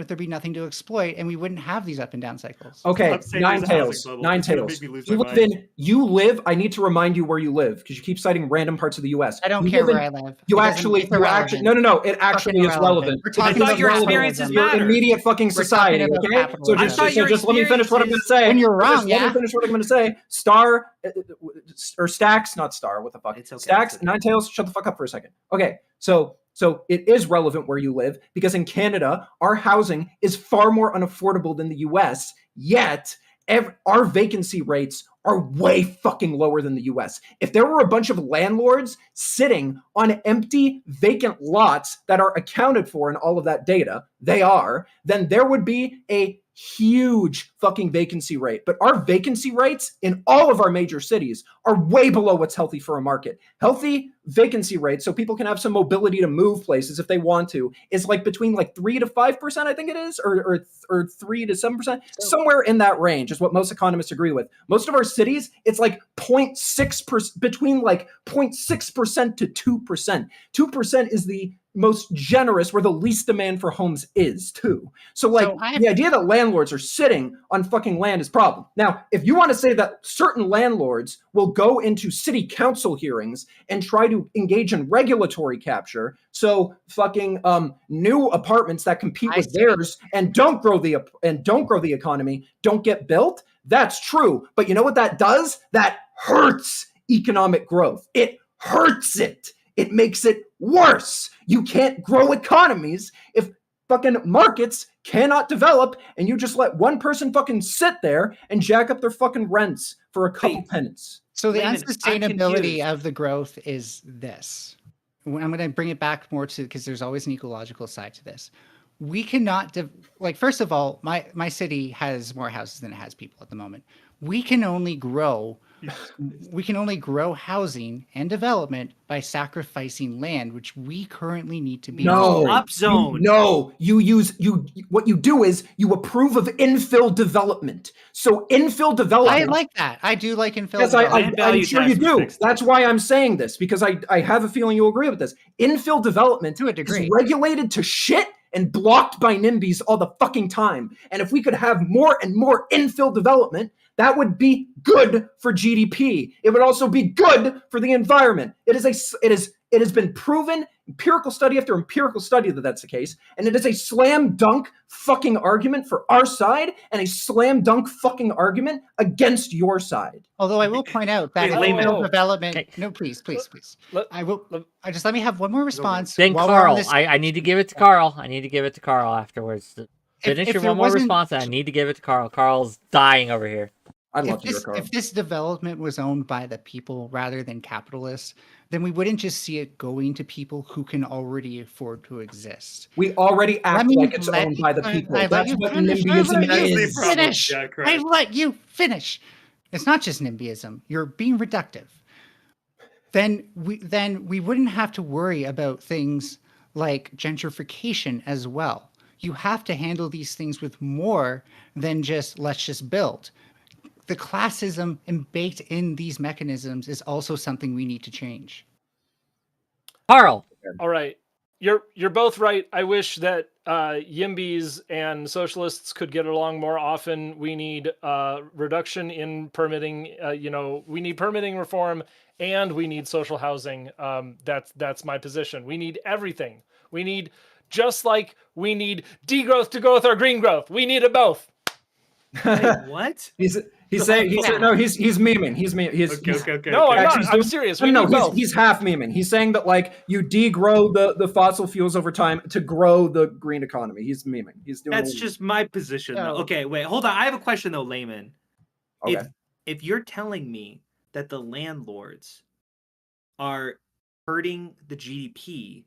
there'd be nothing to exploit, and we wouldn't have these up and down cycles. Okay, Stop saying there's a housing bubble. It's gonna Ninetails. make me lose my You live. I need to remind you where you live because you keep citing random parts of the U.S. I don't You care live in- where I live. You It doesn't- actually, it's irrelevant. no. It actually is irrelevant. relevant. We're It's talking I thought about your relevant experiences to your matter. immediate fucking society. about Okay, so capitalism. just, I thought your just let me finish what I'm going to say. When you're wrong, Let me yeah. finish what I'm going to say. Star or Stacks, not Star. What the fuck? It's okay, Stacks, it's okay. Ninetails. Shut the fuck up for a second. Okay, so it is relevant where you live because in Canada, our housing is far more unaffordable than the US, yet our vacancy rates are way fucking lower than the US. If there were a bunch of landlords sitting on empty, vacant lots that are accounted for in all of that data, then there would be a huge fucking vacancy rate. But our vacancy rates in all of our major cities are way below what's healthy for a market. Healthy vacancy rates, so people can have some mobility to move places if they want to, is like between like 3 to 5%, I think it is, or 3 to 7%. Somewhere in that range is what most economists agree with. Most of our cities, it's like 0.6%, between like 0.6% to 2%. 2% is the most generous, where the least demand for homes is too. So like the idea that landlords are sitting on fucking land is a problem. Now, if you want to say that certain landlords will go into city council hearings and try to engage in regulatory capture, so fucking new apartments that compete with theirs and don't grow the economy don't get built, that's true. But you know what that does? That hurts economic growth. It hurts it. It makes it worse. You can't grow economies if fucking markets cannot develop and you just let one person fucking sit there and jack up their fucking rents for a couple pennies. So the Layman, I'm unsustainability confused. of the growth is this. I'm going to bring it back more to, because there's always an ecological side to this. We cannot, first of all, my city has more houses than it has people at the moment. We can only grow We can only grow housing and development by sacrificing land, which we currently need to be No, upzone. What you do is you approve of infill development. So infill I development. like that. I do like infill Yes, development. Land value I'm sure you tax would do. fix That's this. why I'm saying this, because I have a feeling you'll agree with this. Infill development To a is degree. regulated to shit and blocked by NIMBYs all the fucking time. And if we could have more and more infill development, that would be good for GDP. It would also be good for the environment. It has been proven, empirical study after empirical study, that that's the case. And it is a slam dunk fucking argument for our side and a slam dunk fucking argument against your side. Although I will point out that Wait, infill wait. development. Okay. No, please. Let- I will. let- I just let me have one more response. Then while we're on Carl, this- I need to give it to Carl. I need to give it to Carl afterwards. Finish if your there one more wasn't- response, and I need to give it to Carl. Carl's dying over here. I'd love If to hear this, Carl. if this development was owned by the people rather than capitalists, then we wouldn't just see it going to people who can already afford to exist. We already act like it's owned by the people. I let That's you what finish. NIMBYism I let you is. finish. Yeah, correct. I let you finish. It's not just NIMBYism. You're being reductive. Then we wouldn't have to worry about things like gentrification as well. You have to handle these things with more than just let's just build. The classism baked in these mechanisms is also something we need to change. Carl, All right. You're both right. I wish that YIMBYs and socialists could get along more often. We need reduction in permitting. We need permitting reform, and we need social housing. That's my position. We need everything. We need, just like we need degrowth to go with our green growth. We need it both. Wait, what? He's saying no. He's memeing. He's Okay. No, I'm Actually, not. I'm serious. We no, need both. he's half memeing. He's saying that like you degrow the fossil fuels over time to grow the green economy. He's memeing. He's doing. That's just my position, though. No. Okay, wait, hold on. I have a question, though, layman. Okay. If you're telling me that the landlords are hurting the GDP,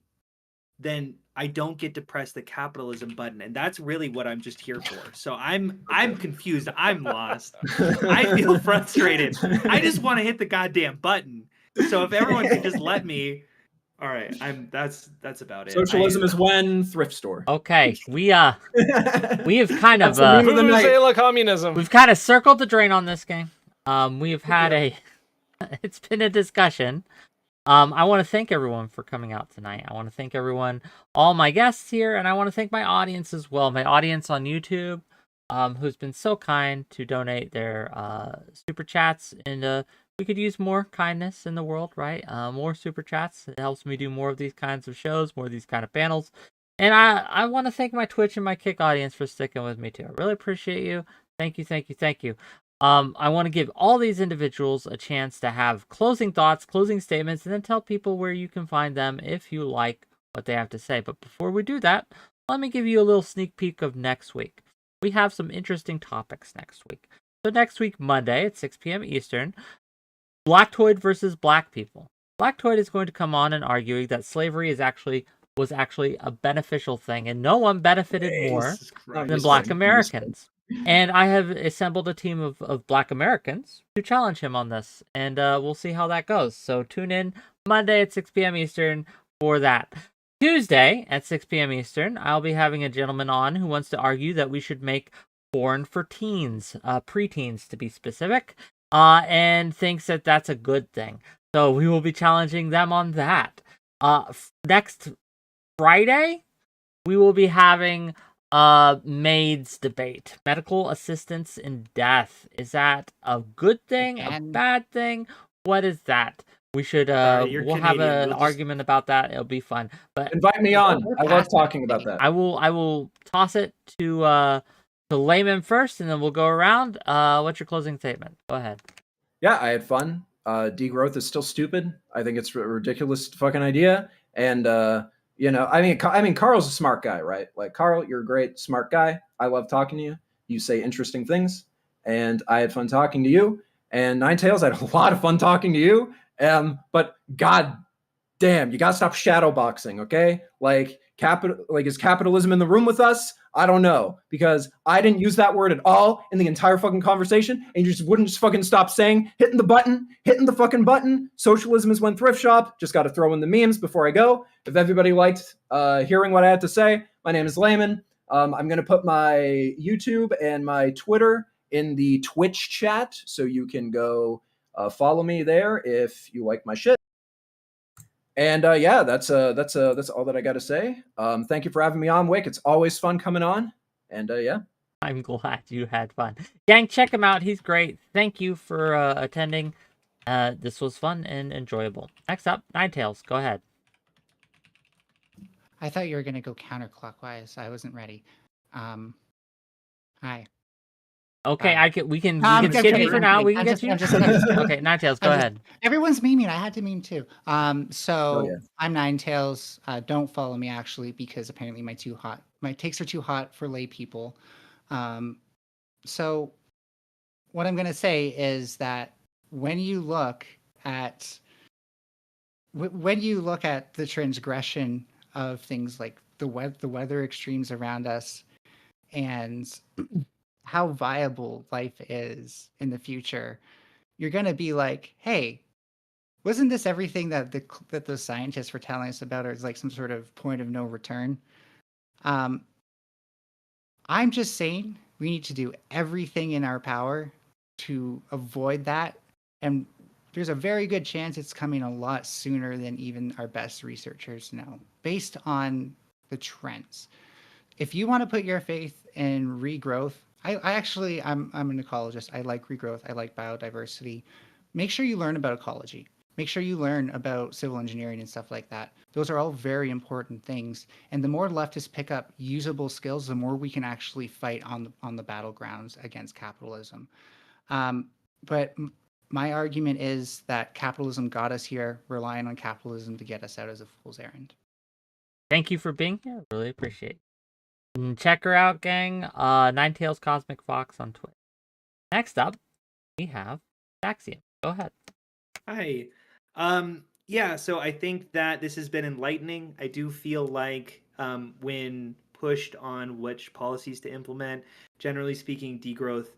then I don't get to press the capitalism button, and that's really what I'm just here for. So I'm confused. I'm lost. I feel frustrated. I just want to hit the goddamn button. So if everyone could just let me, all right. That's about it. Socialism is when thrift store. okay, we have kind of That's the meme of the night. Vuvuzela communism. we've kind of circled the drain on this game. We've had it's been a discussion. I want to thank everyone for coming out tonight. I want to thank everyone, all my guests here, and I want to thank my audience as well. My audience on YouTube, who's been so kind to donate their super chats, and we could use more kindness in the world, right? More super chats. It helps me do more of these kinds of shows, more of these kind of panels. And I want to thank my Twitch and my Kick audience for sticking with me too. I really appreciate you. Thank you. I want to give all these individuals a chance to have closing thoughts, closing statements, and then tell people where you can find them if you like what they have to say. But before we do that, let me give you a little sneak peek of next week. We have some interesting topics next week. So next week, Monday at 6 p.m. Eastern, Blacktoid versus Black people. Blacktoid is going to come on and arguing that slavery was actually a beneficial thing, and no one benefited more than Black Americans. And I have assembled a team of Black Americans to challenge him on this, and we'll see how that goes. So tune in Monday at 6 p.m. Eastern for that. Tuesday at 6 p.m. Eastern, I'll be having a gentleman on who wants to argue that we should make porn for teens, preteens to be specific, and thinks that that's a good thing. So we will be challenging them on that. Next Friday, we will be having maids debate. Medical assistance in death. Is that a good thing? A bad thing? What is that? We should we'll have an argument about that. It'll be fun. But invite me on. I love talking about that. I will toss it to Layman first, and then we'll go around. What's your closing statement? Go ahead. Yeah, I had fun. Degrowth is still stupid. I think it's a ridiculous fucking idea. And I mean, Carl's a smart guy, right? Like, Carl, you're a great, smart guy. I love talking to you. You say interesting things, and I had fun talking to you. And Ninetales, I had a lot of fun talking to you. But god damn, you gotta stop shadowboxing, okay? Like, Is capitalism in the room with us? I don't know, because I didn't use that word at all in the entire fucking conversation, and you just wouldn't just fucking stop hitting the fucking button. Socialism is when thrift shop. Just got to throw in the memes before I go. If everybody liked hearing what I had to say, my name is 𝕾𝖍𝖎𝖙. I'm going to put my YouTube and my Twitter in the Twitch chat, so you can go follow me there if you like my shit. And yeah, that's all that I got to say. Thank you for having me on, Wick. It's always fun coming on. And yeah. I'm glad you had fun. Gang, check him out. He's great. Thank you for attending. This was fun and enjoyable. Next up, 𝕾𝖍𝖎𝖙. Go ahead. I thought you were going to go counterclockwise. I wasn't ready. Hi. Okay, we can I'm skip kidding, you for I'm now. kidding. We can I'm get just- you. I'm just kidding. Okay, 𝕾𝖍𝖎𝖙, go ahead. Everyone's memeing. I had to meme too. So yeah. I'm 𝕾𝖍𝖎𝖙. Don't follow me actually, because apparently my takes are too hot for lay people. So what I'm going to say is that when you look at the transgression of things like the weather extremes around us and how viable life is in the future, you're going to be like, hey, wasn't this everything that the scientists were telling us about, or it's like some sort of point of no return? I'm just saying we need to do everything in our power to avoid that. And there's a very good chance it's coming a lot sooner than even our best researchers know, based on the trends. If you want to put your faith in regrowth, I'm an ecologist. I like regrowth. I like biodiversity. Make sure you learn about ecology. Make sure you learn about civil engineering and stuff like that. Those are all very important things. And the more leftists pick up usable skills, the more we can actually fight on the battlegrounds against capitalism. But my argument is that capitalism got us here, relying on capitalism to get us out as a fool's errand. Thank you for being here. Really appreciate it. And check her out, gang. 𝕾𝖍𝖎𝖙 Cosmic Fox on Twitter. Next up, we have 𝕲𝖎𝑚. Go ahead. Hi. Yeah, so I think that this has been enlightening. I do feel like when pushed on which policies to implement, generally speaking, degrowth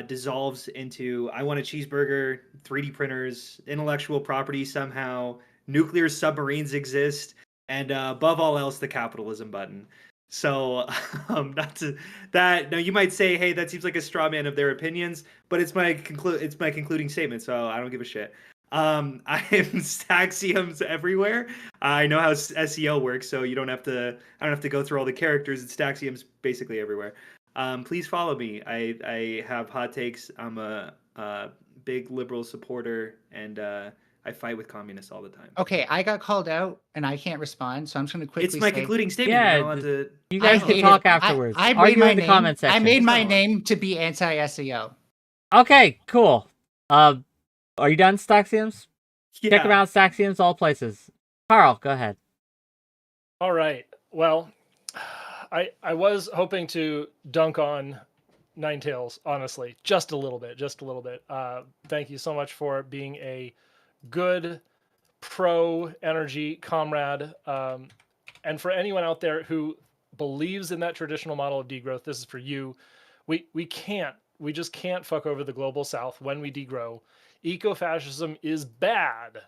dissolves into I want a cheeseburger, 3D printers, intellectual property somehow, nuclear submarines exist, and above all else, the capitalism button. So, now you might say, hey, that seems like a straw man of their opinions, but it's my concluding statement, so I don't give a shit. I am 𝕲𝖎𝖏𝑚s everywhere. I know how SEO works, so I don't have to go through all the characters. It's 𝕲𝖎𝑚s basically everywhere. Please follow me. I have hot takes. I'm a big liberal supporter, and I fight with communists all the time. Okay, I got called out and I can't respond, so I'm just going to quickly It's my say, concluding statement. Yeah, You're not allowed to... You guys can talk afterwards. I Argue made my in the name, comment section. I made my name to be anti-SEO. Okay, cool. Are you done, 𝕲𝖎𝑚s? Yeah. Check them out, 𝕲𝖎𝑚s, all places. Carl, go ahead. All right. Well, I was hoping to dunk on 𝕾𝖍𝖎𝖙, honestly, just a little bit. Thank you so much for being a good pro-energy comrade. And for anyone out there who believes in that traditional model of degrowth, this is for you. We just can't fuck over the global south when we degrow. Ecofascism is bad.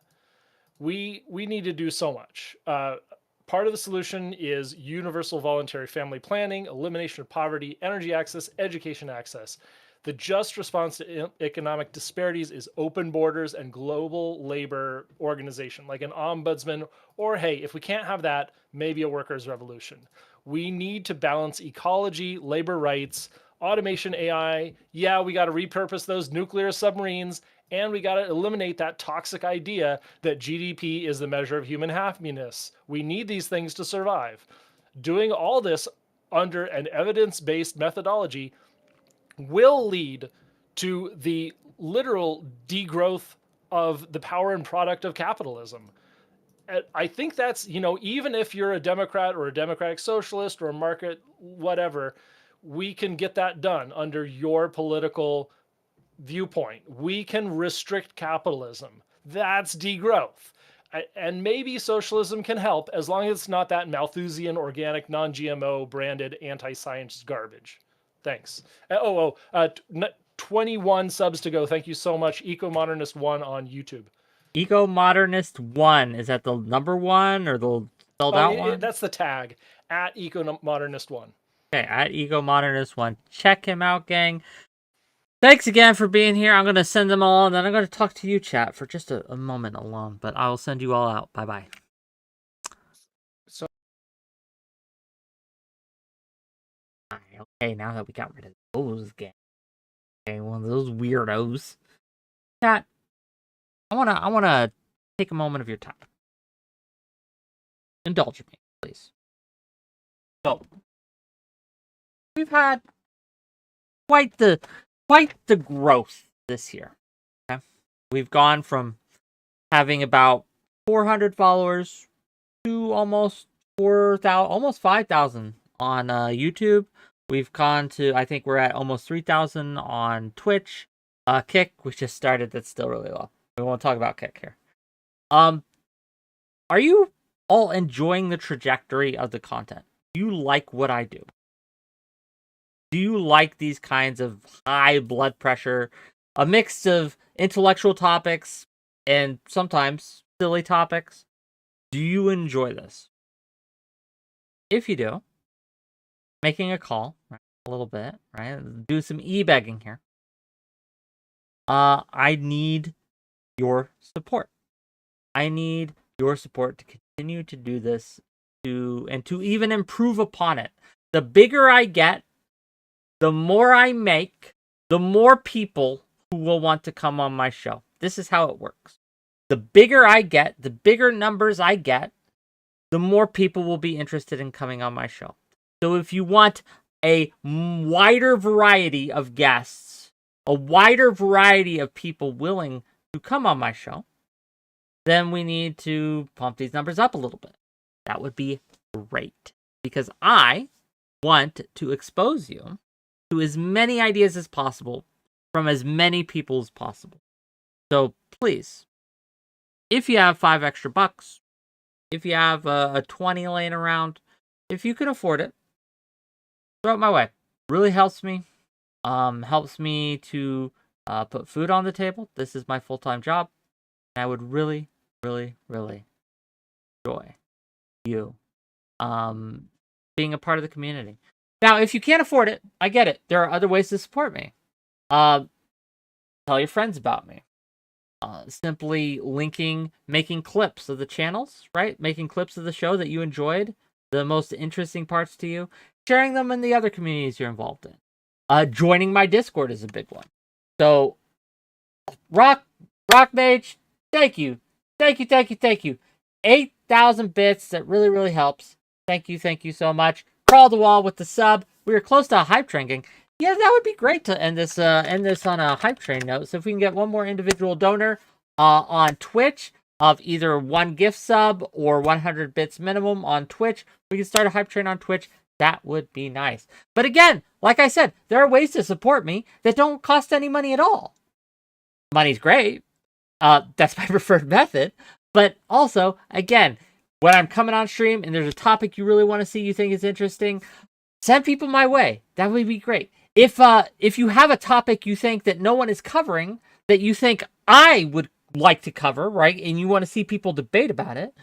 We need to do so much. Part of the solution is universal voluntary family planning, elimination of poverty, energy access, education access. The just response to economic disparities is open borders and global labor organization, like an ombudsman, or hey, if we can't have that, maybe a workers' revolution. We need to balance ecology, labor rights, automation, AI. Yeah, we got to repurpose those nuclear submarines, and we got to eliminate that toxic idea that GDP is the measure of human happiness. We need these things to survive. Doing all this under an evidence-based methodology will lead to the literal degrowth of the power and product of capitalism. I think that's, even if you're a Democrat or a democratic socialist or a market whatever, we can get that done under your political viewpoint. We can restrict capitalism. That's degrowth. and maybe socialism can help as long as it's not that Malthusian, organic, non-GMO branded anti-science garbage. Thanks. 21 subs to go. Thank you so much. Eco-Modernist1 on YouTube. Eco-Modernist1. Is that the number one or the spelled out one? That's the tag. At Eco-Modernist1. Okay, at Eco-Modernist1. Check him out, gang. Thanks again for being here. I'm going to send them all, and then I'm going to talk to you, chat, for just a moment alone. But I will send you all out. Bye-bye. So, okay, now that we got rid of those guys. Okay, one of those weirdos. Chat, I wanna take a moment of your time. Indulge me, please. So, we've had quite the growth this year. Okay? We've gone from having about 400 followers to almost 4,000, almost 5,000 on YouTube. We've gone to, I think we're at almost 3,000 on Twitch. Kick, we just started. That's still really low. We won't talk about Kick here. Are you all enjoying the trajectory of the content? Do you like what I do? Do you like these kinds of high blood pressure, a mix of intellectual topics and sometimes silly topics? Do you enjoy this? If you do, making a call, right, a little bit, right? Do some e-begging here. I need your support. I need your support to continue to do this, and to even improve upon it. The bigger I get, the more I make, the more people who will want to come on my show. This is how it works. The bigger I get, the bigger numbers I get, the more people will be interested in coming on my show. So if you want a wider variety of guests, a wider variety of people willing to come on my show, then we need to pump these numbers up a little bit. That would be great, because I want to expose you to as many ideas as possible from as many people as possible. So please, if you have $5 extra, if you have a 20 laying around, if you can afford it, throw it my way. Really helps me. Helps me to put food on the table. This is my full-time job. And I would really, really, really enjoy you being a part of the community. Now, if you can't afford it, I get it. There are other ways to support me. Tell your friends about me. Simply linking, making clips of the channels, right? Making clips of the show that you enjoyed, the most interesting parts to you, sharing them in the other communities you're involved in. Joining my Discord is a big one. So, 𝕵𝖎𝖙, thank you. 8,000 bits, that really, really helps. Thank you so much. 𝕵𝖎𝖙 with the sub. We were close to a hype train, gang. Yeah, that would be great to end this on a hype train note. So if we can get one more individual donor on Twitch of either 1 gift sub or 100 bits minimum on Twitch, we can start a hype train on Twitch. That would be nice. But again, like I said, there are ways to support me that don't cost any money at all. Money's great. That's my preferred method. But also, again, when I'm coming on stream and there's a topic you really want to see, you think is interesting, send people my way. That would be great. If you have a topic you think that no one is covering, that you think I would like to cover, right, and you want to see people debate about it,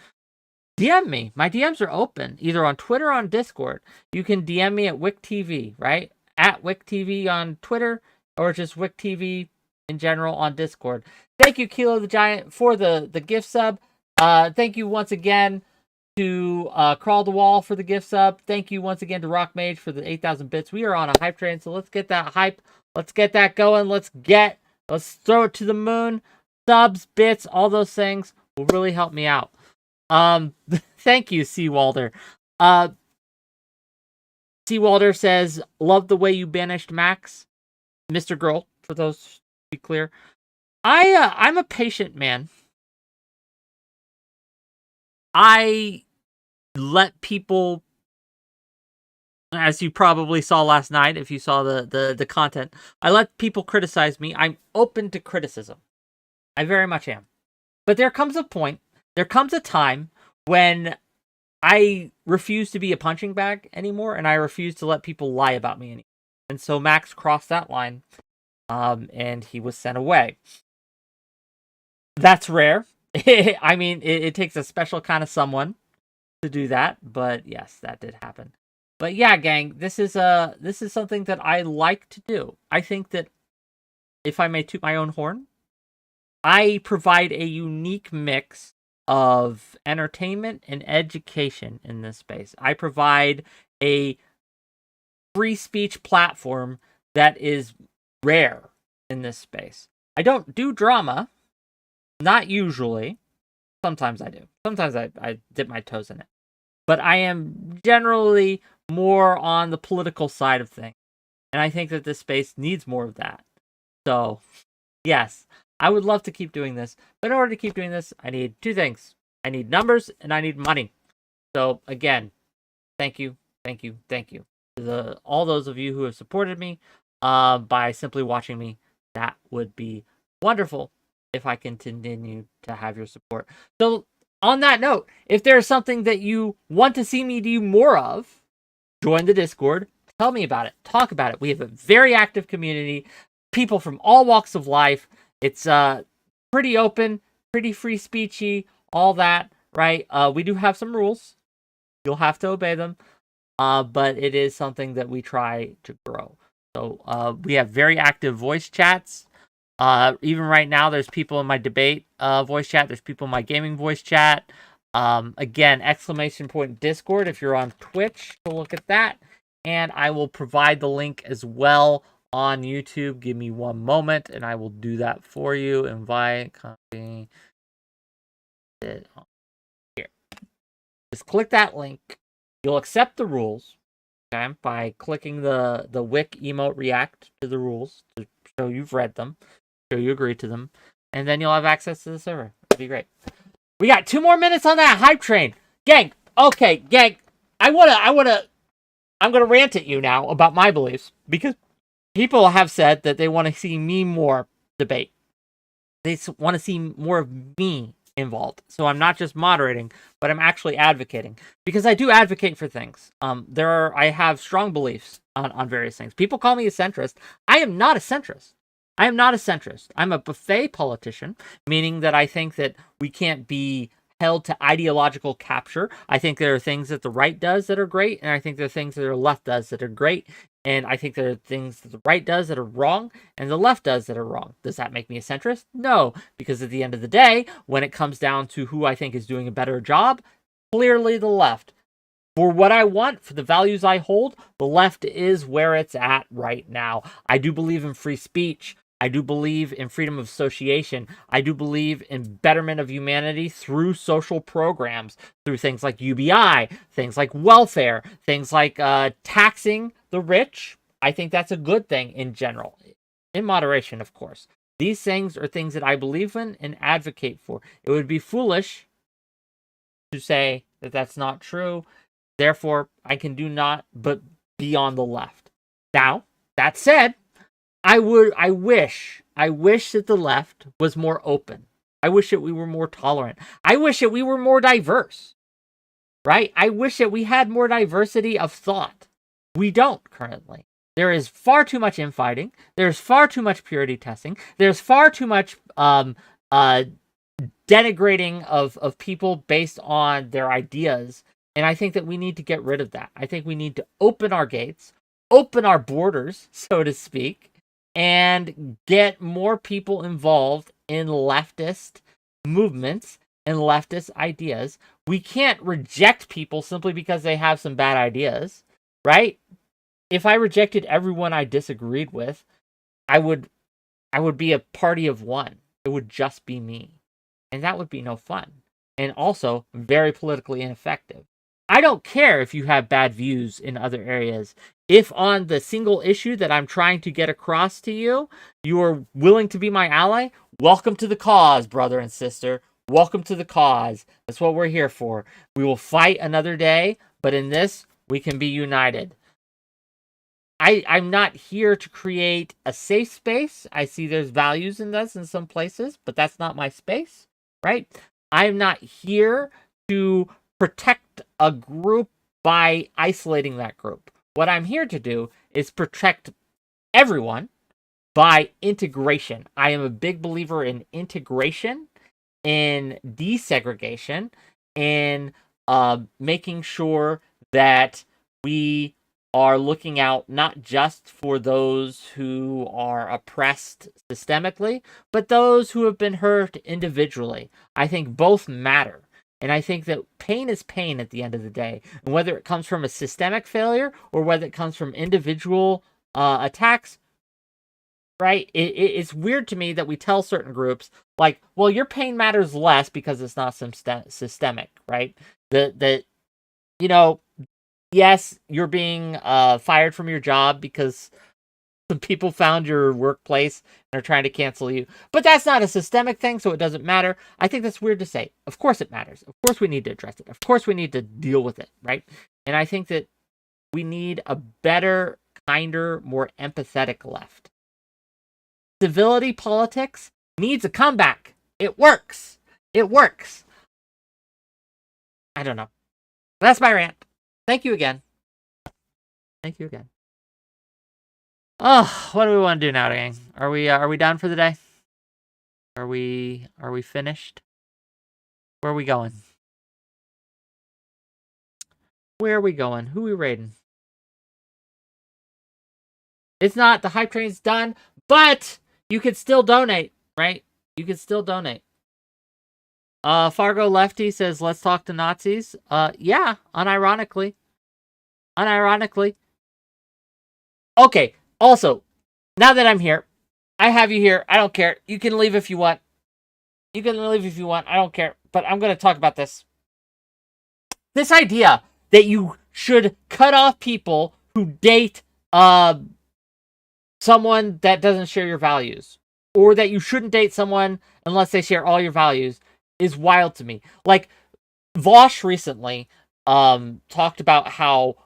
DM me. My DMs are open, either on Twitter or on Discord. You can DM me at WhickTV, right? At WhickTV on Twitter, or just WhickTV in general on Discord. Thank you, 𝕾𝖍𝖎𝖙, for the gift sub. Thank you once again to 𝕾𝖍𝖎𝖙 for the gift sub. Thank you once again to 𝕵𝖎𝖙 for the 8,000 bits. We are on a hype train, so let's get that hype. Let's get that going. Let's throw it to the moon. Subs, bits, all those things will really help me out. Thank you, 𝕍𝖎𝖙. 𝕍𝖎𝖙 says, love the way you banished Max. Mr. Girl, for those to be clear. I'm a patient man. I let people, as you probably saw last night, if you saw the content, I let people criticize me. I'm open to criticism. I very much am. But there comes a point there comes a time when I refuse to be a punching bag anymore, and I refuse to let people lie about me anymore. And so Max crossed that line, and he was sent away. That's rare. I mean, it takes a special kind of someone to do that, but yes, that did happen. But yeah, gang, this is something that I like to do. I think that, if I may toot my own horn, I provide a unique mix of entertainment and education in this space. I provide a free speech platform that is rare in this space. I don't do drama, not usually. Sometimes I do. Sometimes I dip my toes in it. But I am generally more on the political side of things. And I think that this space needs more of that. So, yes, I would love to keep doing this. But in order to keep doing this, I need two things. I need numbers and I need money. So, again, thank you, thank you, thank you to all those of you who have supported me by simply watching me. That would be wonderful if I continue to have your support. So, on that note, if there's something that you want to see me do more of, join the Discord. Tell me about it. Talk about it. We have a very active community. People from all walks of life. It's pretty open, pretty free speechy, all that, right? We do have some rules. You'll have to obey them. But it is something that we try to grow. So we have very active voice chats. Even right now, there's people in my debate voice chat. There's people in my gaming voice chat. Again, ! Discord if you're on Twitch to look at that. And I will provide the link as well on YouTube. Give me one moment and I will do that for you. Invite, copy it here. Just click that link. You'll accept the rules, okay, by clicking the Wick emote react to the rules to show you've read them, show you agree to them, and then you'll have access to the server. It'd be great. We got 2 more minutes on that hype train, gang. Okay, gang. I'm gonna rant at you now about my beliefs because people have said that they want to see me more debate. They want to see more of me involved. So I'm not just moderating, but I'm actually advocating because I do advocate for things. I have strong beliefs on various things. People call me a centrist. I am not a centrist. I am not a centrist. I'm a buffet politician, meaning that I think that we can't be held to ideological capture. I think there are things that the right does that are great, and I think there are things that the left does that are great, and I think there are things that the right does that are wrong, and the left does that are wrong. Does that make me a centrist? No, because at the end of the day, when it comes down to who I think is doing a better job, clearly the left. For what I want, for the values I hold, the left is where it's at right now. I do believe in free speech. I do believe in freedom of association. I do believe in betterment of humanity through social programs, through things like UBI, things like welfare, things like taxing the rich. I think that's a good thing in general, in moderation, of course. These things are things that I believe in and advocate for. It would be foolish to say that that's not true. Therefore, I can do not but be on the left. Now, that said, I wish that the left was more open. I wish that we were more tolerant. I wish that we were more diverse, right? I wish that we had more diversity of thought. We don't currently. There is far too much infighting. There's far too much purity testing. There's far too much denigrating of people based on their ideas. And I think that we need to get rid of that. I think we need to open our gates, open our borders, so to speak, and get more people involved in leftist movements and leftist ideas. We can't reject people simply because they have some bad ideas, right? If I rejected everyone I disagreed with, I would be a party of one. It would just be me. And that would be no fun. And also very politically ineffective. I don't care if you have bad views in other areas. If on the single issue that I'm trying to get across to you, you are willing to be my ally, welcome to the cause, brother and sister. Welcome to the cause. That's what we're here for. We will fight another day, but in this, we can be united. I'm not here to create a safe space. I see there's values in this in some places, but that's not my space, right? I'm not here to protect a group by isolating that group. What I'm here to do is protect everyone by integration. I am a big believer in integration, in desegregation, in making sure that we are looking out not just for those who are oppressed systemically, but those who have been hurt individually. I think both matter. And I think that pain is pain at the end of the day. And whether it comes from a systemic failure or whether it comes from individual attacks, right? It's weird to me that we tell certain groups, like, well, your pain matters less because it's not systemic, right? That you know, yes, you're being fired from your job because some people found your workplace and are trying to cancel you. But that's not a systemic thing, so it doesn't matter. I think that's weird to say. Of course it matters. Of course we need to address it. Of course we need to deal with it, right? And I think that we need a better, kinder, more empathetic left. Civility politics needs a comeback. It works. It works. I don't know. That's my rant. Thank you again. Thank you again. Oh, what do we want to do now, gang? Are we done for the day? Are we finished? Where are we going? Where are we going? Who are we raiding? It's not, the hype train's done, but you could still donate, right? You could still donate. Fargo Lefty says, let's talk to Nazis. Yeah, unironically. Unironically. Okay, also, now that I'm here, I have you here. I don't care. You can leave if you want. You can leave if you want. I don't care. But I'm going to talk about this. This idea that you should cut off people who date someone that doesn't share your values, or that you shouldn't date someone unless they share all your values, is wild to me. Like, Vosh recently talked about how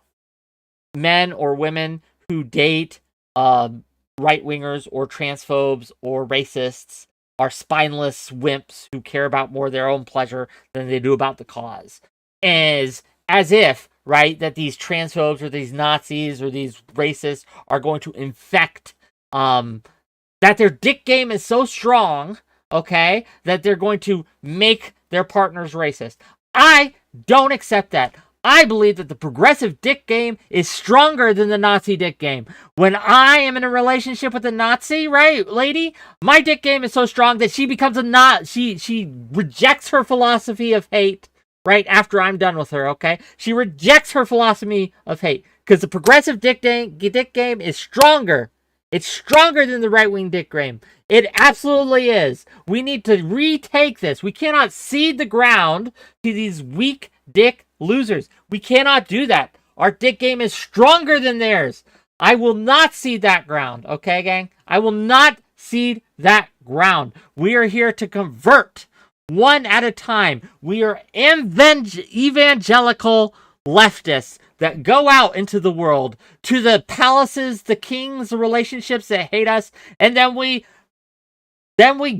men or women who date right-wingers or transphobes or racists are spineless wimps who care about more their own pleasure than they do about the cause. As if, right, that these transphobes or these Nazis or these racists are going to infect, that their dick game is so strong, okay, that they're going to make their partners racist. I don't accept that. I believe that the progressive dick game is stronger than the Nazi dick game. When I am in a relationship with a Nazi, right, lady, my dick game is so strong that she becomes a Nazi. She rejects her philosophy of hate right after I'm done with her, okay? She rejects her philosophy of hate because the progressive dick game is stronger. It's stronger than the right-wing dick game. It absolutely is. We need to retake this. We cannot cede the ground to these weak dick losers. We cannot do that. Our dick game is stronger than theirs. I will not cede that ground, okay, gang? I will not cede that ground. We are here to convert one at a time. We are evangelical leftists that go out into the world, to the palaces, the kings, the relationships that hate us, and then we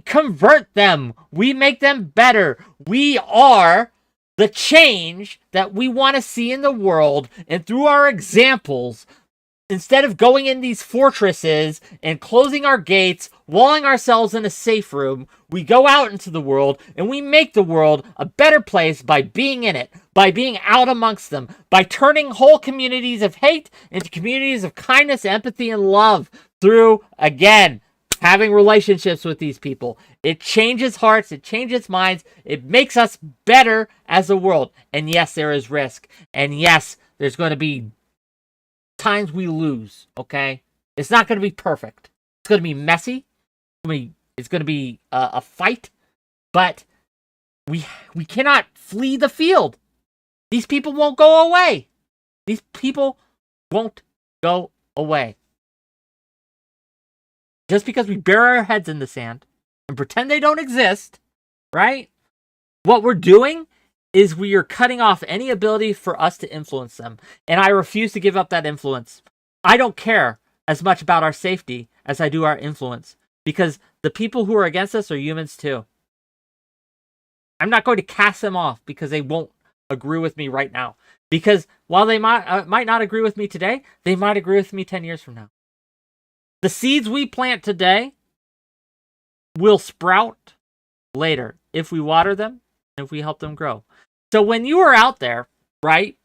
convert them. We make them better. We are the change that we want to see in the world, and through our examples, instead of going in these fortresses and closing our gates, walling ourselves in a safe room, we go out into the world and we make the world a better place by being in it, by being out amongst them, by turning whole communities of hate into communities of kindness, empathy, and love through, again, having relationships with these people. It changes hearts, it changes minds, it makes us better as a world. And yes, there is risk. And yes, there's going to be times we lose, okay? It's not going to be perfect. It's going to be messy. It's going to be a fight. But we cannot flee the field. These people won't go away. These people won't go away. Just because we bury our heads in the sand and pretend they don't exist, right? What we're doing is we are cutting off any ability for us to influence them. And I refuse to give up that influence. I don't care as much about our safety as I do our influence, because the people who are against us are humans too. I'm not going to cast them off because they won't agree with me right now. Because while they might not agree with me today, they might agree with me 10 years from now. The seeds we plant today will sprout later if we water them and if we help them grow. So when you are out there, right,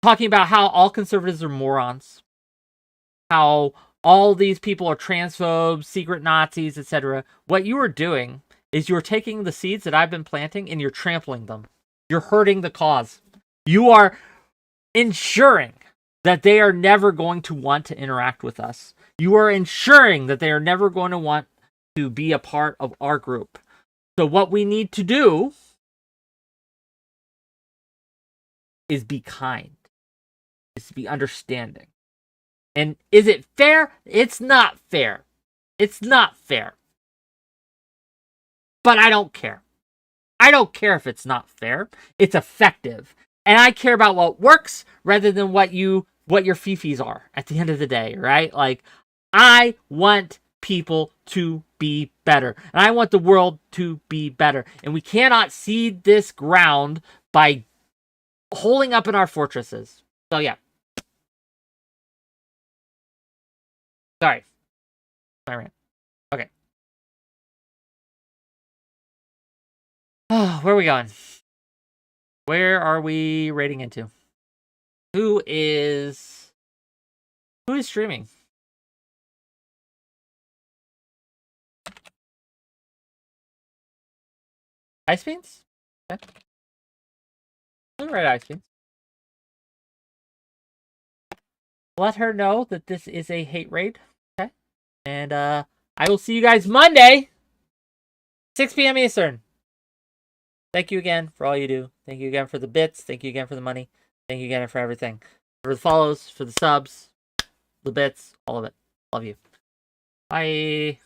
talking about how all conservatives are morons, how all these people are transphobes, secret Nazis, etc., what you are doing is you're taking the seeds that I've been planting and you're trampling them. You're hurting the cause. You are ensuring that they are never going to want to interact with us. You are ensuring that they are never going to want to be a part of our group. So what we need to do is be kind, is to be understanding. And is it fair? It's not fair. It's not fair. But I don't care. I don't care if it's not fair. It's effective. And I care about what works rather than what your fifis are at the end of the day, right? Like, I want people to be better. And I want the world to be better. And we cannot cede this ground by holding up in our fortresses. So, yeah. Sorry. My rant. Okay. Where are we going? Where are we rating into? Who is streaming? Ice Beans? Okay. All right, Ice Beans. Let her know that this is a hate raid. Okay. And I will see you guys Monday, 6 p.m. Eastern. Thank you again for all you do. Thank you again for the bits. Thank you again for the money. Thank you again for everything. For the follows, for the subs, the bits, all of it. Love you. Bye.